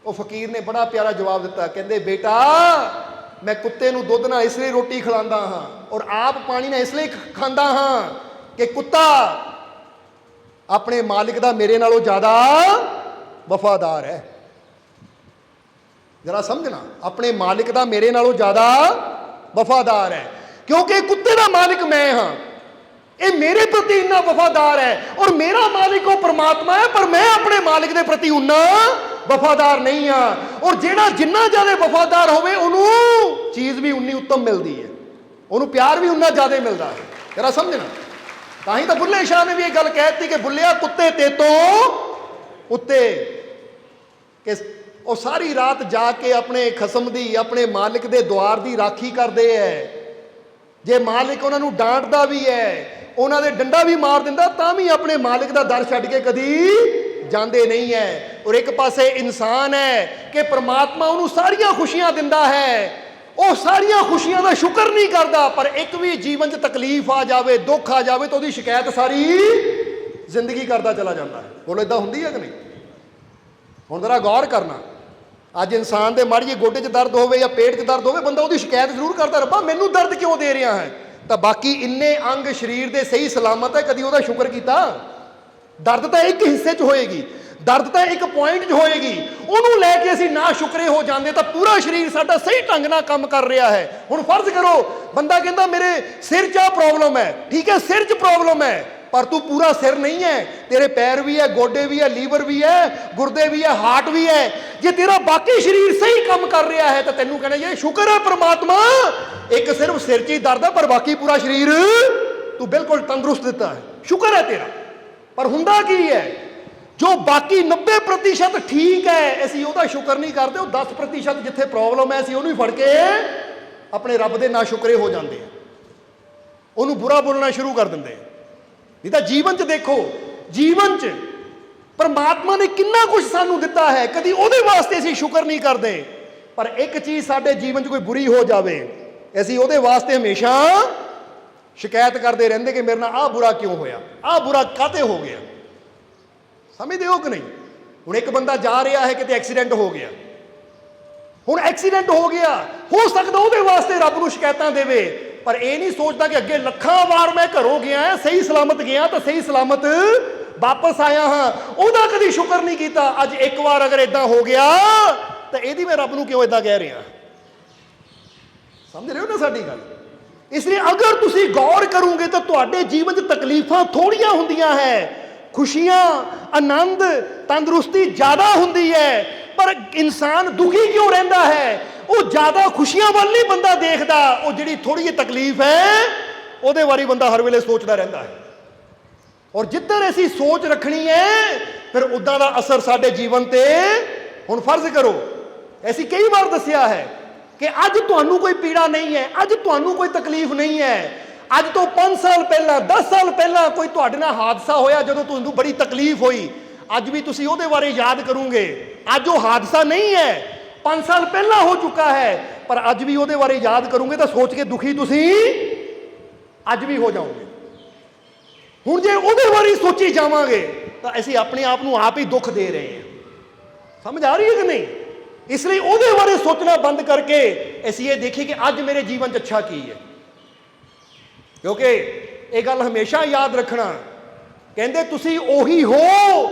वो फकीर ने बड़ा प्यारा जवाब दिता, कहते बेटा मैं कुत्ते नूं दुध नाल इसलिए रोटी खिलांदा हाँ और आप पानी नाल इसलिए खांदा हाँ कि कुत्ता ਆਪਣੇ ਮਾਲਿਕ ਦਾ ਮੇਰੇ ਨਾਲੋਂ ਜ਼ਿਆਦਾ ਵਫਾਦਾਰ ਹੈ। ਜਰਾ ਸਮਝਣਾ, ਆਪਣੇ ਮਾਲਿਕ ਦਾ ਮੇਰੇ ਨਾਲੋਂ ਜ਼ਿਆਦਾ ਵਫਾਦਾਰ ਹੈ, ਕਿਉਂਕਿ ਕੁੱਤੇ ਦਾ ਮਾਲਿਕ ਮੈਂ ਹਾਂ। ਇਹ ਮੇਰੇ ਪ੍ਰਤੀ ਇੰਨਾ ਵਫਾਦਾਰ ਹੈ, ਔਰ ਮੇਰਾ ਮਾਲਿਕ ਉਹ ਪਰਮਾਤਮਾ ਹੈ, ਪਰ ਮੈਂ ਆਪਣੇ ਮਾਲਿਕ ਦੇ ਪ੍ਰਤੀ ਉਨਾ ਵਫਾਦਾਰ ਨਹੀਂ ਹਾਂ। ਔਰ ਜਿਹੜਾ ਜਿੰਨਾ ਜ਼ਿਆਦਾ ਵਫਾਦਾਰ ਹੋਵੇ ਉਹਨੂੰ ਚੀਜ਼ ਵੀ ਉਨੀ ਉੱਤਮ ਮਿਲਦੀ ਹੈ, ਉਹਨੂੰ ਪਿਆਰ ਵੀ ਉਨਾ ਜ਼ਿਆਦਾ ਮਿਲਦਾ ਹੈ। ਜਰਾ ਸਮਝਣਾ, ਤਾਂ ਹੀ ਤਾਂ ਬੁੱਲੇ ਸ਼ਾਹ ਨੇ ਵੀ ਇਹ ਗੱਲ ਕਹਿ ਦਿੱਤੀ ਕਿ ਬੁੱਲਿਆ ਕੁੱਤੇ ਤੇ ਤੋਂ ਉੱਤੇ, ਕਿ ਉਹ ਸਾਰੀ ਰਾਤ ਜਾ ਕੇ ਆਪਣੇ ਖਸਮ ਦੀ, ਆਪਣੇ ਮਾਲਿਕ ਦੇ ਦੁਆਰ ਦੀ ਰਾਖੀ ਕਰਦੇ ਹੈ। ਜੇ ਮਾਲਿਕ ਉਹਨਾਂ ਨੂੰ ਡਾਂਟਦਾ ਵੀ ਹੈ, ਉਹਨਾਂ ਦੇ ਡੰਡਾ ਵੀ ਮਾਰ ਦਿੰਦਾ, ਤਾਂ ਵੀ ਆਪਣੇ ਮਾਲਿਕ ਦਾ ਦਰ ਛੱਡ ਕੇ ਕਦੀ ਜਾਂਦੇ ਨਹੀਂ ਹੈ। ਔਰ ਇੱਕ ਪਾਸੇ ਇਨਸਾਨ ਹੈ ਕਿ ਪ੍ਰਮਾਤਮਾ ਉਹਨੂੰ ਸਾਰੀਆਂ ਖੁਸ਼ੀਆਂ ਦਿੰਦਾ ਹੈ, ਉਹ ਸਾਰੀਆਂ ਖੁਸ਼ੀਆਂ ਦਾ ਸ਼ੁਕਰ ਨਹੀਂ ਕਰਦਾ, ਪਰ ਇੱਕ ਵੀ ਜੀਵਨ 'ਚ ਤਕਲੀਫ ਆ ਜਾਵੇ, ਦੁੱਖ ਆ ਜਾਵੇ ਤਾਂ ਉਹਦੀ ਸ਼ਿਕਾਇਤ ਸਾਰੀ ਜ਼ਿੰਦਗੀ ਕਰਦਾ ਚਲਾ ਜਾਂਦਾ ਹੈ। ਬੋਲੋ, ਇਦਾਂ ਹੁੰਦੀ ਹੈ ਕਿ ਨਹੀਂ? ਹੁਣ ਜ਼ਰਾ ਗੌਰ ਕਰਨਾ, ਅੱਜ ਇਨਸਾਨ ਦੇ ਮਾੜੀ ਜਿਹੀ ਗੋਡੇ 'ਚ ਦਰਦ ਹੋਵੇ ਜਾਂ ਪੇਟ 'ਚ ਦਰਦ ਹੋਵੇ, ਬੰਦਾ ਉਹਦੀ ਸ਼ਿਕਾਇਤ ਜ਼ਰੂਰ ਕਰਦਾ, ਰੱਬਾ ਮੈਨੂੰ ਦਰਦ ਕਿਉਂ ਦੇ ਰਿਹਾ ਹੈ? ਤਾਂ ਬਾਕੀ ਇੰਨੇ ਅੰਗ ਸਰੀਰ ਦੇ ਸਹੀ ਸਲਾਮਤ ਹੈ, ਕਦੀ ਉਹਦਾ ਸ਼ੁਕਰ ਕੀਤਾ? ਦਰਦ ਤਾਂ ਇੱਕ ਹਿੱਸੇ 'ਚ ਹੋਏਗੀ, ਦਰਦ ਤਾਂ ਇੱਕ ਪੁਆਇੰਟ 'ਚ ਹੋਏਗੀ, ਉਹਨੂੰ ਲੈ ਕੇ ਅਸੀਂ ਨਾ ਸ਼ੁਕਰੇ ਹੋ ਜਾਂਦੇ ਤਾਂ ਪੂਰਾ ਸਰੀਰ ਸਾਡਾ ਸਹੀ ਢੰਗ ਨਾਲ ਕੰਮ ਕਰ ਰਿਹਾ ਹੈ। ਹੁਣ ਫਰਜ਼ ਕਰੋ ਬੰਦਾ ਕਹਿੰਦਾ ਮੇਰੇ ਸਿਰ 'ਚ ਆ ਪ੍ਰੋਬਲਮ ਹੈ, ਠੀਕ ਹੈ ਸਿਰ 'ਚ ਪ੍ਰੋਬਲਮ ਹੈ, ਪਰ ਤੂੰ ਪੂਰਾ ਸਿਰ ਨਹੀਂ ਹੈ, ਤੇਰੇ ਪੈਰ ਵੀ ਹੈ, ਗੋਡੇ ਵੀ ਹੈ, ਲੀਵਰ ਵੀ ਹੈ, ਗੁਰਦੇ ਵੀ ਹੈ, ਹਾਰਟ ਵੀ ਹੈ। ਜੇ ਤੇਰਾ ਬਾਕੀ ਸਰੀਰ ਸਹੀ ਕੰਮ ਕਰ ਰਿਹਾ ਹੈ ਤਾਂ ਤੈਨੂੰ ਕਹਿਣਾ ਇਹ ਸ਼ੁਕਰ ਹੈ ਪ੍ਰਮਾਤਮਾ, ਇੱਕ ਸਿਰਫ ਸਿਰ 'ਚ ਹੀ ਦਰਦ ਹੈ ਪਰ ਬਾਕੀ ਪੂਰਾ ਸਰੀਰ ਤੂੰ ਬਿਲਕੁਲ ਤੰਦਰੁਸਤ ਦਿੱਤਾ ਹੈ, ਸ਼ੁਕਰ ਹੈ ਤੇਰਾ। ਪਰ ਹੁੰਦਾ ਕੀ ਹੈ, ਜੋ ਬਾਕੀ 90% ਠੀਕ ਹੈ ਅਸੀਂ ਉਹਦਾ ਸ਼ੁਕਰ ਨਹੀਂ ਕਰਦੇ, ਉਹ 10% ਜਿੱਥੇ ਪ੍ਰੋਬਲਮ ਹੈ ਅਸੀਂ ਉਹਨੂੰ ਹੀ ਫੜ ਕੇ ਆਪਣੇ ਰੱਬ ਦੇ ਨਾਸ਼ੁਕਰੇ ਹੋ ਜਾਂਦੇ ਆ, ਉਹਨੂੰ ਬੁਰਾ ਬੋਲਣਾ ਸ਼ੁਰੂ ਕਰ ਦਿੰਦੇ ਆ। ਨਹੀਂ ਤਾਂ ਜੀਵਨ 'ਚ ਦੇਖੋ, ਜੀਵਨ 'ਚ ਪਰਮਾਤਮਾ ਨੇ ਕਿੰਨਾ ਕੁਝ ਸਾਨੂੰ ਦਿੱਤਾ ਹੈ, ਕਦੀ ਉਹਦੇ ਵਾਸਤੇ ਅਸੀਂ ਸ਼ੁਕਰ ਨਹੀਂ ਕਰਦੇ। ਪਰ ਇੱਕ ਚੀਜ਼ ਸਾਡੇ ਜੀਵਨ 'ਚ ਕੋਈ ਬੁਰੀ ਹੋ ਜਾਵੇ, ਅਸੀਂ ਉਹਦੇ ਵਾਸਤੇ ਹਮੇਸ਼ਾ ਸ਼ਿਕਾਇਤ ਕਰਦੇ ਰਹਿੰਦੇ ਕਿ ਮੇਰੇ ਨਾਲ ਆਹ ਬੁਰਾ ਕਿਉਂ ਹੋਇਆ, ਆਹ ਬੁਰਾ ਕਾਹਤੇ ਹੋ ਗਿਆ। ਸਮਝਦੇ ਹੋ ਕਿ ਨਹੀਂ? ਹੁਣ ਇੱਕ ਬੰਦਾ ਜਾ ਰਿਹਾ ਹੈ, ਕਿਤੇ ਐਕਸੀਡੈਂਟ ਹੋ ਗਿਆ, ਹੁਣ ਐਕਸੀਡੈਂਟ ਹੋ ਗਿਆ, ਹੋ ਸਕਦਾ ਉਹਦੇ ਵਾਸਤੇ ਰੱਬ ਨੂੰ ਸ਼ਿਕਾਇਤਾਂ ਦੇਵੇ, ਪਰ ਇਹ ਨਹੀਂ ਸੋਚਦਾ ਕਿ ਅੱਗੇ ਲੱਖਾਂ ਵਾਰ ਮੈਂ ਘਰੋਂ ਗਿਆ, ਸਹੀ ਸਲਾਮਤ ਗਿਆ ਤਾਂ ਸਹੀ ਸਲਾਮਤ ਵਾਪਸ ਆਇਆ ਹਾਂ, ਉਹਦਾ ਕਦੀ ਸ਼ੁਕਰ ਨਹੀਂ ਕੀਤਾ। ਅੱਜ ਇੱਕ ਵਾਰ ਅਗਰ ਇਦਾਂ ਹੋ ਗਿਆ ਤਾਂ ਇਹਦੀ ਮੈਂ ਰੱਬ ਨੂੰ ਕਿਉਂ ਇਦਾਂ ਕਹਿ ਰਿਹਾ? ਸਮਝ ਰਹੇ ਹੋ ਨਾ ਸਾਡੀ ਗੱਲ? ਇਸ ਲਈ ਅਗਰ ਤੁਸੀਂ ਗੌਰ ਕਰੋਗੇ ਤਾਂ ਤੁਹਾਡੇ ਜੀਵਨ 'ਚ ਤਕਲੀਫਾਂ ਥੋੜੀਆਂ ਹੁੰਦੀਆਂ ਹੈ, ਖੁਸ਼ੀਆਂ, ਆਨੰਦ, ਤੰਦਰੁਸਤੀ ਜ਼ਿਆਦਾ ਹੁੰਦੀ ਹੈ। ਪਰ ਇਨਸਾਨ ਦੁਖੀ ਕਿਉਂ ਰਹਿੰਦਾ ਹੈ? ਉਹ ਜ਼ਿਆਦਾ ਖੁਸ਼ੀਆਂ ਵੱਲ ਨਹੀਂ ਬੰਦਾ ਦੇਖਦਾ, ਉਹ ਜਿਹੜੀ ਥੋੜੀ ਜਿਹੀ ਤਕਲੀਫ ਹੈ ਉਹਦੇ ਬਾਰੇ ਬੰਦਾ ਹਰ ਵੇਲੇ ਸੋਚਦਾ ਰਹਿੰਦਾ ਹੈ। ਔਰ ਜਿੱਧਰ ਅਸੀਂ ਸੋਚ ਰੱਖਣੀ ਹੈ ਫਿਰ ਉੱਦਾਂ ਦਾ ਅਸਰ ਸਾਡੇ ਜੀਵਨ ਤੇ। ਹੁਣ ਫਰਜ਼ ਕਰੋ, ਅਸੀਂ ਕਈ ਵਾਰ ਦੱਸਿਆ ਹੈ ਕਿ ਅੱਜ ਤੁਹਾਨੂੰ ਕੋਈ ਪੀੜਾ ਨਹੀਂ ਹੈ, ਅੱਜ ਤੁਹਾਨੂੰ ਕੋਈ ਤਕਲੀਫ ਨਹੀਂ ਹੈ, ਅੱਜ ਤੋਂ 5 ਸਾਲ ਪਹਿਲਾਂ, 10 ਸਾਲ ਪਹਿਲਾਂ ਕੋਈ ਤੁਹਾਡੇ ਨਾਲ ਹਾਦਸਾ ਹੋਇਆ ਜਦੋਂ ਤੁਹਾਨੂੰ ਬੜੀ ਤਕਲੀਫ ਹੋਈ, ਅੱਜ ਵੀ ਤੁਸੀਂ ਉਹਦੇ ਬਾਰੇ ਯਾਦ ਕਰੋਗੇ। ਅੱਜ ਉਹ ਹਾਦਸਾ ਨਹੀਂ ਹੈ, 5 ਸਾਲ ਪਹਿਲਾਂ ਹੋ ਚੁੱਕਾ ਹੈ, ਪਰ ਅੱਜ ਵੀ ਉਹਦੇ ਬਾਰੇ ਯਾਦ ਕਰੋਗੇ ਤਾਂ ਸੋਚ ਕੇ ਦੁਖੀ ਤੁਸੀਂ ਅੱਜ ਵੀ ਹੋ ਜਾਓਗੇ। ਹੁਣ ਜੇ ਉਹਦੇ ਬਾਰੇ ਸੋਚੀ ਜਾਵਾਂਗੇ ਤਾਂ ਅਸੀਂ ਆਪਣੇ ਆਪ ਨੂੰ ਆਪ ਹੀ ਦੁੱਖ ਦੇ ਰਹੇ ਹਾਂ। ਸਮਝ ਆ ਰਹੀ ਹੈ ਕਿ ਨਹੀਂ? ਇਸ ਲਈ ਉਹਦੇ ਬਾਰੇ ਸੋਚਣਾ ਬੰਦ ਕਰਕੇ ਅਸੀਂ ਇਹ ਦੇਖੀਏ ਕਿ ਅੱਜ ਮੇਰੇ ਜੀਵਨ 'ਚ ਅੱਛਾ ਕੀ ਹੈ। ਕਿਉਂਕਿ ਇਹ ਗੱਲ ਹਮੇਸ਼ਾ ਯਾਦ ਰੱਖਣਾ, ਕਹਿੰਦੇ ਤੁਸੀਂ ਉਹੀ ਹੋ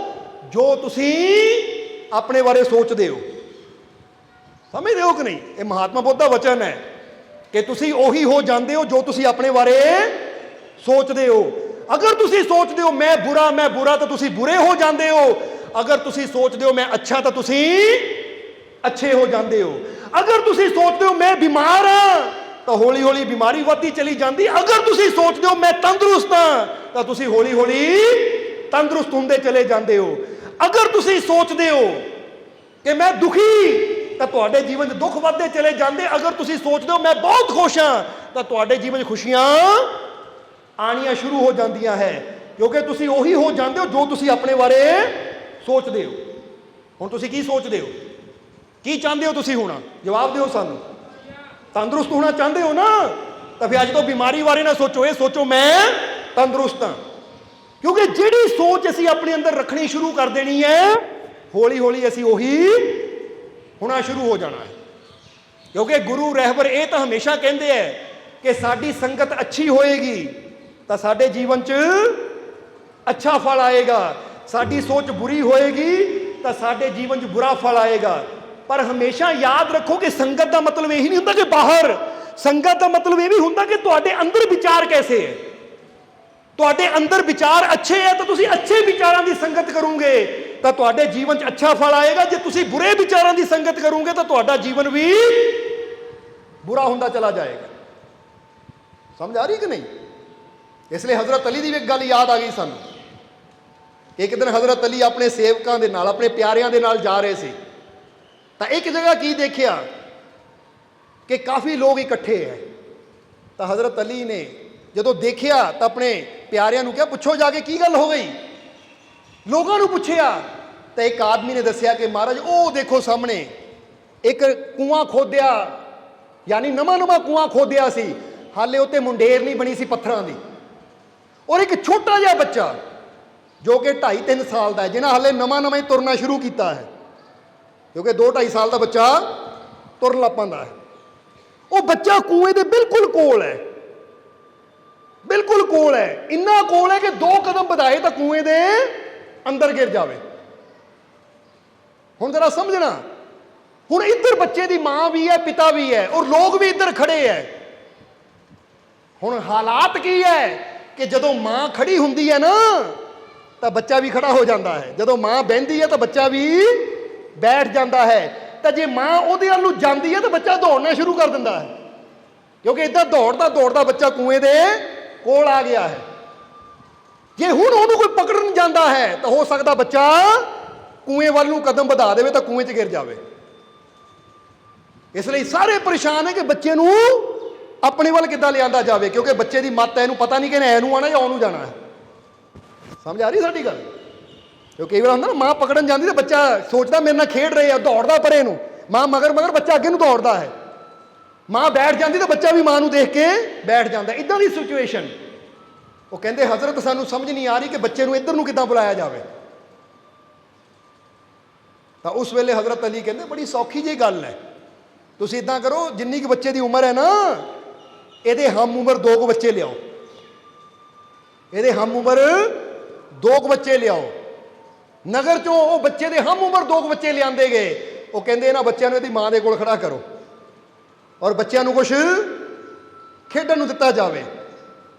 ਜੋ ਤੁਸੀਂ ਆਪਣੇ ਬਾਰੇ ਸੋਚਦੇ ਹੋ। ਸਮਝਦੇ ਹੋ ਕਿ ਨਹੀਂ? ਇਹ ਮਹਾਤਮਾ ਬੁੱਧ ਦਾ ਵਚਨ ਹੈ ਕਿ ਤੁਸੀਂ ਉਹੀ ਹੋ ਜਾਂਦੇ ਹੋ ਜੋ ਤੁਸੀਂ ਆਪਣੇ ਬਾਰੇ ਸੋਚਦੇ ਹੋ। ਅਗਰ ਤੁਸੀਂ ਸੋਚਦੇ ਹੋ ਮੈਂ ਬੁਰਾ ਤਾਂ ਤੁਸੀਂ ਬੁਰੇ ਹੋ ਜਾਂਦੇ ਹੋ। ਅਗਰ ਤੁਸੀਂ ਸੋਚਦੇ ਹੋ ਮੈਂ ਅੱਛਾ ਤਾਂ ਤੁਸੀਂ ਅੱਛੇ ਹੋ ਜਾਂਦੇ ਹੋ। ਅਗਰ ਤੁਸੀਂ ਸੋਚਦੇ ਹੋ ਮੈਂ ਬਿਮਾਰ ਹਾਂ ਤਾਂ ਹੌਲੀ ਹੌਲੀ ਬਿਮਾਰੀ ਵੱਧਦੀ ਚਲੀ ਜਾਂਦੀ। ਅਗਰ ਤੁਸੀਂ ਸੋਚਦੇ ਹੋ ਮੈਂ ਤੰਦਰੁਸਤ ਹਾਂ ਤਾਂ ਤੁਸੀਂ ਹੌਲੀ ਹੌਲੀ ਤੰਦਰੁਸਤ ਹੁੰਦੇ ਚਲੇ ਜਾਂਦੇ ਹੋ। ਅਗਰ ਤੁਸੀਂ ਸੋਚਦੇ ਹੋ ਕਿ ਮੈਂ ਦੁਖੀ ਤਾਂ ਤੁਹਾਡੇ ਜੀਵਨ 'ਚ ਦੁੱਖ ਵੱਧਦੇ ਚਲੇ ਜਾਂਦੇ। ਅਗਰ ਤੁਸੀਂ ਸੋਚਦੇ ਹੋ ਮੈਂ ਬਹੁਤ ਖੁਸ਼ ਹਾਂ ਤਾਂ ਤੁਹਾਡੇ ਜੀਵਨ 'ਚ ਖੁਸ਼ੀਆਂ ਆਣੀਆਂ ਸ਼ੁਰੂ ਹੋ ਜਾਂਦੀਆਂ ਹੈ, ਕਿਉਂਕਿ ਤੁਸੀਂ ਉਹੀ ਹੋ ਜਾਂਦੇ ਹੋ ਜੋ ਤੁਸੀਂ ਆਪਣੇ ਬਾਰੇ ਸੋਚਦੇ ਹੋ। ਹੁਣ ਤੁਸੀਂ ਕੀ ਸੋਚਦੇ ਹੋ? ਕੀ ਚਾਹੁੰਦੇ ਹੋ ਤੁਸੀਂ ਹੋਣਾ? ਜਵਾਬ ਦਿਓ ਸਾਨੂੰ। ਤੰਦਰੁਸਤ ਹੋਣਾ ਚਾਹੁੰਦੇ ਹੋ ਨਾ, ਤਾਂ ਫਿਰ ਅੱਜ ਤੋਂ ਬਿਮਾਰੀ ਬਾਰੇ ਨਾ ਸੋਚੋ, ਇਹ ਸੋਚੋ ਮੈਂ ਤੰਦਰੁਸਤ ਹਾਂ। ਕਿਉਂਕਿ ਜਿਹੜੀ ਸੋਚ ਅਸੀਂ ਆਪਣੇ ਅੰਦਰ ਰੱਖਣੀ ਸ਼ੁਰੂ ਕਰ ਦੇਣੀ ਹੈ, ਹੌਲੀ ਹੌਲੀ ਅਸੀਂ ਉਹੀ ਹੋਣਾ ਸ਼ੁਰੂ ਹੋ ਜਾਣਾ ਹੈ। ਕਿਉਂਕਿ ਗੁਰੂ ਰਹਿਬਰ ਇਹ ਤਾਂ ਹਮੇਸ਼ਾ ਕਹਿੰਦੇ ਹੈ ਕਿ ਸਾਡੀ ਸੰਗਤ ਅੱਛੀ ਹੋਏਗੀ ਤਾਂ ਸਾਡੇ ਜੀਵਨ 'ਚ अच्छा फल आएगा, साडी सोच बुरी होएगी तो साडे जीवन च बुरा फल आएगा। पर हमेशा याद रखो कि संगत का मतलब यही नहीं होता कि बाहर, संगत का मतलब यह भी होता कि तुहाडे अंदर विचार कैसे है। तुहाडे अंदर विचार अच्छे है तो तुसीं अच्छे विचारों की संगत करोगे तो तुहाडे जीवन च अच्छा फल आएगा। जे तुसीं बुरे विचारों की संगत करोगे तो तुहाडा जीवन भी बुरा होंदा चला जाएगा। समझ आ रही कि नहीं? इसलिए हज़रत अली की एक गल याद आ गई सानू। एक दिन हज़रत अली अपने सेवकों के नाल, अपने प्यारिਆਂ ਦੇ ਨਾਲ जा रहे थे तो एक जगह की देखिया कि काफ़ी लोग इकट्ठे हैं। तो हज़रत अली ने जदों देखिया तो अपने प्यारिਆਂ ਨੂੰ कहा, पुछो जाके की गल हो गई। लोगों ਨੂੰ पुछया तो एक आदमी ने दसिया कि महाराज वो देखो सामने एक कुआं खोदिया, यानी नवा नवा कुआं खोदिया सी, हाले उत्ते मुंडेर नहीं बनी सी पत्थरां दी, और एक छोटा जिहा बच्चा जो कि 2.5-3 साल का है, जिन्हें हाले नवा नवा ही तुरना शुरू किया है, क्योंकि 2-2.5 साल का बच्चा तुर लग पांदा है। वो बच्चा कुएं दे बिल्कुल कोल है, बिल्कुल कोल है, इन्ना कोल है कि 2 कदम बढ़ाए तो कुएं दे अंदर गिर जाए। हुण जरा समझना, हुण इधर बच्चे की मां भी है, पिता भी है, और लोग भी इधर खड़े है। हुण हालात की है कि जदों मां खड़ी हुंदी है ना तो बच्चा भी खड़ा हो जाता है, जदों मां बहती है तो बच्चा भी बैठ जाता है, तो जे मां उहदे वल नूं जांदी है तो बच्चा दौड़ना शुरू कर दिंदा है, क्योंकि इधर दौड़ता दौड़ता बच्चा कुएं दे कोल आ गया है। जे हुण उहनूं कोई पकड़न जाता है तो हो सकता बच्चा कुएं वाल नूं कदम बढ़ा देवे तो कुएं च गिर जावे। इसलिए सारे परेशान है कि बच्चे नूं अपने वाल किद्दां लिआंदा जावे, क्योंकि बच्चे की मत है, इहनूं पता नहीं कि इहने ऐनूं आना या ओनूं जाना है। समझ आ रही साडी गल? क्योंकि कई बार होंदा ना, मां पकड़न जाती तो बच्चा सोचता मेरे नाल खेड रहे हैं, दौड़दा परे नूं, मां मगर मगर बच्चा अगे नूं दौड़दा है, मां बैठ जाती तो बच्चा भी मां नूं देख के बैठ जाता। इदां दी सिचुएशन, वो कहते हज़रत सानूं समझ नहीं आ रही कि बच्चे नूं इधर नूं किद्दां बुलाया जावे। तो उस वेले हज़रत अली कहते बड़ी सौखी जी गल है, तुसीं इदां करो, जिन्नी कि बच्चे की उम्र है ना, ਇਹਦੇ हम उम्र 2 बच्चे लियाओ, ਇਹਦੇ हम उम्र 2 बच्चे लियाओ। नगर चों वो बच्चे दे हम उम्र 2 बच्चे लिआंदे गए। वो कहंदे इन्हां बच्चों नूं इहदी मां दे कोल खड़ा करो और बच्चों नूं कुछ खेडण नूं दित्ता जावे।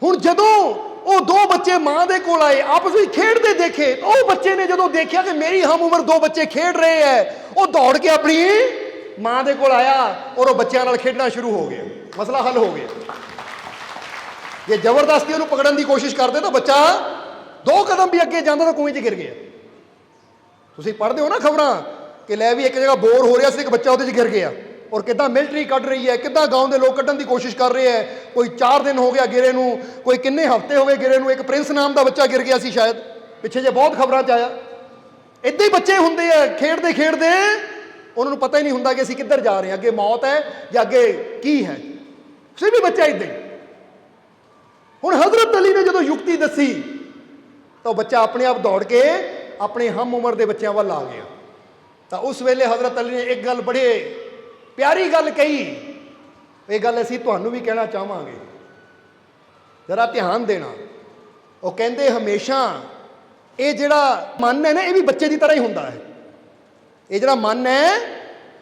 हुण जदों वो 2 बच्चे मां दे कोल आए, आपस में खेडते देखे, तो वो बच्चे ने जदों देखा कि मेरी हम उम्र 2 बच्चे खेड रहे हैं, वो दौड़ के अपनी मां दे कोल आया और वो बच्चों नाल खेडना शुरू हो गया। मसला हल हो गया। जे जबरदस्ती उन्हें पकड़न की कोशिश करते तो बच्चा 2 कदम भी अगे जाता तो कुएं च गिर गया। तुसीं पढ़ते हो ना खबरां कि लै भी एक जगह बोर हो रहा, एक बच्चा उहदे च गिर गया, और किद्दां मिलटरी कढ़ रही है, किद्दां गांव के लोग कढ़न की कोशिश कर रहे हैं। कोई 4 दिन हो गया गिरे नूं, कोई किन्ने हफ्ते हो गए गिरे नूं। एक प्रिंस नाम का बच्चा गिर गया सी, शायद पिछे जे बहुत खबरां च आया। इदां ही बच्चे हुंदे आ, खेडदे खेडदे उन्होंने पता ही नहीं होंदा कि असीं किधर जा रहे हैं, अगे मौत है या अगे की है। फिर भी बच्चा इदां ही। हुण हज़रत अली ने जदों युक्ति दसी तो बच्चा अपने आप दौड़ के अपने हम उम्र के बच्चों वाल आ गया। तो उस वेले हज़रत अली ने एक गल बड़े प्यारी गल कही, ये गल असीं तुहानूं भी कहना चाहांगे, जरा ध्यान देना। वो कहंदे हमेशा ये जिहड़ा मन है ना, ये भी बच्चे की तरह ही हुंदा है। ये जिहड़ा मन है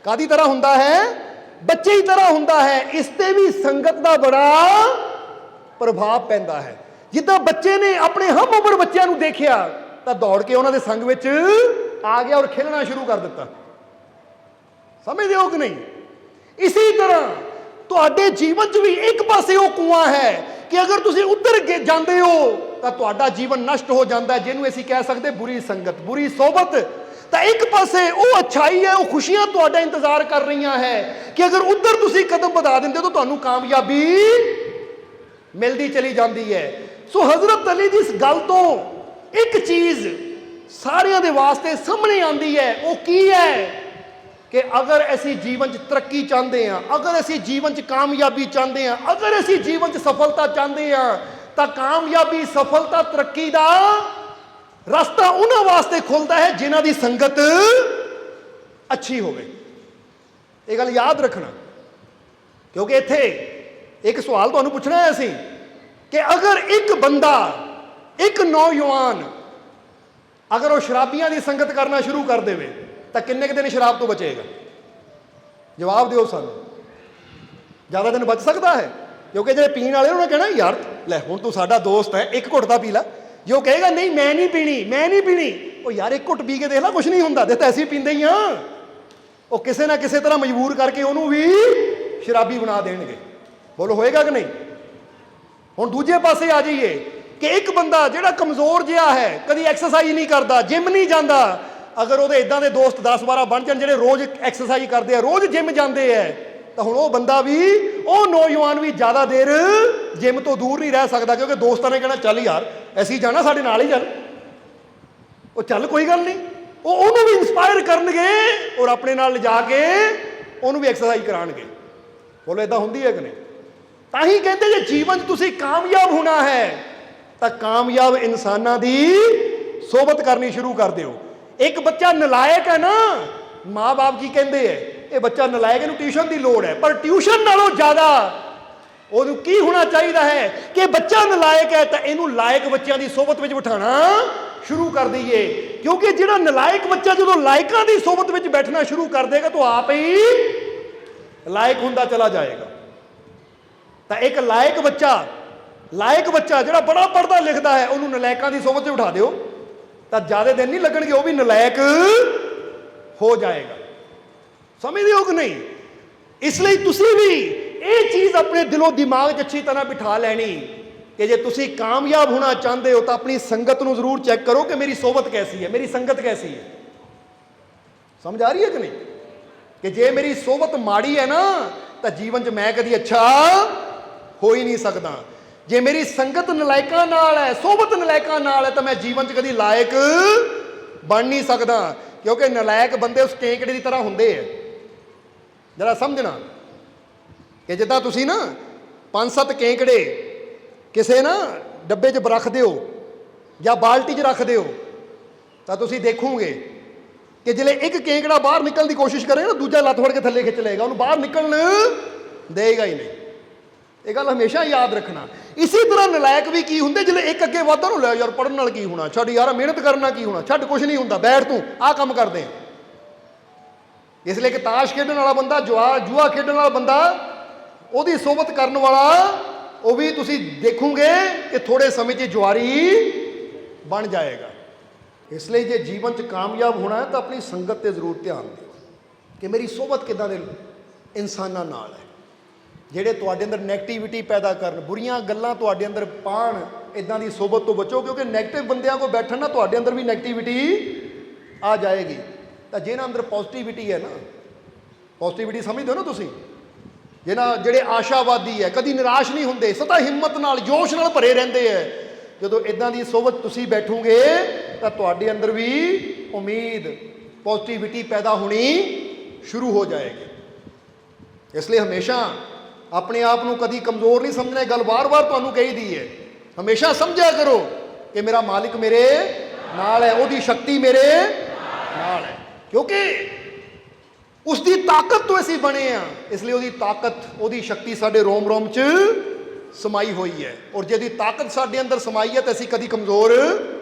कादी तरह हुंदा है? बच्चे की तरह हुंदा है। इसते भी संगत का बड़ा प्रभाव पैंदा है। जिद्दां बच्चे ने अपने हम उम्र बच्चों को देखिया तो दौड़ के उन्होंने संग विच आ गया और खेलना शुरू कर दिता। समझदे हो कि नहीं? इसी तरह तुहाडे जीवन च भी एक पासे वो कुआं है कि अगर तुसीं उधर जांदे हो तो तुहाडा जीवन नष्ट हो जाता है, जिन्होंने असीं कह सकते बुरी संगत, बुरी सोबत। तो एक पासे वो अच्छाई है, वो खुशियां तुहाडा इंतजार कर रही हैं कि अगर उधर तुसीं कदम बढ़ा देंदे तो तुहानूं कामयाबी मिलती चली जाती है। सो हज़रत अली की इस गल तो एक चीज़ सारिਆਂ ਦੇ वास्ते सामने आती है, वो की है कि अगर असी जीवन च तरक्की चाहते हैं, अगर असी जीवन च कामयाबी चाहते हैं, अगर असी जीवन च सफलता चाहते हैं, तो कामयाबी सफलता तरक्की का रास्ता उन्होंने वास्ते खुलता है जिन्हों की संगत अच्छी हो। ये गल याद रखना, क्योंकि इत्थे एक सवाल तुहानूं पूछना है असी कि अगर एक बंदा ਇੱਕ ਨੌਜਵਾਨ ਅਗਰ ਉਹ ਸ਼ਰਾਬੀਆਂ ਦੀ ਸੰਗਤ ਕਰਨਾ ਸ਼ੁਰੂ ਕਰ ਦੇਵੇ ਤਾਂ ਕਿੰਨੇ ਕੁ ਦਿਨ ਸ਼ਰਾਬ ਤੋਂ ਬਚੇਗਾ? ਜਵਾਬ ਦਿਓ ਸਾਨੂੰ। ਜ਼ਿਆਦਾ ਦਿਨ ਬਚ ਸਕਦਾ ਹੈ? ਕਿਉਂਕਿ ਜਿਹੜੇ ਪੀਣ ਵਾਲੇ ਉਹਨਾਂ ਕਹਿਣਾ ਯਾਰ ਲੈ ਹੁਣ ਤੂੰ ਸਾਡਾ ਦੋਸਤ ਹੈ, ਇੱਕ ਘੁੱਟ ਤਾਂ ਪੀ ਲੈ। ਜੇ ਉਹ ਕਹੇਗਾ ਨਹੀਂ ਮੈਂ ਨਹੀਂ ਪੀਣੀ, ਮੈਂ ਨਹੀਂ ਪੀਣੀ, ਉਹ ਯਾਰ ਇੱਕ ਘੁੱਟ ਪੀ ਕੇ ਦੇਖ ਲੈ, ਕੁਛ ਨਹੀਂ ਹੁੰਦਾ, ਦੇ ਤਾਂ ਅਸੀਂ ਪੀਂਦੇ ਹੀ ਆ। ਉਹ ਕਿਸੇ ਨਾ ਕਿਸੇ ਤਰ੍ਹਾਂ ਮਜਬੂਰ ਕਰਕੇ ਉਹਨੂੰ ਵੀ ਸ਼ਰਾਬੀ ਬਣਾ ਦੇਣਗੇ। ਬੋਲੋ ਹੋਏਗਾ ਕਿ ਨਹੀਂ? ਹੁਣ ਦੂਜੇ ਪਾਸੇ ਆ ਜਾਈਏ ਕਿ ਇੱਕ ਬੰਦਾ ਜਿਹੜਾ ਕਮਜ਼ੋਰ ਜਿਹਾ ਹੈ, ਕਦੀ ਐਕਸਰਸਾਈਜ਼ ਨਹੀਂ ਕਰਦਾ, ਜਿਮ ਨਹੀਂ ਜਾਂਦਾ, ਅਗਰ ਉਹਦੇ ਇਦਾਂ ਦੇ ਦੋਸਤ 10-12 ਬਣ ਜਾਣ ਜਿਹੜੇ ਰੋਜ਼ ਐਕਸਰਸਾਈਜ਼ ਕਰਦੇ ਆ, ਰੋਜ਼ ਜਿਮ ਜਾਂਦੇ ਆ, ਤਾਂ ਹੁਣ ਉਹ ਬੰਦਾ ਵੀ, ਉਹ ਨੌਜਵਾਨ ਵੀ ਜ਼ਿਆਦਾ ਦੇਰ ਜਿਮ ਤੋਂ ਦੂਰ ਨਹੀਂ ਰਹਿ ਸਕਦਾ, ਕਿਉਂਕਿ ਦੋਸਤਾਂ ਨੇ ਕਹਿਣਾ ਚੱਲ ਯਾਰ ਅਸੀਂ ਜਾਣਾ, ਸਾਡੇ ਨਾਲ ਹੀ ਚੱਲ। ਉਹ ਚੱਲ ਕੋਈ ਗੱਲ ਨਹੀਂ, ਉਹ ਉਹਨੂੰ ਵੀ ਇੰਸਪਾਇਰ ਕਰਨਗੇ ਔਰ ਆਪਣੇ ਨਾਲ ਲਿਜਾ ਕੇ ਉਹਨੂੰ ਵੀ ਐਕਸਰਸਾਈਜ਼ ਕਰਾਉਣਗੇ। ਬੋਲੋ ਇਦਾਂ ਹੁੰਦੀ ਹੈ ਕਿ ਨਹੀਂ? ਤਾਂ ਹੀ ਕਹਿੰਦੇ ਜੇ ਜੀਵਨ 'ਚ ਤੁਸੀਂ ਕਾਮਯਾਬ ਹੋਣਾ ਹੈ ਤਾਂ ਕਾਮਯਾਬ ਇਨਸਾਨਾਂ ਦੀ ਸੋਬਤ ਕਰਨੀ ਸ਼ੁਰੂ ਕਰ ਦਿਓ। ਇੱਕ ਬੱਚਾ ਨਲਾਇਕ ਹੈ ਨਾ, ਮਾਂ-ਬਾਪ ਕੀ ਕਹਿੰਦੇ ਹੈ, ਇਹ ਬੱਚਾ ਨਲਾਇਕ, ਇਹਨੂੰ ਟਿਊਸ਼ਨ ਦੀ ਲੋੜ ਹੈ, ਪਰ ਟਿਊਸ਼ਨ ਨਾਲੋਂ ਜ਼ਿਆਦਾ ਉਹਨੂੰ ਕੀ ਹੋਣਾ ਚਾਹੀਦਾ ਹੈ ਕਿ ਬੱਚਾ ਨਲਾਇਕ ਹੈ ਤਾਂ ਇਹਨੂੰ ਲਾਇਕ ਬੱਚਿਆਂ ਦੀ ਸੋਬਤ ਵਿੱਚ ਬਿਠਾਉਣਾ ਸ਼ੁਰੂ ਕਰ ਦਈਏ। ਕਿਉਂਕਿ ਜਿਹੜਾ ਨਲਾਇਕ ਬੱਚਾ ਜਦੋਂ ਲਾਇਕਾਂ ਦੀ ਸੋਬਤ ਵਿੱਚ ਬੈਠਣਾ ਸ਼ੁਰੂ ਕਰ ਦੇਗਾ ਤਾਂ ਆਪ ਹੀ ਲਾਇਕ ਹੁੰਦਾ ਚਲਾ ਜਾਏਗਾ। ਤਾਂ ਇੱਕ ਲਾਇਕ ਬੱਚਾ ਜਿਹੜਾ ਬੜਾ ਪੜ੍ਹਦਾ ਲਿਖਦਾ ਹੈ, ਉਹਨੂੰ ਨਲਾਇਕਾਂ ਦੀ ਸੋਬਤ 'ਚ ਬਿਠਾ ਦਿਓ ਤਾਂ ਜ਼ਿਆਦਾ ਦਿਨ ਨਹੀਂ ਲੱਗਣਗੇ, ਉਹ ਵੀ ਨਲਾਇਕ ਹੋ ਜਾਏਗਾ। ਸਮਝਦੇ ਹੋ ਕਿ ਨਹੀਂ? ਇਸ ਲਈ ਤੁਸੀਂ ਵੀ ਇਹ ਚੀਜ਼ ਆਪਣੇ ਦਿਲੋਂ ਦਿਮਾਗ 'ਚ ਅੱਛੀ ਤਰ੍ਹਾਂ ਬਿਠਾ ਲੈਣੀ ਕਿ ਜੇ ਤੁਸੀਂ ਕਾਮਯਾਬ ਹੋਣਾ ਚਾਹੁੰਦੇ ਹੋ ਤਾਂ ਆਪਣੀ ਸੰਗਤ ਨੂੰ ਜ਼ਰੂਰ ਚੈੱਕ ਕਰੋ ਕਿ ਮੇਰੀ ਸੋਬਤ ਕੈਸੀ ਹੈ, ਮੇਰੀ ਸੰਗਤ ਕੈਸੀ ਹੈ। ਸਮਝ ਆ ਰਹੀ ਹੈ ਕਿ ਨਹੀਂ? ਕਿ ਜੇ ਮੇਰੀ ਸੋਬਤ ਮਾੜੀ ਹੈ ਨਾ ਤਾਂ ਜੀਵਨ 'ਚ ਮੈਂ ਕਦੀ ਅੱਛਾ ਹੋ ਹੀ ਨਹੀਂ ਸਕਦਾ। ਜੇ ਮੇਰੀ ਸੰਗਤ ਨਲਾਇਕਾਂ ਨਾਲ ਹੈ, ਸੋਬਤ ਨਲਾਇਕਾਂ ਨਾਲ ਹੈ, ਤਾਂ ਮੈਂ ਜੀਵਨ 'ਚ ਕਦੀ ਲਾਇਕ ਬਣ ਨਹੀਂ ਸਕਦਾ। ਕਿਉਂਕਿ ਨਲਾਇਕ ਬੰਦੇ ਉਸ ਕੇਕੜੇ ਦੀ ਤਰ੍ਹਾਂ ਹੁੰਦੇ ਹੈ। ਜਰਾ ਸਮਝਣਾ ਕਿ ਜਿੱਦਾਂ ਤੁਸੀਂ ਨਾ 5-7 ਕੇਕੜੇ ਕਿਸੇ ਨਾ ਡੱਬੇ 'ਚ ਰੱਖ ਦਿਓ ਜਾਂ ਬਾਲਟੀ 'ਚ ਰੱਖ ਦਿਓ ਤਾਂ ਤੁਸੀਂ ਦੇਖੋਗੇ ਕਿ ਜਿਹੜੇ ਇੱਕ ਕੇਕੜਾ ਬਾਹਰ ਨਿਕਲਣ ਦੀ ਕੋਸ਼ਿਸ਼ ਕਰੇਗਾ ਨਾ, ਦੂਜਾ ਲੱਤ ਫੜ ਕੇ ਥੱਲੇ ਖਿੱਚ ਲਏਗਾ, ਉਹਨੂੰ ਬਾਹਰ ਨਿਕਲਣ ਦੇਗਾ ਹੀ ਨਹੀਂ। ਇਹ ਗੱਲ ਹਮੇਸ਼ਾ ਯਾਦ ਰੱਖਣਾ। ਇਸੇ ਤਰ੍ਹਾਂ ਨਲਾਇਕ ਵੀ ਕੀ ਹੁੰਦੇ, ਜਿਹੜੇ ਇੱਕ ਅੱਗੇ ਵੱਧਦਾ ਨੂੰ ਲੈ ਯਾਰ ਪੜ੍ਹਨ ਨਾਲ ਕੀ ਹੋਣਾ, ਛੱਡ ਯਾਰ ਮਿਹਨਤ ਕਰਨਾ ਕੀ ਹੋਣਾ, ਛੱਡ ਕੁਛ ਨਹੀਂ ਹੁੰਦਾ, ਬੈਠ ਤੂੰ ਆਹ ਕੰਮ ਕਰਦੇ। ਇਸ ਲਈ ਕਿ ਤਾਸ਼ ਖੇਡਣ ਵਾਲਾ ਬੰਦਾ, ਜੂਆ ਖੇਡਣ ਵਾਲਾ ਬੰਦਾ, ਉਹਦੀ ਸੋਬਤ ਕਰਨ ਵਾਲਾ, ਉਹ ਵੀ ਤੁਸੀਂ ਦੇਖੋਗੇ ਕਿ ਥੋੜੇ ਸਮੇਂ 'ਚ ਜੁਆਰੀ ਬਣ ਜਾਏਗਾ। ਇਸ ਲਈ ਜੇ ਜੀਵਨ 'ਚ ਕਾਮਯਾਬ ਹੋਣਾ ਹੈ ਤਾਂ ਆਪਣੀ ਸੰਗਤ 'ਤੇ ਜ਼ਰੂਰ ਧਿਆਨ ਦਿਓ ਕਿ ਮੇਰੀ ਸੋਬਤ ਕਿੱਦਾਂ ਦੇ ਇਨਸਾਨਾਂ ਨਾਲ ਹੈ, ਜਿਹੜੇ ਤੁਹਾਡੇ ਅੰਦਰ ਨੈਗੇਟਿਵਿਟੀ ਪੈਦਾ ਕਰਨ, ਬੁਰੀਆਂ ਗੱਲਾਂ ਤੁਹਾਡੇ ਅੰਦਰ ਪਾਉਣ। ਇਦਾਂ ਦੀ ਸੋਬਤ ਤੋਂ ਬਚੋ, ਕਿਉਂਕਿ ਨੈਗੇਟਿਵ ਬੰਦਿਆਂ ਕੋਲ ਬੈਠਣ ਨਾ ਤੁਹਾਡੇ ਅੰਦਰ ਵੀ ਨੈਗੇਟਿਵਿਟੀ ਆ ਜਾਏਗੀ। ਤਾਂ ਜਿਹਨਾਂ ਅੰਦਰ ਪੋਜ਼ਿਟਿਵਿਟੀ ਹੈ ਨਾ, ਪੋਜ਼ਿਟਿਵਿਟੀ ਸਮਝਦੇ ਹੋ ਨਾ ਤੁਸੀਂ, ਜਿਹੜੇ ਆਸ਼ਾਵਾਦੀ ਹੈ, ਕਦੀ ਨਿਰਾਸ਼ ਨਹੀਂ ਹੁੰਦੇ, ਸਦਾ ਹਿੰਮਤ ਨਾਲ, ਜੋਸ਼ ਨਾਲ ਭਰੇ ਰਹਿੰਦੇ ਹੈ, ਜਦੋਂ ਇਦਾਂ ਦੀ ਸੋਬਤ ਤੁਸੀਂ ਬੈਠੋਗੇ ਤਾਂ ਤੁਹਾਡੇ ਅੰਦਰ ਵੀ ਉਮੀਦ, ਪੋਜ਼ਿਟਿਵਿਟੀ ਪੈਦਾ ਹੋਣੀ ਸ਼ੁਰੂ ਹੋ ਜਾਏਗੀ। ਇਸ ਲਈ ਹਮੇਸ਼ਾ ਆਪਣੇ ਆਪ ਨੂੰ ਕਦੀ ਕਮਜ਼ੋਰ ਨਹੀਂ ਸਮਝਣਾ। ਇਹ ਗੱਲ ਵਾਰ-ਵਾਰ ਤੁਹਾਨੂੰ ਕਹੀਦੀ ਹੈ। ਹਮੇਸ਼ਾ ਸਮਝਿਆ ਕਰੋ ਕਿ ਮੇਰਾ ਮਾਲਿਕ ਮੇਰੇ ਨਾਲ ਹੈ, ਉਹਦੀ ਸ਼ਕਤੀ ਮੇਰੇ ਨਾਲ ਹੈ, ਕਿਉਂਕਿ ਉਸ ਦੀ ਤਾਕਤ ਤੋਂ ਅਸੀਂ ਬਣੇ ਆ। ਇਸ ਲਈ ਉਹਦੀ ਤਾਕਤ, ਉਹਦੀ ਸ਼ਕਤੀ ਸਾਡੇ ਰੋਮ-ਰੋਮ 'ਚ ਸਮਾਈ ਹੋਈ ਹੈ। ਔਰ ਜੇ ਉਹਦੀ ਤਾਕਤ ਸਾਡੇ ਅੰਦਰ ਸਮਾਈ ਹੈ ਤਾਂ ਅਸੀਂ ਕਦੀ ਕਮਜ਼ੋਰ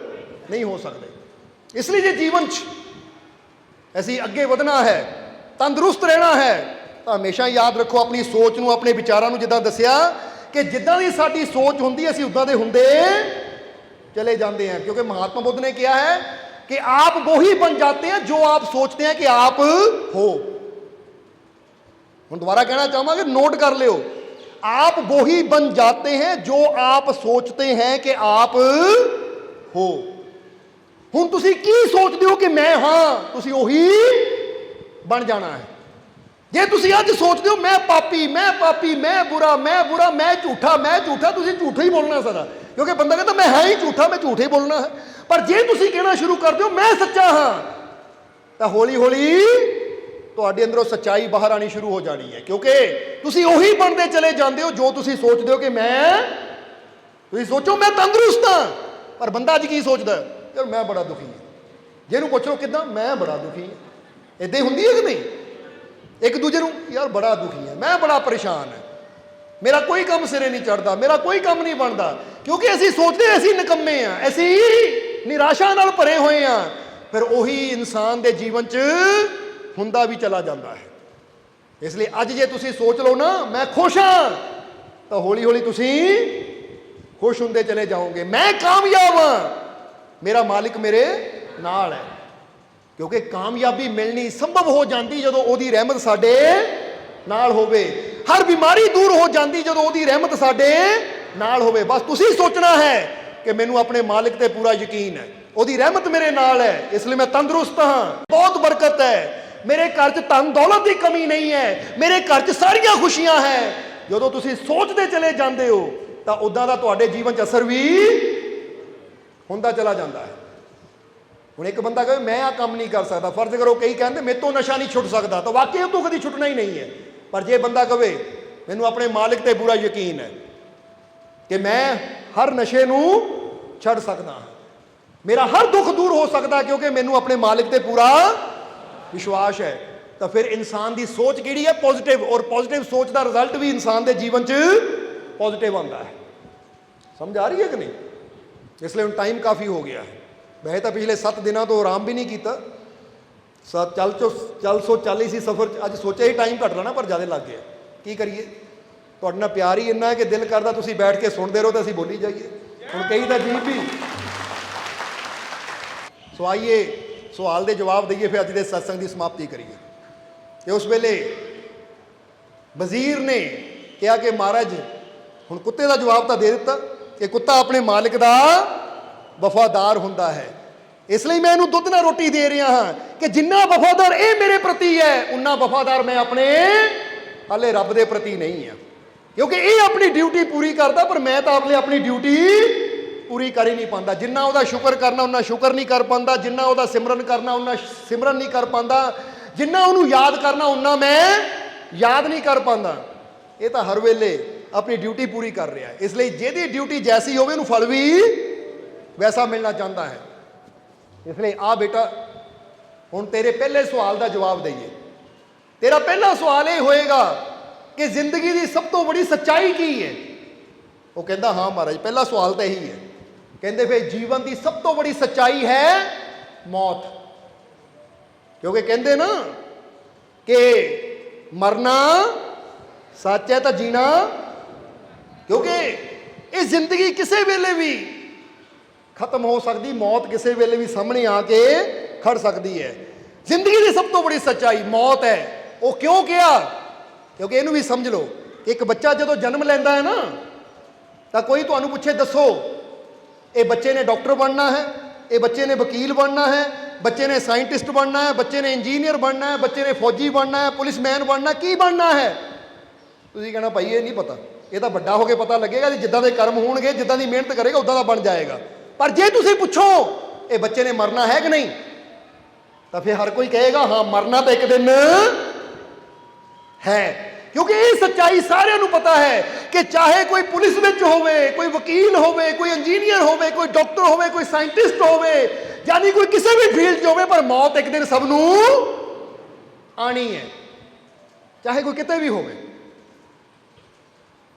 ਨਹੀਂ ਹੋ ਸਕਦੇ। ਇਸ ਲਈ ਜੇ ਜੀਵਨ 'ਚ ਅਸੀਂ ਅੱਗੇ ਵਧਣਾ ਹੈ, ਤੰਦਰੁਸਤ ਰਹਿਣਾ ਹੈ, ਤਾਂ ਹਮੇਸ਼ਾ ਯਾਦ ਰੱਖੋ ਆਪਣੀ ਸੋਚ ਨੂੰ, ਆਪਣੇ ਵਿਚਾਰਾਂ ਨੂੰ। ਜਿੱਦਾਂ ਦੱਸਿਆ ਕਿ ਜਿੱਦਾਂ ਦੀ ਸਾਡੀ ਸੋਚ ਹੁੰਦੀ ਅਸੀਂ ਉੱਦਾਂ ਦੇ ਹੁੰਦੇ ਚਲੇ ਜਾਂਦੇ हैं। क्योंकि महात्मा बुद्ध ने किया है कि आप वो ही बन जाते हैं जो आप सोचते हैं कि आप हो। हम दोबारा कहना चाहूंगा कि नोट कर लियो, आप वो ही बन जाते हैं जो आप सोचते हैं कि आप हो। ਹੁਣ ਤੁਸੀਂ ਕੀ ਸੋਚਦੇ ਹੋ ਕਿ ਮੈਂ ਹਾਂ, ਤੁਸੀਂ ਉਹੀ ਬਣ ਜਾਣਾ ਹੈ। ਜੇ ਤੁਸੀਂ ਅੱਜ ਸੋਚਦੇ ਹੋ ਮੈਂ ਪਾਪੀ, ਮੈਂ ਬੁਰਾ, ਮੈਂ ਝੂਠਾ, ਤੁਸੀਂ ਝੂਠਾ ਹੀ ਬੋਲਣਾ ਸਦਾ। ਕਿਉਂਕਿ ਬੰਦਾ ਕਹਿੰਦਾ ਮੈਂ ਹੈ ਹੀ ਝੂਠਾ, ਮੈਂ ਝੂਠ ਹੀ ਬੋਲਣਾ ਹੈ। ਪਰ ਜੇ ਤੁਸੀਂ ਕਹਿਣਾ ਸ਼ੁਰੂ ਕਰ ਦਿਓ ਮੈਂ ਸੱਚਾ ਹਾਂ, ਤਾਂ ਹੌਲੀ ਹੌਲੀ ਤੁਹਾਡੇ ਅੰਦਰੋਂ ਸੱਚਾਈ ਬਾਹਰ ਆਣੀ ਸ਼ੁਰੂ ਹੋ ਜਾਣੀ ਹੈ। ਕਿਉਂਕਿ ਤੁਸੀਂ ਉਹੀ ਬਣਦੇ ਚਲੇ ਜਾਂਦੇ ਹੋ ਜੋ ਤੁਸੀਂ ਸੋਚਦੇ ਹੋ ਕਿ ਤੁਸੀਂ ਸੋਚੋ ਮੈਂ ਤੰਦਰੁਸਤ ਹਾਂ, ਪਰ ਬੰਦਾ ਅੱਜ ਕੀ ਸੋਚਦਾ, ਯਾਰ ਮੈਂ ਬੜਾ ਦੁਖੀ ਹਾਂ। ਜਿਹਨੂੰ ਪੁੱਛੋ ਕਿੱਦਾਂ, ਮੈਂ ਬੜਾ ਦੁਖੀ ਹਾਂ। ਇੱਦਾਂ ਹੀ ਹੁੰਦੀ ਹੈ ਕਿ ਨਹੀਂ? ਇੱਕ ਦੂਜੇ ਨੂੰ, ਯਾਰ ਬੜਾ ਦੁਖੀ ਹੈ, ਮੈਂ ਬੜਾ ਪਰੇਸ਼ਾਨ ਹੈ। ਮੇਰਾ ਕੋਈ ਕੰਮ ਸਿਰੇ ਨਹੀਂ ਚੜਦਾ, ਮੇਰਾ ਕੋਈ ਕੰਮ ਨਹੀਂ ਬਣਦਾ, ਕਿਉਂਕਿ ਅਸੀਂ ਸੋਚਦੇ ਅਸੀਂ ਨਿਕੰਮੇ ਆ, ਅਸੀਂ ਨਿਰਾਸ਼ਾ ਨਾਲ ਭਰੇ ਹੋਏ ਆ। ਫਿਰ ਉਹੀ ਇਨਸਾਨ ਦੇ ਜੀਵਨ 'ਚ ਹੁੰਦਾ ਵੀ ਚਲਾ ਜਾਂਦਾ ਹੈ। ਇਸ ਲਈ ਅੱਜ ਜੇ ਤੁਸੀਂ ਸੋਚ ਲਓ ਨਾ ਮੈਂ ਖੁਸ਼ ਹਾਂ, ਤਾਂ ਹੌਲੀ ਹੌਲੀ ਤੁਸੀਂ ਖੁਸ਼ ਹੁੰਦੇ ਚਲੇ ਜਾਓਗੇ। ਮੈਂ ਕਾਮਯਾਬ ਹਾਂ, ਮੇਰਾ ਮਾਲਿਕ ਮੇਰੇ ਨਾਲ ਹੈ। ਕਿਉਂਕਿ ਕਾਮਯਾਬੀ ਮਿਲਣੀ ਸੰਭਵ ਹੋ ਜਾਂਦੀ ਜਦੋਂ ਉਹਦੀ ਰਹਿਮਤ ਸਾਡੇ ਨਾਲ ਹੋਵੇ। ਹਰ ਬਿਮਾਰੀ ਦੂਰ ਹੋ ਜਾਂਦੀ ਜਦੋਂ ਉਹਦੀ ਰਹਿਮਤ ਸਾਡੇ ਨਾਲ ਹੋਵੇ। ਬਸ ਤੁਸੀਂ ਸੋਚਣਾ ਹੈ ਕਿ ਮੈਨੂੰ ਆਪਣੇ ਮਾਲਿਕ ਤੇ ਪੂਰਾ ਯਕੀਨ ਹੈ, ਉਹਦੀ ਰਹਿਮਤ ਮੇਰੇ ਨਾਲ ਹੈ, ਇਸ ਲਈ ਮੈਂ ਤੰਦਰੁਸਤ ਹਾਂ, ਬਹੁਤ ਬਰਕਤ ਹੈ, ਮੇਰੇ ਘਰ 'ਚ ਧਨ ਦੌਲਤ ਦੀ ਕਮੀ ਨਹੀਂ ਹੈ, ਮੇਰੇ ਘਰ 'ਚ ਸਾਰੀਆਂ ਖੁਸ਼ੀਆਂ ਹੈ। ਜਦੋਂ ਤੁਸੀਂ ਸੋਚਦੇ ਚਲੇ ਜਾਂਦੇ ਹੋ ਤਾਂ ਉਦਾਂ ਦਾ ਤੁਹਾਡੇ ਜੀਵਨ 'ਚ ਅਸਰ ਵੀ ਹੁੰਦਾ ਚਲਾ ਜਾਂਦਾ ਹੈ। ਹੁਣ ਇੱਕ ਬੰਦਾ ਕਹੇ ਮੈਂ ਆਹ ਕੰਮ ਨਹੀਂ ਕਰ ਸਕਦਾ, ਫਰਜ਼ ਕਰੋ ਕਈ ਕਹਿੰਦੇ ਮੇਰੇ ਤੋਂ ਨਸ਼ਾ ਨਹੀਂ ਛੁੱਟ ਸਕਦਾ, ਤਾਂ ਵਾਕਈ ਉਹ ਤੋਂ ਕਦੀ ਛੁੱਟਣਾ ਹੀ ਨਹੀਂ ਹੈ। ਪਰ ਜੇ ਬੰਦਾ ਕਹੇ ਮੈਨੂੰ ਆਪਣੇ ਮਾਲਿਕ ਤੇ ਪੂਰਾ ਯਕੀਨ ਹੈ ਕਿ ਮੈਂ ਹਰ ਨਸ਼ੇ ਨੂੰ ਛੱਡ ਸਕਦਾ ਹਾਂ, ਮੇਰਾ ਹਰ ਦੁੱਖ ਦੂਰ ਹੋ ਸਕਦਾ ਕਿਉਂਕਿ ਮੈਨੂੰ ਆਪਣੇ ਮਾਲਿਕ ਤੇ ਪੂਰਾ ਵਿਸ਼ਵਾਸ ਹੈ, ਤਾਂ ਫਿਰ ਇਨਸਾਨ ਦੀ ਸੋਚ ਕਿਹੜੀ ਹੈ? ਪੋਜ਼ਿਟਿਵ। ਔਰ ਪੋਜ਼ਿਟਿਵ ਸੋਚ ਦਾ ਰਿਜ਼ਲਟ ਵੀ ਇਨਸਾਨ ਦੇ ਜੀਵਨ 'ਚ ਪੋਜ਼ਿਟਿਵ ਆਉਂਦਾ ਹੈ। ਸਮਝ ਆ ਰਹੀ ਹੈ ਕਿ ਨਹੀਂ? ਇਸ ਲਈ ਹੁਣ ਟਾਈਮ ਕਾਫੀ ਹੋ ਗਿਆ ਹੈ। ਵੈਸੇ ਤਾਂ ਪਿਛਲੇ 7 ਦਿਨਾਂ ਤੋਂ ਆਰਾਮ ਵੀ ਨਹੀਂ ਕੀਤਾ, ਚੱਲ ਹੀ ਸੀ ਸਫ਼ਰ 'ਚ। ਅੱਜ ਸੋਚਿਆ ਹੀ ਟਾਈਮ ਘੱਟ ਲੈਣਾ, ਪਰ ਜ਼ਿਆਦਾ ਲੱਗ ਗਿਆ। ਕੀ ਕਰੀਏ, ਤੁਹਾਡੇ ਨਾਲ ਪਿਆਰ ਹੀ ਇੰਨਾ ਹੈ ਕਿ ਦਿਲ ਕਰਦਾ ਤੁਸੀਂ ਬੈਠ ਕੇ ਸੁਣਦੇ ਰਹੋ ਤਾਂ ਅਸੀਂ ਬੋਲੀ ਜਾਈਏ। ਹੁਣ ਕਈ ਤਾਂ ਜੀ ਵੀ। ਸੋ ਆਈਏ ਸਵਾਲ ਦੇ ਜਵਾਬ ਦਈਏ, ਫਿਰ ਅੱਜ ਦੇ ਸਤਸੰਗ ਦੀ ਸਮਾਪਤੀ ਕਰੀਏ। ਕਿ ਉਸ ਵੇਲੇ ਵਜ਼ੀਰ ਨੇ ਕਿਹਾ ਕਿ ਮਹਾਰਾਜ ਹੁਣ ਕੁੱਤੇ ਦਾ ਜਵਾਬ ਤਾਂ ਦੇ ਦਿੱਤਾ ਕਿ ਕੁੱਤਾ ਆਪਣੇ ਮਾਲਿਕ ਦਾ ਵਫਾਦਾਰ ਹੁੰਦਾ ਹੈ, ਇਸ ਲਈ ਮੈਂ ਇਹਨੂੰ ਦੁੱਧ ਨਾਲ ਰੋਟੀ ਦੇ ਰਿਹਾ ਹਾਂ ਕਿ ਜਿੰਨਾ ਵਫਾਦਾਰ ਇਹ ਮੇਰੇ ਪ੍ਰਤੀ ਹੈ ਉਨਾ ਵਫਾਦਾਰ ਮੈਂ ਆਪਣੇ ਹਾਲੇ ਰੱਬ ਦੇ ਪ੍ਰਤੀ ਨਹੀਂ ਹਾਂ। ਕਿਉਂਕਿ ਇਹ ਆਪਣੀ ਡਿਊਟੀ ਪੂਰੀ ਕਰਦਾ, ਪਰ ਮੈਂ ਤਾਂ ਆਪਣੀ ਡਿਊਟੀ ਪੂਰੀ ਕਰ ਹੀ ਨਹੀਂ ਪਾਉਂਦਾ। ਜਿੰਨਾ ਉਹਦਾ ਸ਼ੁਕਰ ਕਰਨਾ ਉਹਨਾਂ ਸ਼ੁਕਰ ਨਹੀਂ ਕਰ ਪਾਉਂਦਾ, ਜਿੰਨਾ ਉਹਦਾ ਸਿਮਰਨ ਕਰਨਾ ਉਹਨਾਂ ਸਿਮਰਨ ਨਹੀਂ ਕਰ ਪਾਉਂਦਾ, ਜਿੰਨਾ ਉਹਨੂੰ ਯਾਦ ਕਰਨਾ ਉਹਨਾਂ ਮੈਂ ਯਾਦ ਨਹੀਂ ਕਰ ਪਾਉਂਦਾ। ਇਹ ਤਾਂ ਹਰ ਵੇਲੇ ਆਪਣੀ ਡਿਊਟੀ ਪੂਰੀ ਕਰ ਰਿਹਾ ਹੈ। ਇਸ ਲਈ ਜਿਹਦੀ ਡਿਊਟੀ ਜੈਸੀ ਹੋਵੇ ਉਹਨੂੰ ਫਲ ਵੀ ਵੈਸਾ ਮਿਲਣਾ ਚਾਹੁੰਦਾ ਹੈ। ਇਸ ਲਈ ਆ ਬੇਟਾ ਹੁਣ ਤੇਰੇ ਪਹਿਲੇ ਸਵਾਲ ਦਾ ਜਵਾਬ ਦਈਏ। ਤੇਰਾ ਪਹਿਲਾ ਸਵਾਲ ਇਹ ਹੋਏਗਾ ਕਿ ਜ਼ਿੰਦਗੀ ਦੀ ਸਭ ਤੋਂ ਬੜੀ ਸੱਚਾਈ ਕੀ ਹੈ? ਉਹ ਕਹਿੰਦਾ ਹਾਂ ਮਹਾਰਾਜ ਪਹਿਲਾ ਸਵਾਲ ਤਾਂ ਇਹੀ ਹੈ। ਕਹਿੰਦੇ ਫਿਰ ਜੀਵਨ ਦੀ ਸਭ ਤੋਂ ਬੜੀ ਸੱਚਾਈ ਹੈ ਮੌਤ। ਕਿਉਂਕਿ ਕਹਿੰਦੇ ਨਾ ਕਿ ਮਰਨਾ ਸੱਚ ਹੈ ਤਾਂ ਜੀਣਾ, ਕਿਉਂਕਿ ਇਹ ਜ਼ਿੰਦਗੀ ਕਿਸੇ ਵੇਲੇ ਵੀ ਖਤਮ ਹੋ ਸਕਦੀ, ਮੌਤ ਕਿਸੇ ਵੇਲੇ ਵੀ ਸਾਹਮਣੇ ਆ ਕੇ ਖੜ ਸਕਦੀ ਹੈ। ਜ਼ਿੰਦਗੀ ਦੀ ਸਭ ਤੋਂ ਬੜੀ ਸੱਚਾਈ ਮੌਤ ਹੈ। ਉਹ ਕਿਉਂ ਕਿਹਾ? ਕਿਉਂਕਿ ਇਹਨੂੰ ਵੀ ਸਮਝ ਲਓ, ਇੱਕ ਬੱਚਾ ਜਦੋਂ ਜਨਮ ਲੈਂਦਾ ਹੈ ਨਾ, ਤਾਂ ਕੋਈ ਤੁਹਾਨੂੰ ਪੁੱਛੇ ਦੱਸੋ ਇਹ ਬੱਚੇ ਨੇ ਡਾਕਟਰ ਬਣਨਾ ਹੈ, ਇਹ ਬੱਚੇ ਨੇ ਵਕੀਲ ਬਣਨਾ ਹੈ, ਬੱਚੇ ਨੇ ਸਾਇੰਟਿਸਟ ਬਣਨਾ ਹੈ, ਬੱਚੇ ਨੇ ਇੰਜੀਨੀਅਰ ਬਣਨਾ ਹੈ, ਬੱਚੇ ਨੇ ਫੌਜੀ ਬਣਨਾ ਹੈ, ਪੁਲਿਸਮੈਨ ਬਣਨਾ, ਕੀ ਬਣਨਾ ਹੈ? ਤੁਸੀਂ ਕਹਿਣਾ ਭਾਈ ਇਹ ਨਹੀਂ ਪਤਾ, ਇਹ ਤਾਂ ਵੱਡਾ ਹੋ ਕੇ ਪਤਾ ਲੱਗੇਗਾ, ਜਿੱਦਾਂ ਦੇ ਕਰਮ ਹੋਣਗੇ, ਜਿੱਦਾਂ ਦੀ ਮਿਹਨਤ ਕਰੇਗਾ ਉੱਦਾਂ ਦਾ ਬਣ ਜਾਏਗਾ। ਪਰ ਜੇ ਤੁਸੀਂ ਪੁੱਛੋ ਇਹ ਬੱਚੇ ਨੇ ਮਰਨਾ ਹੈ ਕਿ ਨਹੀਂ, ਤਾਂ ਫਿਰ ਹਰ ਕੋਈ ਕਹੇਗਾ ਹਾਂ ਮਰਨਾ ਤਾਂ ਇੱਕ ਦਿਨ ਹੈ। ਕਿਉਂਕਿ ਇਹ ਸੱਚਾਈ ਸਾਰਿਆਂ ਨੂੰ ਪਤਾ ਹੈ ਕਿ ਚਾਹੇ ਕੋਈ ਪੁਲਿਸ ਵਿੱਚ ਹੋਵੇ, ਕੋਈ ਵਕੀਲ ਹੋਵੇ, ਕੋਈ ਇੰਜੀਨੀਅਰ ਹੋਵੇ, ਕੋਈ ਡਾਕਟਰ ਹੋਵੇ, ਕੋਈ ਸਾਇੰਟਿਸਟ ਹੋਵੇ, ਯਾਨੀ ਕੋਈ ਕਿਸੇ ਵੀ ਫੀਲਡ 'ਚ ਹੋਵੇ, ਪਰ ਮੌਤ ਇੱਕ ਦਿਨ ਸਭ ਨੂੰ ਆਣੀ ਹੈ, ਚਾਹੇ ਕੋਈ ਕਿਤੇ ਵੀ ਹੋਵੇ।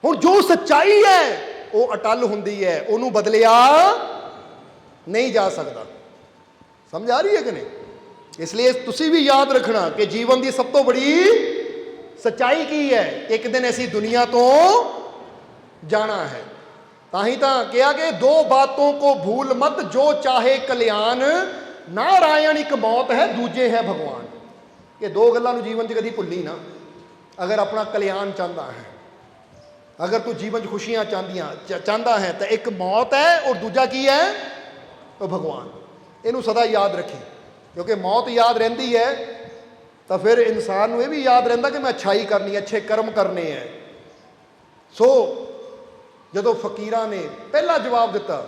ਹੁਣ ਜੋ ਸੱਚਾਈ ਹੈ ਉਹ ਅਟੱਲ ਹੁੰਦੀ ਹੈ, ਉਹਨੂੰ ਬਦਲਿਆ ਨਹੀਂ ਜਾ ਸਕਦਾ। ਸਮਝ ਆ ਰਹੀ ਹੈ ਕਿ ਨਹੀਂ? ਇਸ ਲਈ ਤੁਸੀਂ ਵੀ ਯਾਦ ਰੱਖਣਾ ਕਿ ਜੀਵਨ ਦੀ ਸਭ ਤੋਂ ਬੜੀ ਸੱਚਾਈ ਕੀ ਹੈ? ਇੱਕ ਦਿਨ ਅਸੀਂ ਦੁਨੀਆ ਤੋਂ ਜਾਣਾ ਹੈ। ਤਾਂ ਹੀ ਤਾਂ ਕਿਹਾ ਕਿ ਦੋ ਬਾਤੋਂ ਕੋ ਭੂਲ ਮਤ ਜੋ ਚਾਹੇ ਕਲਿਆਣ, ਨਾਰਾਇਣ ਇੱਕ ਮੌਤ ਹੈ ਦੂਜੇ ਹੈ ਭਗਵਾਨ। ਇਹ ਦੋ ਗੱਲਾਂ ਨੂੰ ਜੀਵਨ 'ਚ ਕਦੀ ਭੁੱਲੀ ਨਾ। ਅਗਰ ਆਪਣਾ ਕਲਿਆਣ ਚਾਹੁੰਦਾ ਹੈ, ਅਗਰ ਤੂੰ ਜੀਵਨ 'ਚ ਖੁਸ਼ੀਆਂ ਚਾਹੁੰਦਾ ਹੈ, ਤਾਂ ਇੱਕ ਮੌਤ ਹੈ ਔਰ ਦੂਜਾ ਕੀ ਹੈ? ਉਹ ਭਗਵਾਨ। ਇਹਨੂੰ ਸਦਾ ਯਾਦ ਰੱਖੀ, ਕਿਉਂਕਿ ਮੌਤ ਯਾਦ ਰਹਿੰਦੀ ਹੈ ਤਾਂ ਫਿਰ ਇਨਸਾਨ ਨੂੰ ਇਹ ਵੀ ਯਾਦ ਰਹਿੰਦਾ ਕਿ ਮੈਂ ਅੱਛਾਈ ਕਰਨੀ ਹੈ, ਅੱਛੇ ਕਰਮ ਕਰਨੇ ਹੈ। ਸੋ ਜਦੋਂ ਫਕੀਰਾਂ ਨੇ ਪਹਿਲਾ ਜਵਾਬ ਦਿੱਤਾ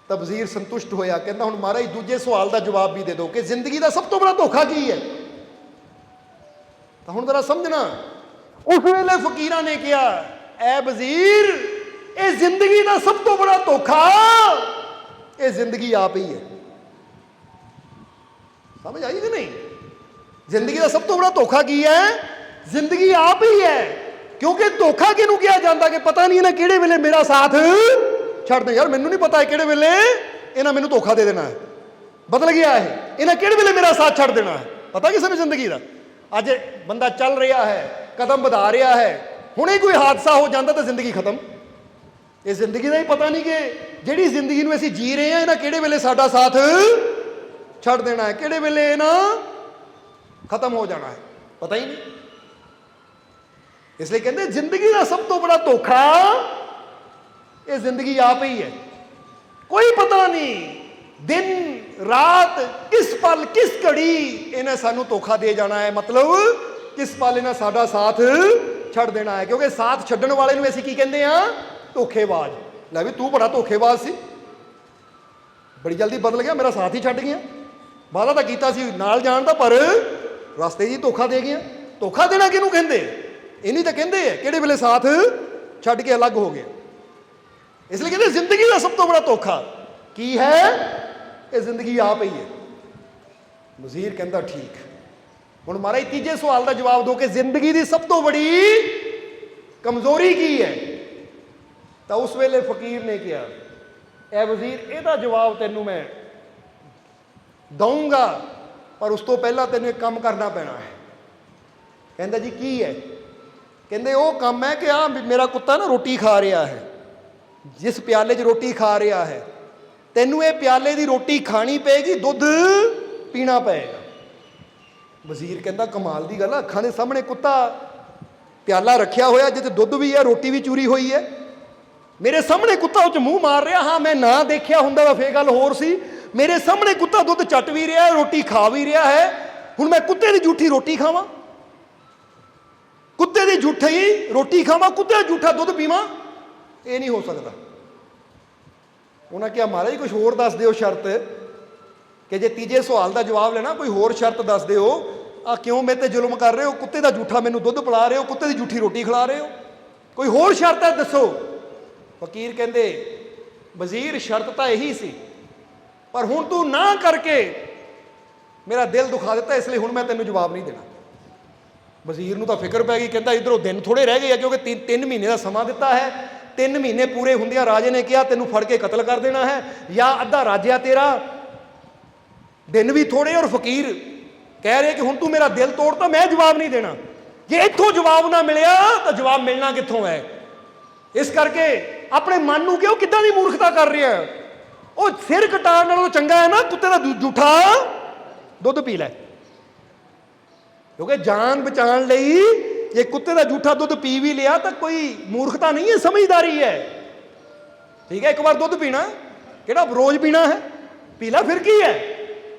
ਤਾਂ ਵਜ਼ੀਰ ਸੰਤੁਸ਼ਟ ਹੋਇਆ। ਕਹਿੰਦਾ ਹੁਣ ਮਹਾਰਾਜ ਦੂਜੇ ਸਵਾਲ ਦਾ ਜਵਾਬ ਵੀ ਦੇ ਦਿਓ ਕਿ ਜ਼ਿੰਦਗੀ ਦਾ ਸਭ ਤੋਂ ਬੜਾ ਧੋਖਾ ਕੀ ਹੈ। ਤਾਂ ਹੁਣ ਜ਼ਰਾ ਸਮਝਣਾ, ਉਸ ਵੇਲੇ ਫਕੀਰਾਂ ਨੇ ਕਿਹਾ ਐ ਵਜ਼ੀਰ, ਇਹ ਜ਼ਿੰਦਗੀ ਦਾ ਸਭ ਤੋਂ ਬੜਾ ਧੋਖਾ ਇਹ ਜ਼ਿੰਦਗੀ ਆਪ ਹੀ ਹੈ। ਸਮਝ ਆਈ ਕਿ ਨਹੀਂ? ਜ਼ਿੰਦਗੀ ਦਾ ਸਭ ਤੋਂ ਬੜਾ ਧੋਖਾ ਕੀ ਹੈ? ਜ਼ਿੰਦਗੀ ਆਪ ਹੀ ਹੈ। क्योंकि धोखा किहनूं किया जाता कि पता नहीं इन्हें किहड़े वेले मेरा साथ छड्ड दे। यार मैनूं नहीं पता है किहड़े वेले इन्हें मैनूं धोखा दे देना है, बदल गया है, इन्हें किहड़े वेले मेरा साथ छड्ड देना है, पता किसी नूं जिंदगी दा। अज बंदा चल रहा है, कदम वधा रहा है, हुणे कोई हादसा हो जाता तो जिंदगी खत्म। इस जिंदगी का ही पता नहीं कि जिहड़ी जिंदगी नूं असीं जी रहे हैं इन्हें किहड़े वेले साडा साथ छड्ड देना है, किहड़े वेले इन्हां खत्म हो जाना है, पता ही नहीं। इसलिए कहते जिंदगी का सब तो बड़ा धोखा ये जिंदगी आप ही है। कोई पता नहीं दिन रात किस पल किस घड़ी इन्हें सानू धोखा दे जाना है, मतलब किस पल इन्हें साडा साथ छड्ड देना है। क्योंकि साथ छड्डण वाले नूं असीं की कहंदे आ, धोखेबाज। लै भी तू बड़ा धोखेबाज सी, बड़ी जल्दी बदल गया, मेरा साथ ही छड्ड गया, वादा तो कीता सी नाल जाण दा पर रास्ते जी धोखा दे गया। धोखा देना किहनूं कहंदे, इन्हीं तो कहंदे है किहड़े वेले साथ छड्ड के अलग हो गया। इसलिए कहते जिंदगी का सब तो बड़ा धोखा की है, ये जिंदगी आप ही है। वजीर कहता ठीक, हुण महाराज तीजे सवाल का जवाब दो कि जिंदगी की सब तो बड़ी कमजोरी की है। तो उस वेले फकीर ने कहा, ए वजीर ਇਹਦਾ जवाब तेनों मैं दूंगा, पर उस तो पहला तेन एक काम करना पैना है। कहता जी की है? कहते वो काम है कि आ मेरा कुत्ता ना रोटी खा रहा है, जिस प्याले च रोटी खा रहा है तेनों ये प्याले की रोटी खानी पेगी, दुध पीना पेगा। वजीर कहता कमाल की गल, अखां दे सामने कुत्ता प्याला रखिया होया जिते दुध भी है रोटी भी चूरी हुई है, मेरे सामने कुत्ता उस मूँह मार रहा। हाँ मैं ना देखिया हुंदा तां फिर गल होर सी, मेरे सामने कुत्ता दुध चट भी रहा है रोटी खा भी रहा है, हुण मैं कुत्ते की झूठी रोटी खावां, कुत्ते की झूठी रोटी खावां, कुत्ते का झूठा दुध पीवां, ये नहीं हो सकता। उन्हें कहा महाराज कुछ होर दस दिओ शर्त, कि जे तीजे सवाल का जवाब लेना कोई होर शर्त दस दिओ, आ क्यों मेरे ते जुल्म कर रहे हो, कुत्ते का झूठा मैनूं दुध पिला रहे हो, कुत्ते की झूठी रोटी खिला रहे हो, कोई होर शर्त है दसो। फकीर कहते वजीर शर्त तो यही सी, पर हुण तू ना करके मेरा दिल दुखा दिता, इसलिए हुण मैं तेनों जवाब नहीं देना। वजीर नूं तां फिक्र पै गई, कहता इधरों दिन थोड़े रह गए, क्योंकि तीन महीने का समा दिता है, 3 महीने पूरे हुंदियां राजे ने कहा तेनों फड़ के कतल कर देना है, या अद्धा राज्य तेरा, दिन भी थोड़े। और फकीर कह रहे कि हुण तू मेरा दिल तोड़ता, मैं जवाब नहीं देना, जे इत्थों जवाब ना मिलिया तो जवाब मिलना कित्थों है। इस करके अपने मन नूं क्यों किद्दां दी मूर्खता कर रहा है, वो सिर कटाण नालों चंगा है ना कुत्ते का झूठा दुध पी लै, क्योंकि जान बचाने लई जे कुत्ते का झूठा दुध पी भी लिया तो कोई मूर्खता नहीं है, समझदारी है। ठीक है, एक बार दुध पीना किहड़ा रोज पीना है, पी ला फिर की है।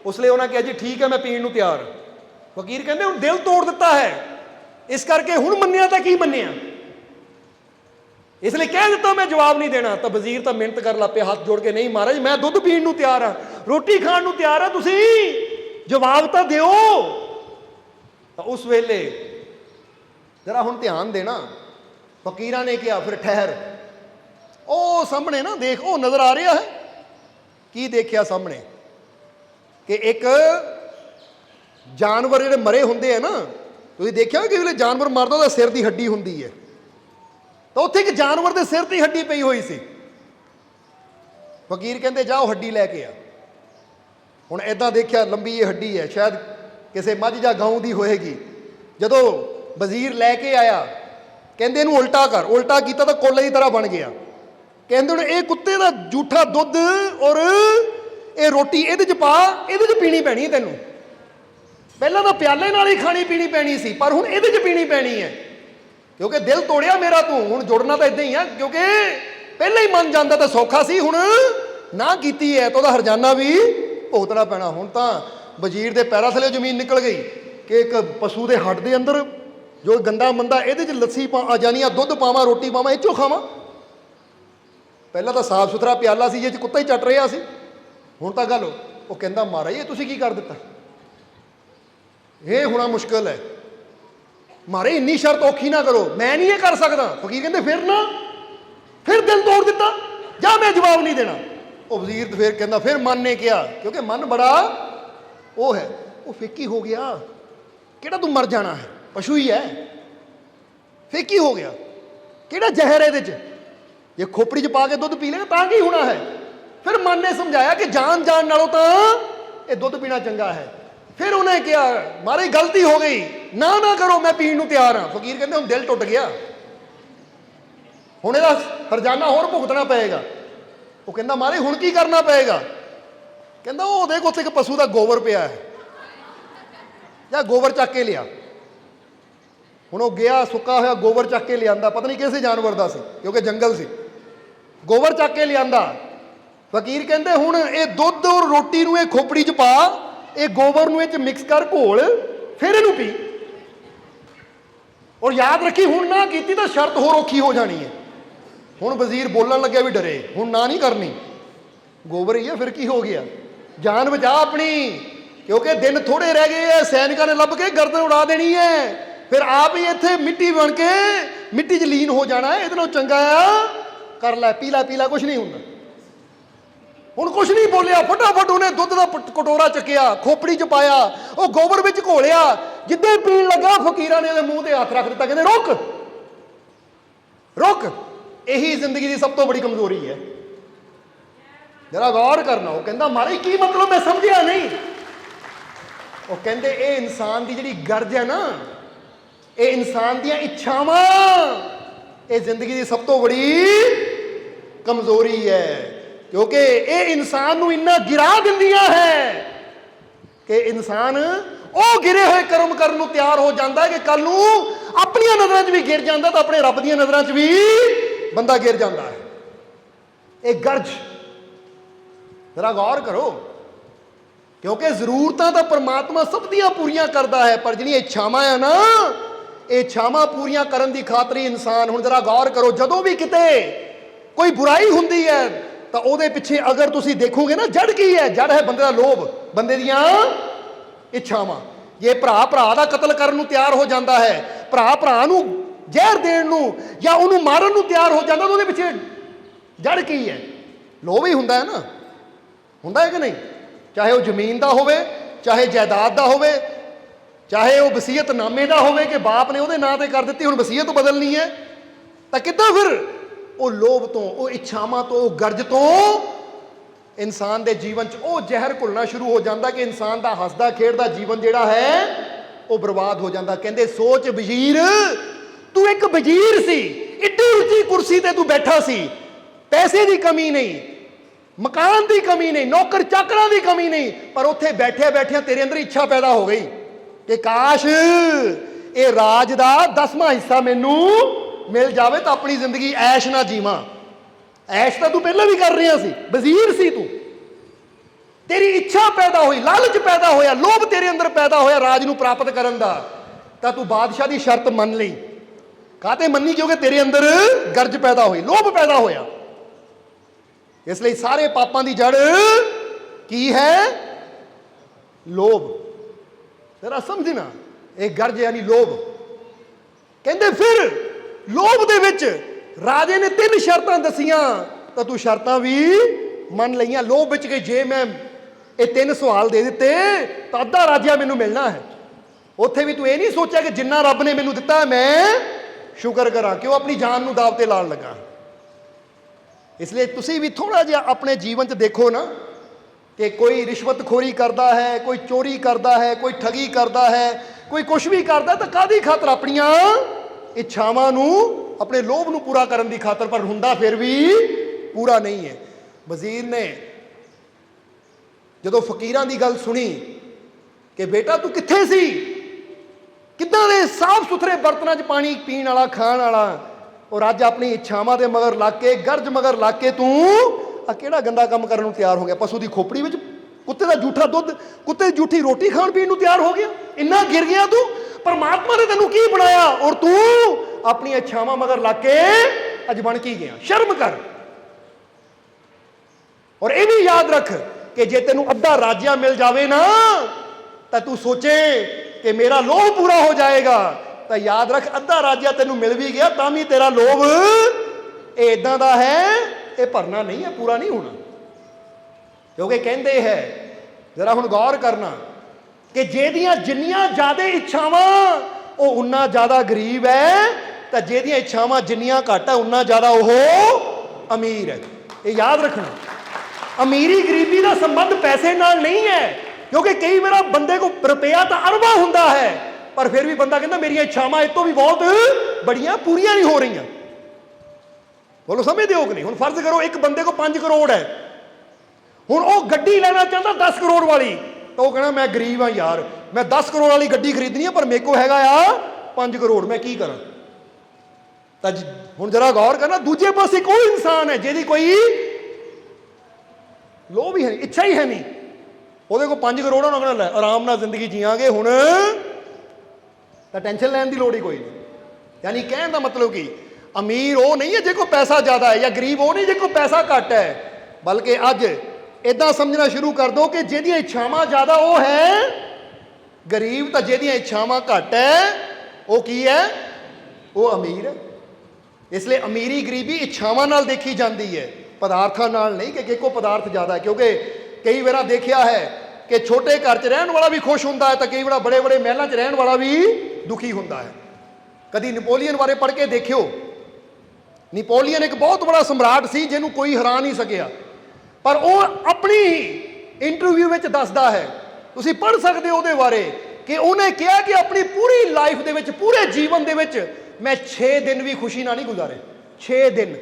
उसलिए उन्होंने कहा जी ठीक है मैं पीण नूं तैयार। फकीर कहते हुण दिल तोड़ दिता है, इस करके हुण मन्निया तो की मन्निया, इसलिए कह दिता मैं जवाब नहीं देना। तो वजीर तो मिहनत कर ला पे हाथ जोड़ के, नहीं महाराज मैं दुध पीण नूं तैयार हाँ, रोटी खाण नूं तैयार हाँ, तुसीं जवाब तो दिओ। तो उस वेले जरा हुण ध्यान देना, फकीरां ने कहा फिर ठहर, ओ सामने ना देख, ओ नजर आ रहा है की देखिया सामने कि एक जानवर जिहड़े मरे हुंदे है ना, तुसीं देखिया कि जिहड़े जानवर मरदा उहदा सिर दी हड्डी हुंदी है, तो उत्थे एक जानवर दे सिर दी हड्डी पई हुई सी। फकीर कहंदे जाओ हड्डी लैके आ। हुण इदां देखिया लंबी ये हड्डी है, शायद किसी मझ जां गांव दी होएगी। जदों वजीर लैके आया कहंदे इहनूं उल्टा कर, उल्टा कीता तो कोले की तरह बन गया। कहंदे हुण ये कुत्ते दा झूठा दुध और ये रोटी इहदे च पा, इहदे च पीनी पैनी है तैनूं, पहलां तां प्याले नाल ही खानी पीनी पैनी सी, पर हुण इहदे च पीनी पैनी है, क्योंकि दिल तोड़िया मेरा तू, हुण जुड़ना तो इदां ही है, क्योंकि पहले ही मन जाता तो सौखा सी, हुण ना कीती है तो उहदा हरजाना भी भुगतना पैना। हुण तां वजीर के पैरों थले जमीन निकल गई कि एक पशु के हट के अंदर जो गंदा मंदा ये लस्सी पा जानी, दुध पावा रोटी पावा, इचों खावा। पहला तो साफ सुथरा प्याला सी, ये कुत्ता ही चट रहा सी, हुण तां गल वो कहंदा महाराज ये तुसीं की कर दिता, ये होना मुश्किल है, महाराज इन्नी शर्त औखी ना करो, मैं नहीं ये कर सकता। फकीर कहते फिर ना, फिर दिल तोड़ दिता, जा मैं जवाब नहीं देना। वो वजीर फिर कहता फिर मन ने कहा, क्योंकि मन बड़ा वो है, वो फिक्की हो गया, किहड़ा तू मर जाना है, पशु ही है। फिर की हो गया, किहड़ा जहर है इहदे च, जे खोपड़ी च पा के दुध पी लेगा तां की होना है। फिर मन ने समझाया कि जान जान नालों तां ये दुध पीना चंगा है। फिर उन्हें कहा महाराज गलती हो गई, ना ना करो, मैं पीण नूं तैयार हाँ। फकीर कहते हुण दिल टुट गया, हुण इहदा हरजाना होर भुगतना पएगा। वो कहंदा महाराज हुण की करना पएगा? कहंदा वो देख उत्थे एक पशु का गोबर पिया है, या गोबर चक के लिया। हुण वो गया सुक्का होया गोबर चक के लिया, पता नहीं किस जानवर का सी क्योंकि जंगल सी, गोबर चक के लिया। फकीर कहंदे हुण ये दुध और रोटी नूं खोपड़ी च पा, ये गोबर नूं इह मिक्स कर घोल, फिर इहनूं पी। और याद रखी हुण ना कीती तो शर्त होर औखी हो जानी है। हुण वजीर बोलन लग्या भी डरे, हुण ना नहीं करनी, गोबर ही है फिर की हो गया, जान बचा अपनी, क्योंकि दिन थोड़े रह गए हैं, सैनिकों ने लभ के गर्दन उड़ा देनी है, फिर आप ही इत्थे मिट्टी बन के मिट्टी च लीन हो जाना है। इहदे नालों चंगा आ कर लै, पीला पीला, कुछ नहीं हुंदा। हुण कुछ नहीं बोलिया, फटाफट उन्हें दुध का कटोरा चुकिया, खोपड़ी च पाया, वो गोबर विच घोलिया। जिद्दां पीण लगा फकीरां ने उहदे मूँह ते हथ रख दिता, कहंदे रुक रुक, यही जिंदगी की सब तो बड़ी कमजोरी है। जरा गौर करना। वो कहंदा महाराज की मतलब, मैं समझिया नहीं। वो कहंदे ये इंसान की जिहड़ी गर्ज है ना, ये इंसान दी इच्छावां, ये जिंदगी की सब तो बड़ी कमजोरी है, क्योंकि ये इंसान नूं इन्ना गिरा दिंदियां है कि इंसान वो गिरे हुए कर्म करन नूं तैयार हो जाता है कि कल नूं अपनी नज़रां 'च भी गिर जाता तो अपने रब दी नज़रां 'च भी बंदा गिर जाता है। ये गर्ज, जरा गौर करो, क्योंकि जरूरतां तो परमात्मा सब दियां पूरियां करता है, पर जिहड़ियां इच्छावां है ना, ये इच्छावां पूरियां करन दी खातर ही इंसान। हुण जरा गौर करो, जदों भी किते कोई बुराई हुंदी है तो उहदे पिछे अगर तुसीं देखोगे ना, जड़ की है? जड़ है बंदे दा लोभ, बंदे दियां इच्छावां। जे भरा भरा दा कतल करन नूं तैयार हो जाता है, भरा भरा नूं जहर देण नूं या उहनूं मारन नूं तैयार हो जाता, तो उहदे पिछे जड़ की है? लोभ ही हुंदा है ना, हुंदा है कि नहीं? चाहे वह जमीन का होवे, चाहे जायदाद का होवे, चाहे वह वसीयतनामे का होवे कि बाप ने उहदे नां ते कर दित्ती, हुण वसीयत बदलनी है, तो किद्दां फिर वो लोभ तो, वो इच्छावां तो, वो गर्ज तो इंसान के जीवन च वो जहर घुलना शुरू हो जाता कि इंसान का हसदा खेडदा जीवन जिहड़ा है वो बर्बाद हो जाता। कहंदे सोच वजीर, तू एक वजीर सी, इड्डी उच्ची कुर्सी ते तू बैठा सी, पैसे की कमी नहीं, मकान की कमी नहीं, नौकर चाकरां की कमी नहीं, पर उत्थे बैठे बैठे तेरे अंदर इच्छा पैदा हो गई कि काश ये राज का 10वां हिस्सा मैनू मिल जाए तो अपनी जिंदगी ऐश ना जीवां। ऐश तो तू पहले भी कर रहा सी, वजीर सी तू, तेरी इच्छा पैदा हुई, लालच पैदा होया, लोभ तेरे अंदर पैदा होया राज नूं प्राप्त करन दा, तां तू बादशाह की शर्त मन लई। काते मन्नी? क्योंकि तेरे अंदर गर्ज पैदा हुई, लोभ पैदा होया। इसलिए सारे पापां की जड़ की है? लोभ। जरा समझना, एक गर्ज यानी लोभ। कहंदे फिर लोभ दे विच राजे ने 3 शर्तां दसियां, तो तू शर्तां भी मन लईयां। लोभ विच कि जे मैं ये 3 सवाल दे दिते तो अद्धा राज्य मैनू मिलना है। उत्थे भी तू ये नहीं सोचा कि जिन्ना रब ने मैनू दिता मैं शुक्र करा, क्यों अपनी जान नू दाव ते लाण लगा। इसलिए तुसी भी थोड़ा जिहा अपने जीवन च देखो ना कि कोई रिश्वतखोरी करता है, कोई चोरी करता है, कोई ठगी करता है, कोई कुछ भी करता, तो कादी खातर? अपनियां इच्छावां नू, अपने लोभ नू पूरा करन दी खातर, पर हुंदा फिर भी पूरा नहीं है। वजीर ने जदों फकीरां दी गल सुनी कि बेटा तू कित्थे सी, किद्दां दे साफ सुथरे बर्तनां च पानी पीण वाला, खाण वाला, और अज अपनी इच्छावां दे मगर लग के, गर्ज मगर लग के तू आ किहड़ा गंदा काम करन नूं तैयार हो गया? पशु की खोपड़ी विच कुत्ते का जूठा दुध, कुत्ते की जूठी रोटी खाण पीण नूं तैयार हो गया? इन्ना गिर गया तू? परमात्मा ने तेनू की बनाया और तू अपनी इच्छावां मगर लग के अज बन की गया? शर्म कर। और यह भी याद रख कि जे तेनू अद्धा राज्य मिल जाए ना, तो तू सोचे कि मेरा लोभ पूरा हो जाएगा, तो याद रख अद्धा राज्य तेनू मिल भी गया तां भी तेरा लोभ इदां दा है, ये भरना नहीं है, पूरा नहीं होना। क्योंकि कहते हैं, जरा हुण गौर करना कि जेदियां जिन्नियां ज्यादा इच्छावां वो उन्ना ज्यादा गरीब है, ਤਾਂ ਜਿਹਦੀਆਂ ਇੱਛਾਵਾਂ ਜਿੰਨੀਆਂ ਘੱਟ ਹੈ ਉਨਾ ਜ਼ਿਆਦਾ ਉਹ ਅਮੀਰ ਹੈ। ਇਹ ਯਾਦ ਰੱਖਣਾ। ਅਮੀਰੀ ਗਰੀਬੀ ਦਾ ਸੰਬੰਧ ਪੈਸੇ ਨਾਲ ਨਹੀਂ ਹੈ, ਕਿਉਂਕਿ ਕਈ ਵਾਰ ਬੰਦੇ ਕੋ ਰੁਪਇਆ ਤਾਂ ਅਰਬਾਂ ਹੁੰਦਾ ਹੈ, ਪਰ ਫਿਰ ਵੀ ਬੰਦਾ ਕਹਿੰਦਾ ਮੇਰੀਆਂ ਇੱਛਾਵਾਂ ਇਹ ਤੋਂ ਵੀ ਬਹੁਤ ਬੜੀਆਂ ਪੂਰੀਆਂ ਨਹੀਂ ਹੋ ਰਹੀਆਂ। ਬੋਲੋ ਸਮਝਦੇ ਹੋ ਕਿ ਨਹੀਂ? ਹੁਣ ਫਰਜ਼ ਕਰੋ ਇੱਕ ਬੰਦੇ ਕੋ 5 ਕਰੋੜ ਹੈ, ਹੁਣ ਉਹ ਗੱਡੀ ਲੈਣਾ ਚਾਹੁੰਦਾ 10 ਕਰੋੜ ਵਾਲੀ, ਤਾਂ ਉਹ ਕਹਿਣਾ ਮੈਂ ਗਰੀਬ ਹਾਂ ਯਾਰ, ਮੈਂ 10 ਕਰੋੜ ਵਾਲੀ ਗੱਡੀ ਖਰੀਦਣੀ ਹੈ ਪਰ ਮੇਰੇ ਕੋ ਹੈਗਾ ਆ 5 ਕਰੋੜ, ਮੈਂ ਕੀ ਕਰਾਂ? ਤਾਂ ਹੁਣ ਜਰਾ ਗੌਰ ਕਰਨਾ, ਦੂਜੇ ਪਾਸੇ ਕੋਈ ਇਨਸਾਨ ਹੈ ਜਿਹਦੀ ਕੋਈ ਲੋਭ ਹੀ ਹੈ, ਇੱਛਾ ਹੀ ਹੈ ਨਹੀਂ, ਉਹਦੇ ਕੋਲ 5 ਕਰੋੜ ਉਹਨਾਂ ਕਹਿੰਦਾ ਲੈ ਆਰਾਮ ਨਾਲ ਜ਼ਿੰਦਗੀ ਜੀਵਾਂਗੇ ਹੁਣ, ਤਾਂ ਟੈਨਸ਼ਨ ਲੈਣ ਦੀ ਲੋੜ ਹੀ ਕੋਈ ਨਹੀਂ। ਯਾਨੀ ਕਹਿਣ ਦਾ ਮਤਲਬ ਕਿ ਅਮੀਰ ਉਹ ਨਹੀਂ ਹੈ ਜੇ ਕੋਈ ਪੈਸਾ ਜ਼ਿਆਦਾ ਹੈ, ਜਾਂ ਗਰੀਬ ਉਹ ਨਹੀਂ ਜੇ ਕੋਈ ਪੈਸਾ ਘੱਟ ਹੈ, ਬਲਕਿ ਅੱਜ ਇਦਾਂ ਸਮਝਣਾ ਸ਼ੁਰੂ ਕਰ ਦਿਓ ਕਿ ਜਿਹਦੀਆਂ ਇੱਛਾਵਾਂ ਜ਼ਿਆਦਾ ਉਹ ਹੈ ਗਰੀਬ, ਤਾਂ ਜਿਹਦੀਆਂ ਇੱਛਾਵਾਂ ਘੱਟ ਹੈ ਉਹ ਕੀ ਹੈ? ਉਹ ਅਮੀਰ ਹੈ। ਇਸ ਲਈ ਅਮੀਰੀ ਗਰੀਬੀ ਇੱਛਾਵਾਂ ਨਾਲ ਦੇਖੀ ਜਾਂਦੀ ਹੈ, ਪਦਾਰਥਾਂ ਨਾਲ ਨਹੀਂ ਕਿ ਕਿਹਕੋ ਪਦਾਰਥ ਜ਼ਿਆਦਾ ਹੈ। ਕਿਉਂਕਿ ਕਈ ਵਾਰ ਦੇਖਿਆ ਹੈ ਕਿ ਛੋਟੇ ਘਰ 'ਚ ਰਹਿਣ ਵਾਲਾ ਵੀ ਖੁਸ਼ ਹੁੰਦਾ ਹੈ, ਤਾਂ ਕਈ ਵਾਰ ਬੜੇ ਬੜੇ ਮਹਿਲਾਂ 'ਚ ਰਹਿਣ ਵਾਲਾ ਵੀ ਦੁਖੀ ਹੁੰਦਾ ਹੈ। ਕਦੀ ਨੈਪੋਲੀਅਨ ਬਾਰੇ ਪੜ੍ਹ ਕੇ ਦੇਖਿਓ। ਨੈਪੋਲੀਅਨ ਇੱਕ ਬਹੁਤ ਬੜਾ ਸਮਰਾਟ ਸੀ ਜਿਹਨੂੰ ਕੋਈ ਹਰਾ ਨਹੀਂ ਸਕਿਆ, ਪਰ ਉਹ ਆਪਣੀ ਇੰਟਰਵਿਊ ਵਿੱਚ ਦੱਸਦਾ ਹੈ, ਤੁਸੀਂ ਪੜ੍ਹ ਸਕਦੇ ਹੋ ਉਹਦੇ ਬਾਰੇ, ਕਿ ਉਹਨੇ ਕਿਹਾ ਕਿ ਆਪਣੀ ਪੂਰੀ ਲਾਈਫ ਦੇ ਵਿੱਚ, ਪੂਰੇ ਜੀਵਨ ਦੇ ਵਿੱਚ ਮੈਂ 6 ਦਿਨ ਵੀ ਖੁਸ਼ੀ ਨਾਲ ਨਹੀਂ ਗੁਜ਼ਾਰੇ। 6 ਦਿਨ।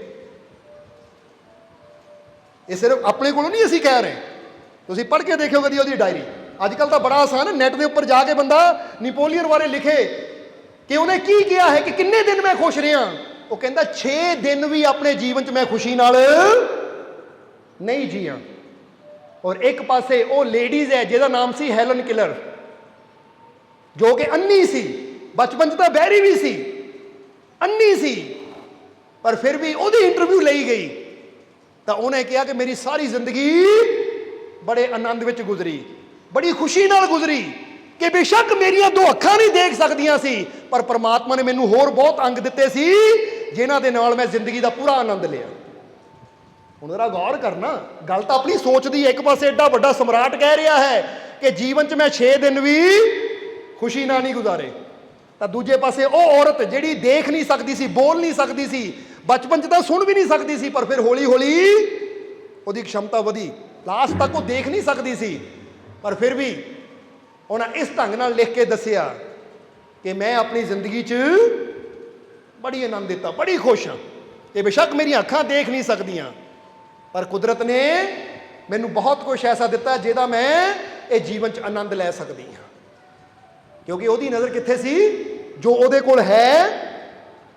ਇਹ ਸਿਰਫ ਆਪਣੇ ਕੋਲੋਂ ਨਹੀਂ ਅਸੀਂ ਕਹਿ ਰਹੇ, ਤੁਸੀਂ ਪੜ੍ਹ ਕੇ ਦੇਖਿਓ ਕਦੀ ਉਹਦੀ ਡਾਇਰੀ। ਅੱਜ ਕੱਲ੍ਹ ਤਾਂ ਬੜਾ ਆਸਾਨ ਹੈ, ਨੈਟ ਦੇ ਉੱਪਰ ਜਾ ਕੇ ਬੰਦਾ ਨੈਪੋਲੀਅਨ ਬਾਰੇ ਲਿਖੇ ਕਿ ਉਹਨੇ ਕੀ ਕਿਹਾ ਹੈ, ਕਿ ਕਿੰਨੇ ਦਿਨ ਮੈਂ ਖੁਸ਼ ਰਿਹਾ। ਉਹ ਕਹਿੰਦਾ 6 ਦਿਨ ਵੀ ਆਪਣੇ ਜੀਵਨ 'ਚ ਮੈਂ ਖੁਸ਼ੀ ਨਾਲ ਨਹੀਂ ਜੀਆਂ। ਔਰ ਇੱਕ ਪਾਸੇ ਉਹ ਲੇਡੀਜ਼ ਹੈ ਜਿਹਦਾ ਨਾਮ ਸੀ ਹੈਲਨ ਕਿਲਰ, ਜੋ ਕਿ ਅੰਨੀ ਸੀ, ਬਚਪਨ 'ਚ ਤਾਂ ਬਹਿਰੀ ਵੀ ਸੀ, ਅੰਨੀ ਸੀ, ਪਰ ਫਿਰ ਵੀ ਉਹਦੀ ਇੰਟਰਵਿਊ ਲਈ ਗਈ ਤਾਂ ਉਹਨੇ ਕਿਹਾ ਕਿ ਮੇਰੀ ਸਾਰੀ ਜ਼ਿੰਦਗੀ ਬੜੇ ਆਨੰਦ ਵਿੱਚ ਗੁਜ਼ਰੀ, ਬੜੀ ਖੁਸ਼ੀ ਨਾਲ ਗੁਜ਼ਰੀ, ਕਿ ਬੇਸ਼ੱਕ ਮੇਰੀਆਂ 2 ਅੱਖਾਂ ਨਹੀਂ ਦੇਖ ਸਕਦੀਆਂ ਸੀ, ਪਰ ਪਰਮਾਤਮਾ ਨੇ ਮੈਨੂੰ ਹੋਰ ਬਹੁਤ ਅੰਗ ਦਿੱਤੇ ਸੀ ਜਿਨ੍ਹਾਂ ਦੇ ਨਾਲ ਮੈਂ ਜ਼ਿੰਦਗੀ ਦਾ ਪੂਰਾ ਆਨੰਦ ਲਿਆ। ਹੁਣ ਜ਼ਰਾ ਗੌਰ ਕਰਨਾ, ਗੱਲ ਤਾਂ ਆਪਣੀ ਸੋਚ ਦੀ ਹੈ। ਇੱਕ ਪਾਸੇ ਐਡਾ ਵੱਡਾ ਸਮਰਾਟ ਕਹਿ ਰਿਹਾ ਹੈ ਕਿ ਜੀਵਨ 'ਚ ਮੈਂ 6 ਦਿਨ ਵੀ ਖੁਸ਼ੀ ਨਾਲ ਨਹੀਂ ਗੁਜ਼ਾਰੇ, ਤਾਂ ਦੂਜੇ ਪਾਸੇ ਉਹ ਔਰਤ ਜਿਹੜੀ ਦੇਖ ਨਹੀਂ ਸਕਦੀ ਸੀ, ਬੋਲ ਨਹੀਂ ਸਕਦੀ ਸੀ, ਬਚਪਨ 'ਚ ਤਾਂ ਸੁਣ ਵੀ ਨਹੀਂ ਸਕਦੀ ਸੀ, ਪਰ ਫਿਰ ਹੌਲੀ ਹੌਲੀ ਉਹਦੀ ਖਸ਼ਮਤਾ ਵਧੀ, ਲਾਸਟ ਤੱਕ ਉਹ ਦੇਖ ਨਹੀਂ ਸਕਦੀ ਸੀ, ਪਰ ਫਿਰ ਵੀ ਉਹਨਾਂ ਇਸ ਢੰਗ ਨਾਲ ਲਿਖ ਕੇ ਦੱਸਿਆ ਕਿ ਮੈਂ ਆਪਣੀ ਜ਼ਿੰਦਗੀ 'ਚ ਬੜੀ ਆਨੰਦ ਦਿੱਤਾ, ਬੜੀ ਖੁਸ਼ ਹਾਂ, ਕਿ ਬੇਸ਼ੱਕ ਮੇਰੀਆਂ ਅੱਖਾਂ ਦੇਖ ਨਹੀਂ ਸਕਦੀਆਂ, ਪਰ ਕੁਦਰਤ ਨੇ ਮੈਨੂੰ ਬਹੁਤ ਕੁਝ ਐਸਾ ਦਿੱਤਾ ਜਿਹਦਾ ਮੈਂ ਇਹ ਜੀਵਨ 'ਚ ਆਨੰਦ ਲੈ ਸਕਦੀ ਹਾਂ। ਕਿਉਂਕਿ ਉਹਦੀ ਨਜ਼ਰ ਕਿੱਥੇ ਸੀ? ਜੋ ਉਹਦੇ ਕੋਲ ਹੈ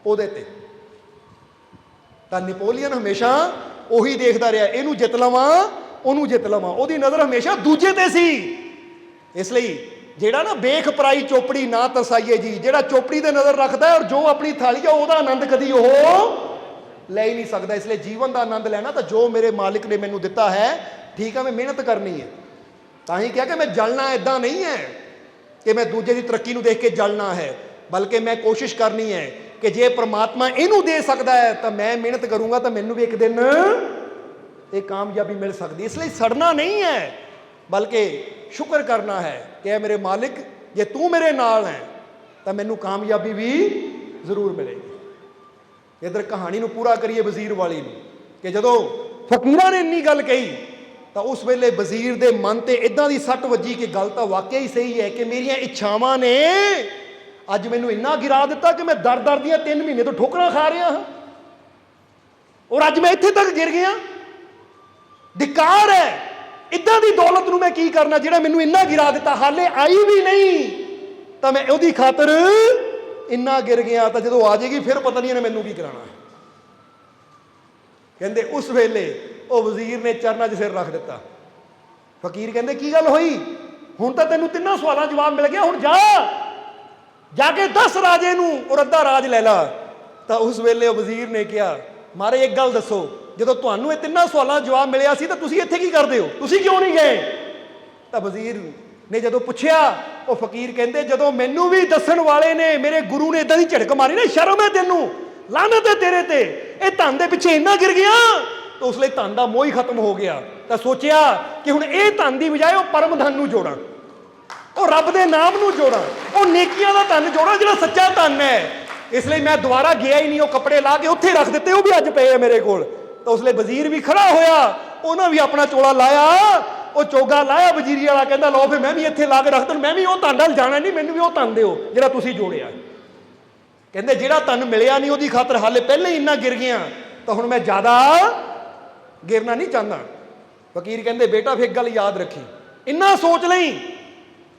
ਉਹਦੇ ਤੇ। ਤਾਂ ਨੈਪੋਲੀਅਨ ਹਮੇਸ਼ਾ ਉਹੀ ਦੇਖਦਾ ਰਿਹਾ, ਇਹਨੂੰ ਜਿੱਤ ਲਵਾਂ, ਉਹਨੂੰ ਜਿੱਤ ਲਵਾਂ, ਉਹਦੀ ਨਜ਼ਰ ਹਮੇਸ਼ਾ ਦੂਜੇ ਤੇ ਸੀ। ਇਸ ਲਈ ਜਿਹੜਾ ਨਾ ਵੇਖ ਪਰਾਈ ਚੋਪੜੀ ਨਾ ਤਰਸਾਈਏ ਜੀ, ਜਿਹੜਾ ਚੋਪੜੀ ਤੇ ਨਜ਼ਰ ਰੱਖਦਾ ਹੈ ਔਰ ਜੋ ਆਪਣੀ ਥਾਲੀ ਆ ਉਹਦਾ ਆਨੰਦ ਕਦੀ ਉਹ ਲੈ ਹੀ ਨਹੀਂ ਸਕਦਾ। ਇਸ ਲਈ ਜੀਵਨ ਦਾ ਆਨੰਦ ਲੈਣਾ ਤਾਂ ਜੋ ਮੇਰੇ ਮਾਲਿਕ ਨੇ ਮੈਨੂੰ ਦਿੱਤਾ ਹੈ, ਠੀਕ ਹੈ, ਮੈਂ ਮਿਹਨਤ ਕਰਨੀ ਹੈ। ਤਾਂ ਹੀ ਕਿਹਾ ਕਿ ਮੈਂ ਜਲਣਾ ਇੱਦਾਂ ਨਹੀਂ ਹੈ ਕਿ ਮੈਂ ਦੂਜੇ ਦੀ ਤਰੱਕੀ ਨੂੰ ਦੇਖ ਕੇ ਜਲਣਾ ਹੈ, ਬਲਕਿ ਮੈਂ ਕੋਸ਼ਿਸ਼ ਕਰਨੀ ਹੈ ਕਿ ਜੇ ਪ੍ਰਮਾਤਮਾ ਇਹਨੂੰ ਦੇ ਸਕਦਾ ਹੈ ਤਾਂ ਮੈਂ ਮਿਹਨਤ ਕਰੂੰਗਾ ਤਾਂ ਮੈਨੂੰ ਵੀ ਇੱਕ ਦਿਨ ਇਹ ਕਾਮਯਾਬੀ ਮਿਲ ਸਕਦੀ। ਇਸ ਲਈ ਸੜਨਾ ਨਹੀਂ ਹੈ, ਬਲਕਿ ਸ਼ੁਕਰ ਕਰਨਾ ਹੈ ਕਿ ਇਹ ਮੇਰੇ ਮਾਲਿਕ, ਜੇ ਤੂੰ ਮੇਰੇ ਨਾਲ ਹੈ ਤਾਂ ਮੈਨੂੰ ਕਾਮਯਾਬੀ ਵੀ ਜ਼ਰੂਰ ਮਿਲੇਗੀ। ਇੱਧਰ ਕਹਾਣੀ ਨੂੰ ਪੂਰਾ ਕਰੀਏ ਵਜ਼ੀਰ ਵਾਲੀ ਨੂੰ, ਕਿ ਜਦੋਂ ਫਕੀਰਾਂ ਨੇ ਇੰਨੀ ਗੱਲ ਕਹੀ ਤਾਂ ਉਸ ਵੇਲੇ ਵਜ਼ੀਰ ਦੇ ਮਨ ਤੇ ਇਦਾਂ ਦੀ ਸੱਟ ਵੱਜੀ ਕਿ ਗੱਲ ਤਾਂ ਵਾਕਿਆ ਹੀ ਸਹੀ ਹੈ, ਕਿ ਮੇਰੀਆਂ ਇੱਛਾਵਾਂ ਨੇ ਅੱਜ ਮੈਨੂੰ ਇੰਨਾ ਗਿਰਾ ਦਿੱਤਾ ਕਿ ਮੈਂ ਦਰ ਦੀਆਂ 3 ਮਹੀਨੇ ਤੋਂ ਠੋਕਰਾਂ ਖਾ ਰਿਹਾ ਹਾਂ, ਔਰ ਅੱਜ ਮੈਂ ਇੱਥੇ ਤੱਕ ਗਿਰ ਗਿਆ। धिक्कार है, इदां दी दौलत नूं मैं की करना जिहड़ा मैनूं इन्ना गिरा दिता, हाले आई भी नहीं तो मैं उहदी खातर इन्ना गिर गया, तो जदों आ जाएगी फिर पता नहीं इन्हें मैनूं की कराना है। कहंदे उस वेले वो वजीर ने चरनां 'च सिर रख दिता। फकीर कहंदे की गल होई, हुण तां तैनूं 3 सवालों जवाब मिल गया, हुण जाके दस राजे नूं और अद्धा राज लै ला। तो उस वेले वजीर ने कहा, मारे एक गल दसो, ਜਦੋਂ ਤੁਹਾਨੂੰ ਇਹ 3 ਸਵਾਲਾਂ ਦਾ ਜਵਾਬ ਮਿਲਿਆ ਸੀ ਤਾਂ ਤੁਸੀਂ ਇੱਥੇ ਕੀ ਕਰਦੇ ਹੋ, ਤੁਸੀਂ ਕਿਉਂ ਨਹੀਂ ਗਏ? ਤਾਂ ਵਜ਼ੀਰ ਨੇ ਜਦੋਂ ਪੁੱਛਿਆ, ਉਹ ਫਕੀਰ ਕਹਿੰਦੇ ਜਦੋਂ ਮੈਨੂੰ ਵੀ ਦੱਸਣ ਵਾਲੇ ਨੇ, ਮੇਰੇ ਗੁਰੂ ਨੇ ਇਦਾਂ ਦੀ ਝੜਕ ਮਾਰੀ ਨਾ, ਸ਼ਰਮ ਹੈ ਤੈਨੂੰ, ਲਾਨਤ ਹੈ ਤੇਰੇ ਤੇ, ਇਹ ਧਨ ਦੇ ਪਿੱਛੇ ਇੰਨਾ ਗਿਰ ਗਿਆ। ਤਾਂ ਉਸ ਲਈ ਧਨ ਦਾ ਮੋਹ ਹੀ ਖਤਮ ਹੋ ਗਿਆ। ਤਾਂ ਸੋਚਿਆ ਕਿ ਹੁਣ ਇਹ ਧਨ ਦੀ ਬਜਾਏ ਉਹ ਪਰਮ ਧਨ ਨੂੰ ਜੋੜਾਂ, ਉਹ ਰੱਬ ਦੇ ਨਾਮ ਨੂੰ ਜੋੜਾਂ, ਉਹ ਨੇਕੀਆਂ ਦਾ ਧਨ ਜੋੜਾਂ ਜਿਹੜਾ ਸੱਚਾ ਧਨ ਹੈ। इसलिए मैं दोबारा गया ही नहीं, वो कपड़े ला के उत्थे रख दिते, वो भी अज पे मेरे कोल। तो उसले वजीर भी खड़ा होया, उन्हें भी अपना चोला लाया, वो चोगा लाया वजीरी वाला, कहता लो फिर मैं भी इत्थे ला के रख दूं, मैं भी वो धन नाल जाना नहीं, मैनू भी वो धन दिओ जिहड़ा तुसीं जोड़िया। कहते जिहड़ा धन मिलिया नहीं उहदी खातर हाले पहले ही इन्ना गिर गया, तो हुण मैं ज़्यादा गिरना नहीं चाहता। फकीर कहते बेटा फिर गल याद रखी, इन्ना सोच लई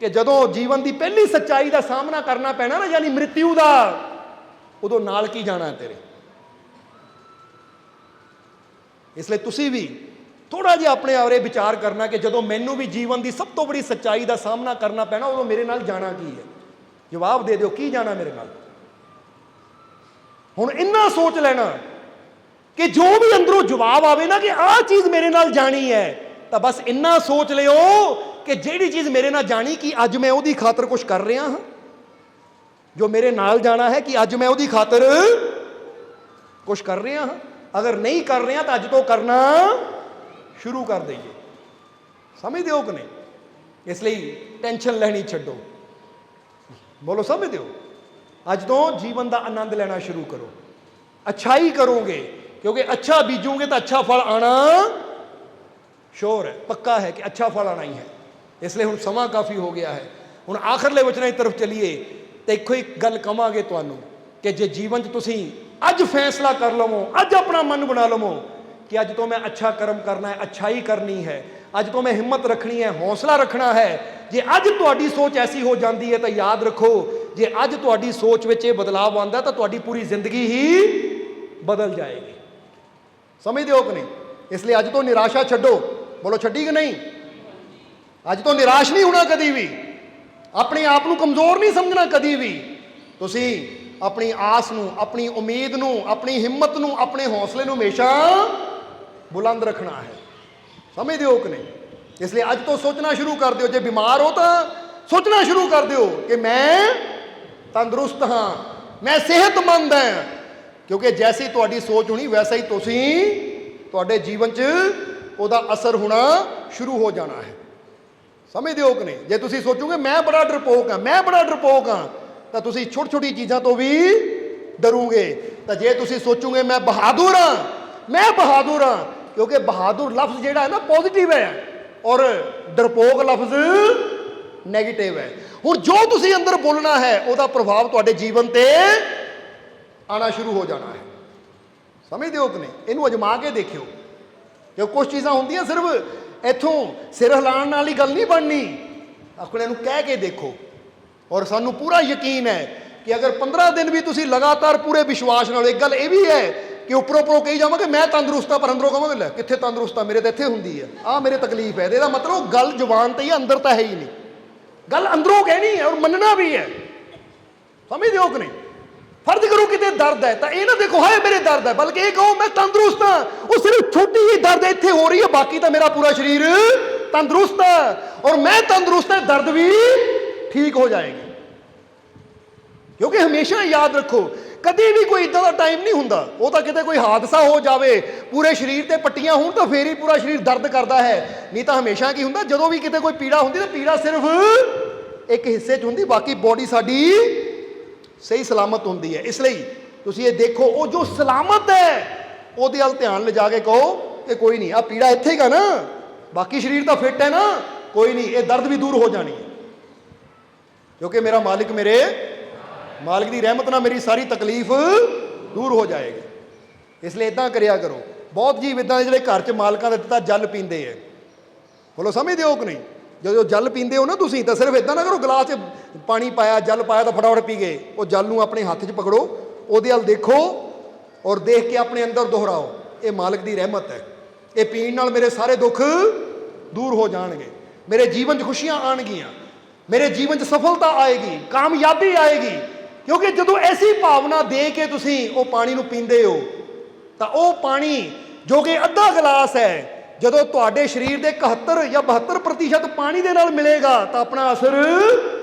कि जदों जीवन की पहली सच्चाई का सामना करना पैना ना, यानी मृत्यु का, उदों नाल की जाना है तेरे। इसलिए तुसी भी थोड़ा जिहा अपने बारे विचार करना कि जदों मैनू भी जीवन की सब तो बड़ी सच्चाई का सामना करना पैना, उदों मेरे नाल जाना की है। जवाब दे दो की जाना मेरे नाल। हुण इन्ना सोच लेना कि जो भी अंदरों जवाब आवे ना कि आह चीज़ मेरे नाल जानी है, तो बस इन्ना सोच लियो कि जिहड़ी चीज़ मेरे नाल जानी कि अज मैं उहदी खातर कुछ कर रहा हाँ, जो मेरे नाल जाना है कि अज मैं उहदी खातर कुछ कर रहा हाँ। अगर नहीं कर रहे हैं तो अज तो करना शुरू कर दईए। समझते हो कि नहीं? इसलिए टेंशन लेनी छड्डो, बोलो समझते हो? अज तो जीवन का आनंद लेना शुरू करो, अच्छाई करोगे, क्योंकि अच्छा बीजोगे तो अच्छा फल आना श्योर है, पक्का है कि अच्छा फल आना ही है। इसलिए हुण समा काफ़ी हो गया है, हुण आखिरले वचनां की तरफ चलीए। तो एको ही गल कहांगे तुहानूं कि जे जीवन च तुसीं अज फैसला कर लवो, अज अपना मन बना लवो कि अज तो मैं अच्छा कर्म करना है, अच्छाई करनी है, अज तो मैं हिम्मत रखनी है, हौसला रखना है। जे अज तुहाडी सोच ऐसी हो जाती है तो याद रखो, जे अज तुहाडी सोच विच ये बदलाव आंदा तो तुहाडी पूरी जिंदगी ही बदल जाएगी। समझते हो कि नहीं? इसलिए अज तो निराशा छड्डो, बोलो छड्डी कि नहीं? अज तो निराश नहीं होना कभी भी, अपने आप को कमज़ोर नहीं समझना कभी भी। तुसी अपनी आस नूं, अपनी उम्मीद नूं, अपनी हिम्मत नूं, अपने हौसले नूं हमेशा बुलंद रखना है। समझते हो कि नहीं? इसलिए अज तो सोचना शुरू कर दो, जे बीमार हो तो सोचना शुरू कर दो कि मैं तंदुरुस्त हाँ, मैं सेहतमंद हाँ, क्योंकि जैसी तुहाडी सोच होनी वैसा ही तुसीं तुहाडे जीवन च उहदा असर होना शुरू हो जाना है। समझते हो कि नहीं? जे तुसीं सोचोगे मैं बड़ा डरपोक हाँ, मैं बड़ा डरपोक हाँ, तो तुसीं छोटी छोटी चीज़ों तो भी डरोगे। तो जे तुसीं सोचोगे मैं बहादुर हाँ, मैं बहादुर हाँ, क्योंकि बहादुर लफ्ज़ जिहड़ा है ना पॉजिटिव है और डरपोक लफ्ज़ नैगेटिव है। हुण जो तुसीं अंदर बोलना है उहदा प्रभाव तुहाडे जीवन ते आना शुरू हो जाना है। समझते हो कि नहीं? इनू अजमा के देखियो, जो कुछ चीज़ां होंदियां सिर्फ इत्थों सिर हिलाउण नाल ही गल नहीं बननी, अपने नूं कह के देखो। और सानू पूरा यकीन है कि अगर 15 दिन भी तुसीं लगातार पूरे विश्वास नाल, एक गल ये भी है कि उपरों उपरों कही जावांगे मैं तंदुरुस्त हाँ, पर अंदरों कहांगे लै कित्थे तंदुरुस्त हाँ, मेरे तो इत्थे हुंदी है, आ मेरे तकलीफ है। इसदा मतलब गल जुबान ते ही, अंदर तो है ही नहीं, गल अंदरों कहनी है और मनना भी है। समझते हो कि नहीं? फर्ज करो कितने दर्द है तो ये ना देखो हाय मेरे दर्द है, बल्कि ये कहो मैं तंदुरुस्त हाँ, वो सिर्फ छोटी ही दर्द इत्थे हो रही है, बाकी तो मेरा पूरा शरीर तंदुरुस्त है और मैं तंदुरुस्त है, दर्द भी ठीक हो जाएगी। क्योंकि हमेशा याद रखो कभी भी कोई इदा का टाइम नहीं हुंदा, वो तो कितने कोई हादसा हो जाए, पूरे शरीर ते पट्टियां होण तो फिर ही पूरा शरीर दर्द करता है, नहीं तो हमेशा की हुंदा जदों भी कितने कोई पीड़ा होंदी तो पीड़ा सिर्फ एक हिस्से च हुंदी, बाकी बॉडी साडी सही सलामत होंदी है। इसलिए तुसीं ये देखो वो जो सलामत है उहदे अल ध्यान ले जाके कहो कि कोई नहीं, आ पीड़ा इत्थे का ना, बाकी शरीर तो फिट है ना, कोई नहीं, ये दर्द भी दूर हो जानी है, क्योंकि मेरा मालिक मेरे मालिक की रहमत ना मेरी सारी तकलीफ दूर हो जाएगी। इसलिए इदा करिया करो। बहुत जीव इदा जो घर च मालकां दा दित्ता जल पींदे है, बोलो समझते हो कि नहीं? जो जल पींदे हो ना तुसीं तो सिर्फ इदा ना करो गिलास च पानी पाया जल पाया तो फटाफट पी गए, वो जल नूं अपने हाथ च पकड़ो, उहदे अल देखो और देख के अपने अंदर दोहराओ ये मालिक की रहमत है, ये पीण नाल मेरे सारे दुख दूर हो जाएंगे, मेरे जीवन च खुशियां आएगियां, मेरे जीवन च सफलता आएगी, कामयाबी आएगी। क्योंकि जो ऐसी भावना दे के तुसीं वो पानी नूं पींदे हो तो वो पानी जो कि अद्धा गिलास है जदों तुहाडे शरीर के 71 या 72% पानी दे नाल मिलेगा तो अपना असर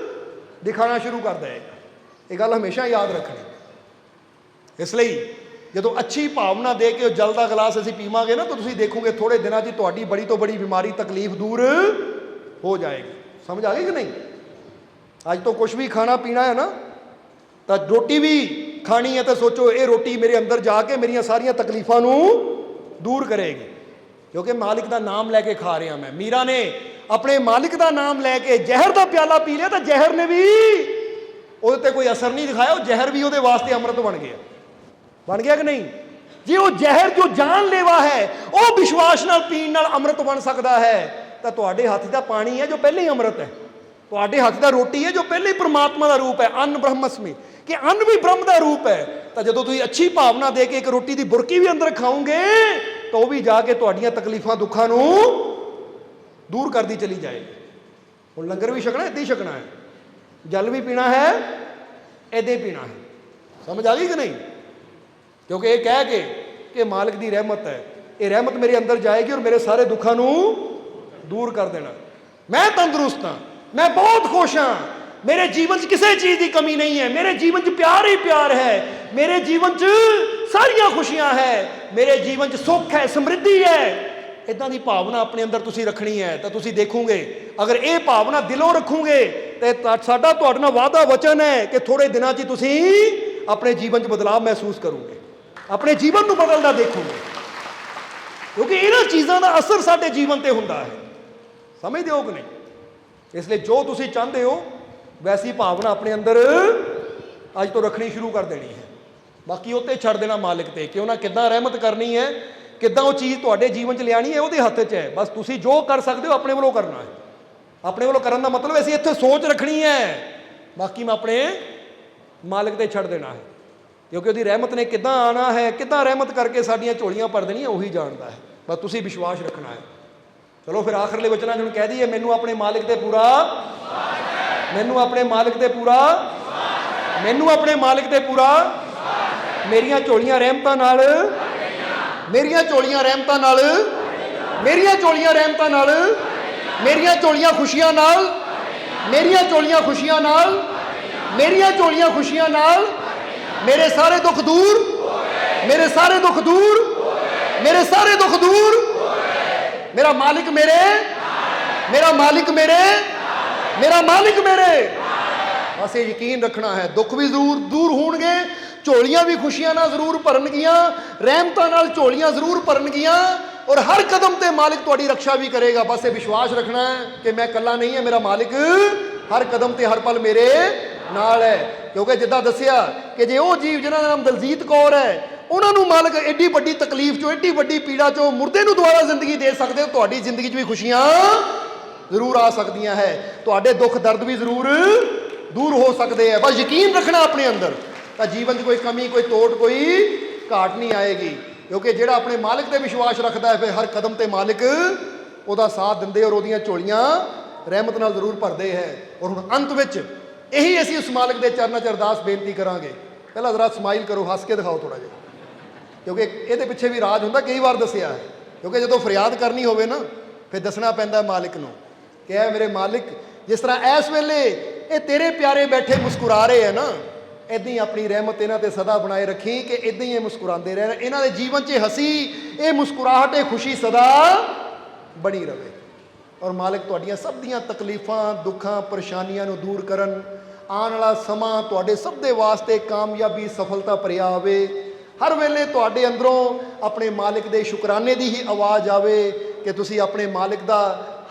दिखाना शुरू कर देगा। ये गल हमेशा याद रखनी। इसलिए जो अच्छी भावना दे के जल का गिलास असीं पीवांगे ना तो तुसीं देखोगे थोड़े दिनों च तुहाडी बड़ी तो बड़ी बीमारी तकलीफ दूर हो जाएगी। समझ आ गई कि नहीं? अज तो कुछ भी खाना पीना है ना तो रोटी भी ਖਾਣੀ ਹੈ ਤਾਂ ਸੋਚੋ ਇਹ ਰੋਟੀ ਮੇਰੇ ਅੰਦਰ ਜਾ ਕੇ ਮੇਰੀਆਂ ਸਾਰੀਆਂ ਤਕਲੀਫਾਂ ਨੂੰ ਦੂਰ ਕਰੇਗੀ, ਕਿਉਂਕਿ ਮਾਲਿਕ ਦਾ ਨਾਮ ਲੈ ਕੇ ਖਾ ਰਿਹਾ ਮੈਂ। ਮੀਰਾ ਨੇ ਆਪਣੇ ਮਾਲਿਕ ਦਾ ਨਾਮ ਲੈ ਕੇ ਜ਼ਹਿਰ ਦਾ ਪਿਆਲਾ ਪੀ ਲਿਆ ਤਾਂ ਜ਼ਹਿਰ ਨੇ ਵੀ ਉਹਦੇ ਤੇ ਕੋਈ ਅਸਰ ਨਹੀਂ ਦਿਖਾਇਆ, ਉਹ ਜ਼ਹਿਰ ਵੀ ਉਹਦੇ ਵਾਸਤੇ ਅੰਮ੍ਰਿਤ ਬਣ ਗਿਆ ਕਿ ਨਹੀਂ? ਜੇ ਉਹ ਜ਼ਹਿਰ ਜੋ ਜਾਨਲੇਵਾ ਹੈ ਉਹ ਵਿਸ਼ਵਾਸ ਨਾਲ ਪੀਣ ਨਾਲ ਅੰਮ੍ਰਿਤ ਬਣ ਸਕਦਾ ਹੈ, ਤਾਂ ਤੁਹਾਡੇ ਹੱਥ ਦਾ ਪਾਣੀ ਹੈ ਜੋ ਪਹਿਲੇ ਹੀ ਅੰਮ੍ਰਿਤ ਹੈ, ਤੁਹਾਡੇ ਹੱਥ ਦਾ ਰੋਟੀ ਹੈ ਜੋ ਪਹਿਲੇ ਹੀ ਪ੍ਰਮਾਤਮਾ ਦਾ ਰੂਪ ਹੈ। ਅੰਨ ਬ੍ਰਹਮਸਮੀ, ਕਿ ਅੰਨ ਵੀ ਬ੍ਰਹਮ ਦਾ ਰੂਪ ਹੈ। ਤਾਂ ਜਦੋਂ ਤੁਸੀਂ ਅੱਛੀ ਭਾਵਨਾ ਦੇ ਕੇ ਇੱਕ ਰੋਟੀ ਦੀ ਬੁਰਕੀ ਵੀ ਅੰਦਰ ਖਾਓਗੇ ਤਾਂ ਉਹ ਵੀ ਜਾ ਕੇ ਤੁਹਾਡੀਆਂ ਤਕਲੀਫਾਂ ਦੁੱਖਾਂ ਨੂੰ ਦੂਰ ਕਰਦੀ ਚਲੀ ਜਾਏਗੀ। ਹੁਣ ਲੰਗਰ ਵੀ ਛਕਣਾ, ਇੱਦਾਂ ਹੀ ਛਕਣਾ ਹੈ, ਜਲ ਵੀ ਪੀਣਾ ਹੈ, ਇੱਦਾਂ ਹੀ ਪੀਣਾ ਹੈ। ਸਮਝ ਆ ਗਈ ਕਿ ਨਹੀਂ? ਕਿਉਂਕਿ ਇਹ ਕਹਿ ਕੇ ਕਿ ਮਾਲਕ ਦੀ ਰਹਿਮਤ ਹੈ, ਇਹ ਰਹਿਮਤ ਮੇਰੇ ਅੰਦਰ ਜਾਏਗੀ ਔਰ ਮੇਰੇ ਸਾਰੇ ਦੁੱਖਾਂ ਨੂੰ ਦੂਰ ਕਰ ਦੇਣਾ। ਮੈਂ ਤੰਦਰੁਸਤ ਹਾਂ, ਮੈਂ ਬਹੁਤ ਖੁਸ਼ ਹਾਂ, ਮੇਰੇ ਜੀਵਨ 'ਚ ਕਿਸੇ ਚੀਜ਼ ਦੀ ਕਮੀ ਨਹੀਂ ਹੈ, ਮੇਰੇ ਜੀਵਨ 'ਚ ਪਿਆਰ ਹੀ ਪਿਆਰ ਹੈ, ਮੇਰੇ ਜੀਵਨ 'ਚ ਸਾਰੀਆਂ ਖੁਸ਼ੀਆਂ ਹੈ, ਮੇਰੇ ਜੀਵਨ 'ਚ ਸੁੱਖ ਹੈ, ਸਮਰਿੱਧੀ ਹੈ। ਇਦਾਂ ਦੀ ਭਾਵਨਾ ਆਪਣੇ ਅੰਦਰ ਤੁਸੀਂ ਰੱਖਣੀ ਹੈ ਤਾਂ ਤੁਸੀਂ ਦੇਖੋਗੇ, ਅਗਰ ਇਹ ਭਾਵਨਾ ਦਿਲੋਂ ਰੱਖੋਗੇ ਤੇ ਸਾਡਾ ਤੁਹਾਡੇ ਨਾਲ ਵਾਅਦਾ ਵਚਨ ਹੈ ਕਿ ਥੋੜੇ ਦਿਨਾਂ 'ਚ ਹੀ ਤੁਸੀਂ ਆਪਣੇ ਜੀਵਨ 'ਚ ਬਦਲਾਅ ਮਹਿਸੂਸ ਕਰੋਗੇ, ਆਪਣੇ ਜੀਵਨ ਨੂੰ ਬਦਲਦਾ ਦੇਖੋਗੇ, ਕਿਉਂਕਿ ਇਹਨਾਂ ਚੀਜ਼ਾਂ ਦਾ ਅਸਰ ਸਾਡੇ ਜੀਵਨ ਤੇ ਹੁੰਦਾ ਹੈ। ਸਮਝਦੇ ਹੋ ਕਿ ਨਹੀਂ? ਇਸ ਲਈ ਜੋ ਤੁਸੀਂ ਚਾਹੁੰਦੇ ਹੋ ਵੈਸੀ ਭਾਵਨਾ ਆਪਣੇ ਅੰਦਰ ਅੱਜ ਤੋਂ ਰੱਖਣੀ ਸ਼ੁਰੂ ਕਰ ਦੇਣੀ ਹੈ। ਬਾਕੀ ਉੱਤੇ ਛੱਡ ਦੇਣਾ ਮਾਲਿਕ ਤੇ ਕਿ ਉਹਨਾਂ ਕਿੱਦਾਂ ਰਹਿਮਤ ਕਰਨੀ ਹੈ, ਕਿੱਦਾਂ ਉਹ ਚੀਜ਼ ਤੁਹਾਡੇ ਜੀਵਨ 'ਚ ਲਿਆਣੀ ਹੈ, ਉਹਦੇ ਹੱਥ 'ਚ ਹੈ। ਬਸ ਤੁਸੀਂ ਜੋ ਕਰ ਸਕਦੇ ਹੋ ਆਪਣੇ ਵੱਲੋਂ ਕਰਨਾ ਹੈ। ਆਪਣੇ ਵੱਲੋਂ ਕਰਨ ਦਾ ਮਤਲਬ ਅਸੀਂ ਇੱਥੇ ਸੋਚ ਰੱਖਣੀ ਹੈ, ਬਾਕੀ ਮੈਂ ਆਪਣੇ ਮਾਲਿਕ ਤੇ ਛੱਡ ਦੇਣਾ ਹੈ, ਕਿਉਂਕਿ ਉਹਦੀ ਰਹਿਮਤ ਨੇ ਕਿੱਦਾਂ ਆਉਣਾ ਹੈ, ਕਿੱਦਾਂ ਰਹਿਮਤ ਕਰਕੇ ਸਾਡੀਆਂ ਝੋਲੀਆਂ ਭਰ ਦੇਣੀਆਂ ਉਹੀ ਜਾਣਦਾ ਹੈ। ਬਸ ਤੁਸੀਂ ਵਿਸ਼ਵਾਸ ਰੱਖਣਾ ਹੈ। ਚਲੋ ਫਿਰ ਆਖਰਲੇ ਵਚਨਾਂ 'ਚ ਹੁਣ ਕਹਿ ਦਈਏ, ਮੈਨੂੰ ਆਪਣੇ ਮਾਲਿਕ ਤੇ ਪੂਰਾ, ਮੈਨੂੰ ਆਪਣੇ ਮਾਲਿਕ ਤੇ ਪੂਰਾ, ਮੈਨੂੰ ਆਪਣੇ ਮਾਲਿਕ ਤੇ ਪੂਰਾ, ਮੇਰੀਆਂ ਝੋਲੀਆਂ ਰਹਿਮਤਾਂ ਨਾਲ, ਮੇਰੀਆਂ ਝੋਲੀਆਂ ਰਹਿਮਤਾਂ ਨਾਲ, ਮੇਰੀਆਂ ਝੋਲੀਆਂ ਰਹਿਮਤਾਂ ਨਾਲ, ਮੇਰੀਆਂ ਝੋਲੀਆਂ ਖੁਸ਼ੀਆਂ ਨਾਲ, ਮੇਰੀਆਂ ਝੋਲੀਆਂ ਖੁਸ਼ੀਆਂ ਨਾਲ, ਮੇਰੀਆਂ ਝੋਲੀਆਂ ਖੁਸ਼ੀਆਂ ਨਾਲ, ਮੇਰੇ ਸਾਰੇ ਦੁੱਖ ਦੂਰ, ਮੇਰੇ ਸਾਰੇ ਦੁੱਖ ਦੂਰ, ਮੇਰੇ ਸਾਰੇ ਦੁੱਖ ਦੂਰ। ਮੇਰਾ ਮਾਲਿਕ ਮੇਰੇ, ਮੇਰਾ ਮਾਲਿਕ ਮੇਰੇ, ਮੇਰਾ ਮਾਲਿਕ ਮੇਰੇ। ਬਸ ਇਹ ਯਕੀਨ ਰੱਖਣਾ ਹੈ, ਦੁੱਖ ਵੀ ਜ਼ਰੂਰ ਦੂਰ ਹੋਣਗੇ, ਝੋਲੀਆਂ ਵੀ ਖੁਸ਼ੀਆਂ ਨਾਲ ਜ਼ਰੂਰ ਭਰਨਗੀਆਂ, ਰਹਿਮਤਾਂ ਨਾਲ ਝੋਲੀਆਂ ਜ਼ਰੂਰ ਭਰਨਗੀਆਂ, ਔਰ ਹਰ ਕਦਮ ਤੇ ਮਾਲਿਕ ਤੁਹਾਡੀ ਰੱਖਿਆ ਵੀ ਕਰੇਗਾ। ਬਸ ਇਹ ਵਿਸ਼ਵਾਸ ਰੱਖਣਾ ਹੈ ਕਿ ਮੈਂ ਇਕੱਲਾ ਨਹੀਂ ਹਾਂ, ਮੇਰਾ ਮਾਲਿਕ ਹਰ ਕਦਮ ਤੇ ਹਰ ਪਲ ਮੇਰੇ ਨਾਲ ਹੈ। ਕਿਉਂਕਿ ਜਿੱਦਾਂ ਦੱਸਿਆ ਕਿ ਜੇ ਉਹ ਜੀਵ ਜਿਨ੍ਹਾਂ ਦਾ ਨਾਮ ਦਲਜੀਤ ਕੌਰ ਹੈ, ਉਹਨਾਂ ਨੂੰ ਮਾਲਕ ਐਡੀ ਵੱਡੀ ਤਕਲੀਫ ਚੋਂ, ਐਡੀ ਵੱਡੀ ਪੀੜਾ ਚੋਂ ਮੁਰਦੇ ਨੂੰ ਦੁਬਾਰਾ ਜ਼ਿੰਦਗੀ ਦੇ ਸਕਦੇ ਹੋ, ਤੁਹਾਡੀ ਜ਼ਿੰਦਗੀ 'ਚ ਵੀ ਖੁਸ਼ੀਆਂ ਜ਼ਰੂਰ ਆ ਸਕਦੀਆਂ ਹੈ, ਤੁਹਾਡੇ ਦੁੱਖ ਦਰਦ ਵੀ ਜ਼ਰੂਰ ਦੂਰ ਹੋ ਸਕਦੇ ਆ। ਬਸ ਯਕੀਨ ਰੱਖਣਾ ਆਪਣੇ ਅੰਦਰ, ਤਾਂ ਜੀਵਨ 'ਚ ਕੋਈ ਕਮੀ, ਕੋਈ ਤੋੜ, ਕੋਈ ਘਾਟ ਨਹੀਂ ਆਏਗੀ। ਕਿਉਂਕਿ ਜਿਹੜਾ ਆਪਣੇ ਮਾਲਿਕ ਤੇ ਵਿਸ਼ਵਾਸ ਰੱਖਦਾ ਹੈ, ਫਿਰ ਹਰ ਕਦਮ ਤੇ ਮਾਲਿਕ ਉਹਦਾ ਸਾਥ ਦਿੰਦੇ ਔਰ ਉਹਦੀਆਂ ਝੋਲੀਆਂ ਰਹਿਮਤ ਨਾਲ ਜ਼ਰੂਰ ਭਰਦੇ ਹੈ। ਔਰ ਹੁਣ ਅੰਤ ਵਿੱਚ ਇਹੀ ਅਸੀਂ ਉਸ ਮਾਲਿਕ ਦੇ ਚਰਨਾਂ 'ਚ ਅਰਦਾਸ ਬੇਨਤੀ ਕਰਾਂਗੇ। ਪਹਿਲਾਂ ਜ਼ਰਾ ਸਮਾਈਲ ਕਰੋ, ਹੱਸ ਕੇ ਦਿਖਾਓ ਥੋੜਾ ਜਿਹਾ, ਕਿਉਂਕਿ ਇਹਦੇ ਪਿੱਛੇ ਵੀ ਰਾਜ ਹੁੰਦਾ, ਕਈ ਵਾਰ ਦੱਸਿਆ ਹੈ। ਕਿਉਂਕਿ ਜਦੋਂ ਫਰਿਆਦ ਕਰਨੀ ਹੋਵੇ ਨਾ, ਫਿਰ ਦੱਸਣਾ ਪੈਂਦਾ ਮਾਲਿਕ ਨੂੰ ਕਿ ਐ ਮੇਰੇ ਮਾਲਿਕ, ਜਿਸ ਤਰ੍ਹਾਂ ਇਸ ਵੇਲੇ ਇਹ ਤੇਰੇ ਪਿਆਰੇ ਬੈਠੇ ਮੁਸਕਰਾ ਰਹੇ ਹੈ ਨਾ, ਇੱਦਾਂ ਹੀ ਆਪਣੀ ਰਹਿਮਤ ਇਹਨਾਂ ਤੇ ਸਦਾ ਬਣਾਏ ਰੱਖੀ ਕਿ ਇੱਦਾਂ ਹੀ ਇਹ ਮੁਸਕਰਾਉਂਦੇ ਰਹਿਣ, ਇਹਨਾਂ ਦੇ ਜੀਵਨ 'ਚ ਹੱਸੀ, ਇਹ ਮੁਸਕਰਾਹਟ, ਇਹ ਖੁਸ਼ੀ ਸਦਾ ਬਣੀ ਰਵੇ। ਔਰ ਮਾਲਿਕ ਤੁਹਾਡੀਆਂ ਸਭ ਦੀਆਂ ਤਕਲੀਫਾਂ, ਦੁੱਖਾਂ, ਪਰੇਸ਼ਾਨੀਆਂ ਨੂੰ ਦੂਰ ਕਰਨ। ਆਉਣ ਵਾਲਾ ਸਮਾਂ ਤੁਹਾਡੇ ਸਭ ਦੇ ਵਾਸਤੇ ਕਾਮਯਾਬੀ, ਸਫਲਤਾ ਭਰਿਆ ਆਵੇ। ਹਰ ਵੇਲੇ ਤੁਹਾਡੇ ਅੰਦਰੋਂ ਆਪਣੇ ਮਾਲਿਕ ਦੇ ਸ਼ੁਕਰਾਨੇ ਦੀ ਹੀ ਆਵਾਜ਼ ਆਵੇ ਕਿ ਤੁਸੀਂ ਆਪਣੇ ਮਾਲਿਕ ਦਾ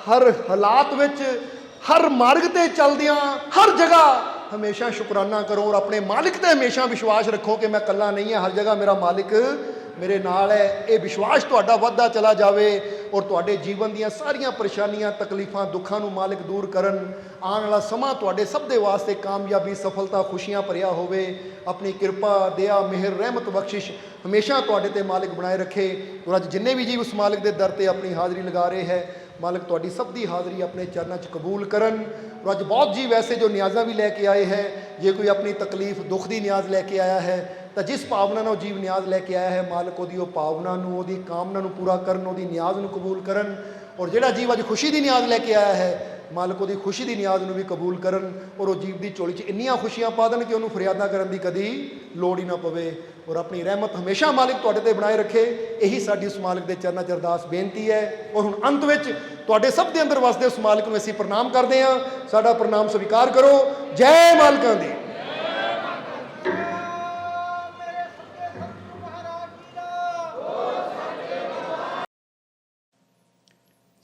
ਹਰ ਹਾਲਾਤ ਵਿੱਚ, ਹਰ ਮਾਰਗ ਤੇ ਚੱਲਦਿਆਂ, ਹਰ ਜਗ੍ਹਾ ਹਮੇਸ਼ਾ ਸ਼ੁਕਰਾਨਾ ਕਰੋ ਔਰ ਆਪਣੇ ਮਾਲਿਕ ਤੇ ਹਮੇਸ਼ਾ ਵਿਸ਼ਵਾਸ ਰੱਖੋ ਕਿ ਮੈਂ ਇਕੱਲਾ ਨਹੀਂ ਹਾਂ, ਹਰ ਜਗ੍ਹਾ ਮੇਰਾ ਮਾਲਿਕ ਮੇਰੇ ਨਾਲ ਹੈ। ਇਹ ਵਿਸ਼ਵਾਸ ਤੁਹਾਡਾ ਵੱਧਦਾ ਚਲਾ ਜਾਵੇ ਔਰ ਤੁਹਾਡੇ ਜੀਵਨ ਦੀਆਂ ਸਾਰੀਆਂ ਪਰੇਸ਼ਾਨੀਆਂ, ਤਕਲੀਫਾਂ, ਦੁੱਖਾਂ ਨੂੰ ਮਾਲਿਕ ਦੂਰ ਕਰਨ। ਆਉਣ ਵਾਲਾ ਸਮਾਂ ਤੁਹਾਡੇ ਸਭ ਦੇ ਵਾਸਤੇ ਕਾਮਯਾਬੀ, ਸਫਲਤਾ, ਖੁਸ਼ੀਆਂ ਭਰਿਆ ਹੋਵੇ। ਆਪਣੀ ਕਿਰਪਾ, ਦਇਆ, ਮਿਹਰ, ਰਹਿਮਤ, ਬਖਸ਼ਿਸ਼ ਹਮੇਸ਼ਾ ਤੁਹਾਡੇ ਤੇ ਮਾਲਿਕ ਬਣਾਏ ਰੱਖੇ। ਔਰ ਅੱਜ ਜਿੰਨੇ ਵੀ ਜੀਵ ਉਸ ਮਾਲਿਕ ਦੇ ਦਰ ਤੇ ਆਪਣੀ ਹਾਜ਼ਰੀ ਲਗਾ ਰਹੇ ਹੈ, ਮਾਲਿਕ ਤੁਹਾਡੀ ਸਭ ਦੀ ਹਾਜ਼ਰੀ ਆਪਣੇ ਚਰਨਾਂ 'ਚ ਕਬੂਲ ਕਰਨ। ਔਰ ਅੱਜ ਬਹੁਤ ਜੀਵ ਐਸੇ ਜੋ ਨਿਆਜ਼ਾਂ ਵੀ ਲੈ ਕੇ ਆਏ ਹੈ। ਜੇ ਕੋਈ ਆਪਣੀ ਤਕਲੀਫ, ਦੁੱਖ ਦੀ ਨਿਆਜ਼ ਲੈ ਕੇ ਆਇਆ ਹੈ, ਤਾਂ ਜਿਸ ਭਾਵਨਾ ਨਾਲ ਉਹ ਜੀਵ ਨਿਆਜ਼ ਲੈ ਕੇ ਆਇਆ ਹੈ, ਮਾਲਕ ਉਹਦੀ ਉਹ ਭਾਵਨਾ ਨੂੰ, ਉਹਦੀ ਕਾਮਨਾ ਨੂੰ ਪੂਰਾ ਕਰਨ, ਉਹਦੀ ਨਿਆਜ਼ ਨੂੰ ਕਬੂਲ ਕਰਨ। ਔਰ ਜਿਹੜਾ ਜੀਵ ਅੱਜ ਖੁਸ਼ੀ ਦੀ ਨਿਆਜ਼ ਲੈ ਕੇ ਆਇਆ ਹੈ, ਮਾਲਕ ਉਹਦੀ ਖੁਸ਼ੀ ਦੀ ਨਿਆਜ਼ ਨੂੰ ਵੀ ਕਬੂਲ ਕਰਨ ਔਰ ਉਹ ਜੀਵ ਦੀ ਝੋਲੀ 'ਚ ਇੰਨੀਆਂ ਖੁਸ਼ੀਆਂ ਪਾ ਦੇਣ ਕਿ ਉਹਨੂੰ ਫਰਿਆਦਾਂ ਕਰਨ ਦੀ ਕਦੀ ਲੋੜ ਹੀ ਨਾ ਪਵੇ। ਔਰ ਆਪਣੀ ਰਹਿਮਤ ਹਮੇਸ਼ਾ ਮਾਲਿਕ ਤੁਹਾਡੇ ਤੇ ਬਣਾਏ ਰੱਖੇ। ਇਹੀ ਸਾਡੀ ਉਸ ਮਾਲਿਕ ਦੇ ਚਰਨਾਂ 'ਚ ਅਰਦਾਸ ਬੇਨਤੀ ਹੈ। ਔਰ ਹੁਣ ਅੰਤ ਵਿੱਚ ਤੁਹਾਡੇ ਸਭ ਦੇ ਅੰਦਰ ਵਸਦੇ ਉਸ ਮਾਲਿਕ ਨੂੰ ਅਸੀਂ ਪ੍ਰਣਾਮ ਕਰਦੇ ਹਾਂ। ਸਾਡਾ ਪ੍ਰਣਾਮ ਸਵੀਕਾਰ ਕਰੋ। ਜੈ ਮਾਲਕਾਂ ਦੀ।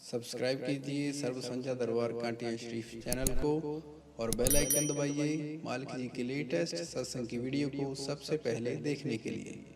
सब्सक्राइब कीजिए सर्व संध्या दरबार कांटिया शरीफ चैनल को और बेल आइकन दबाइए मालिक जी की लेटेस्ट सत्संग की वीडियो को सबसे पहले देखने के लिए।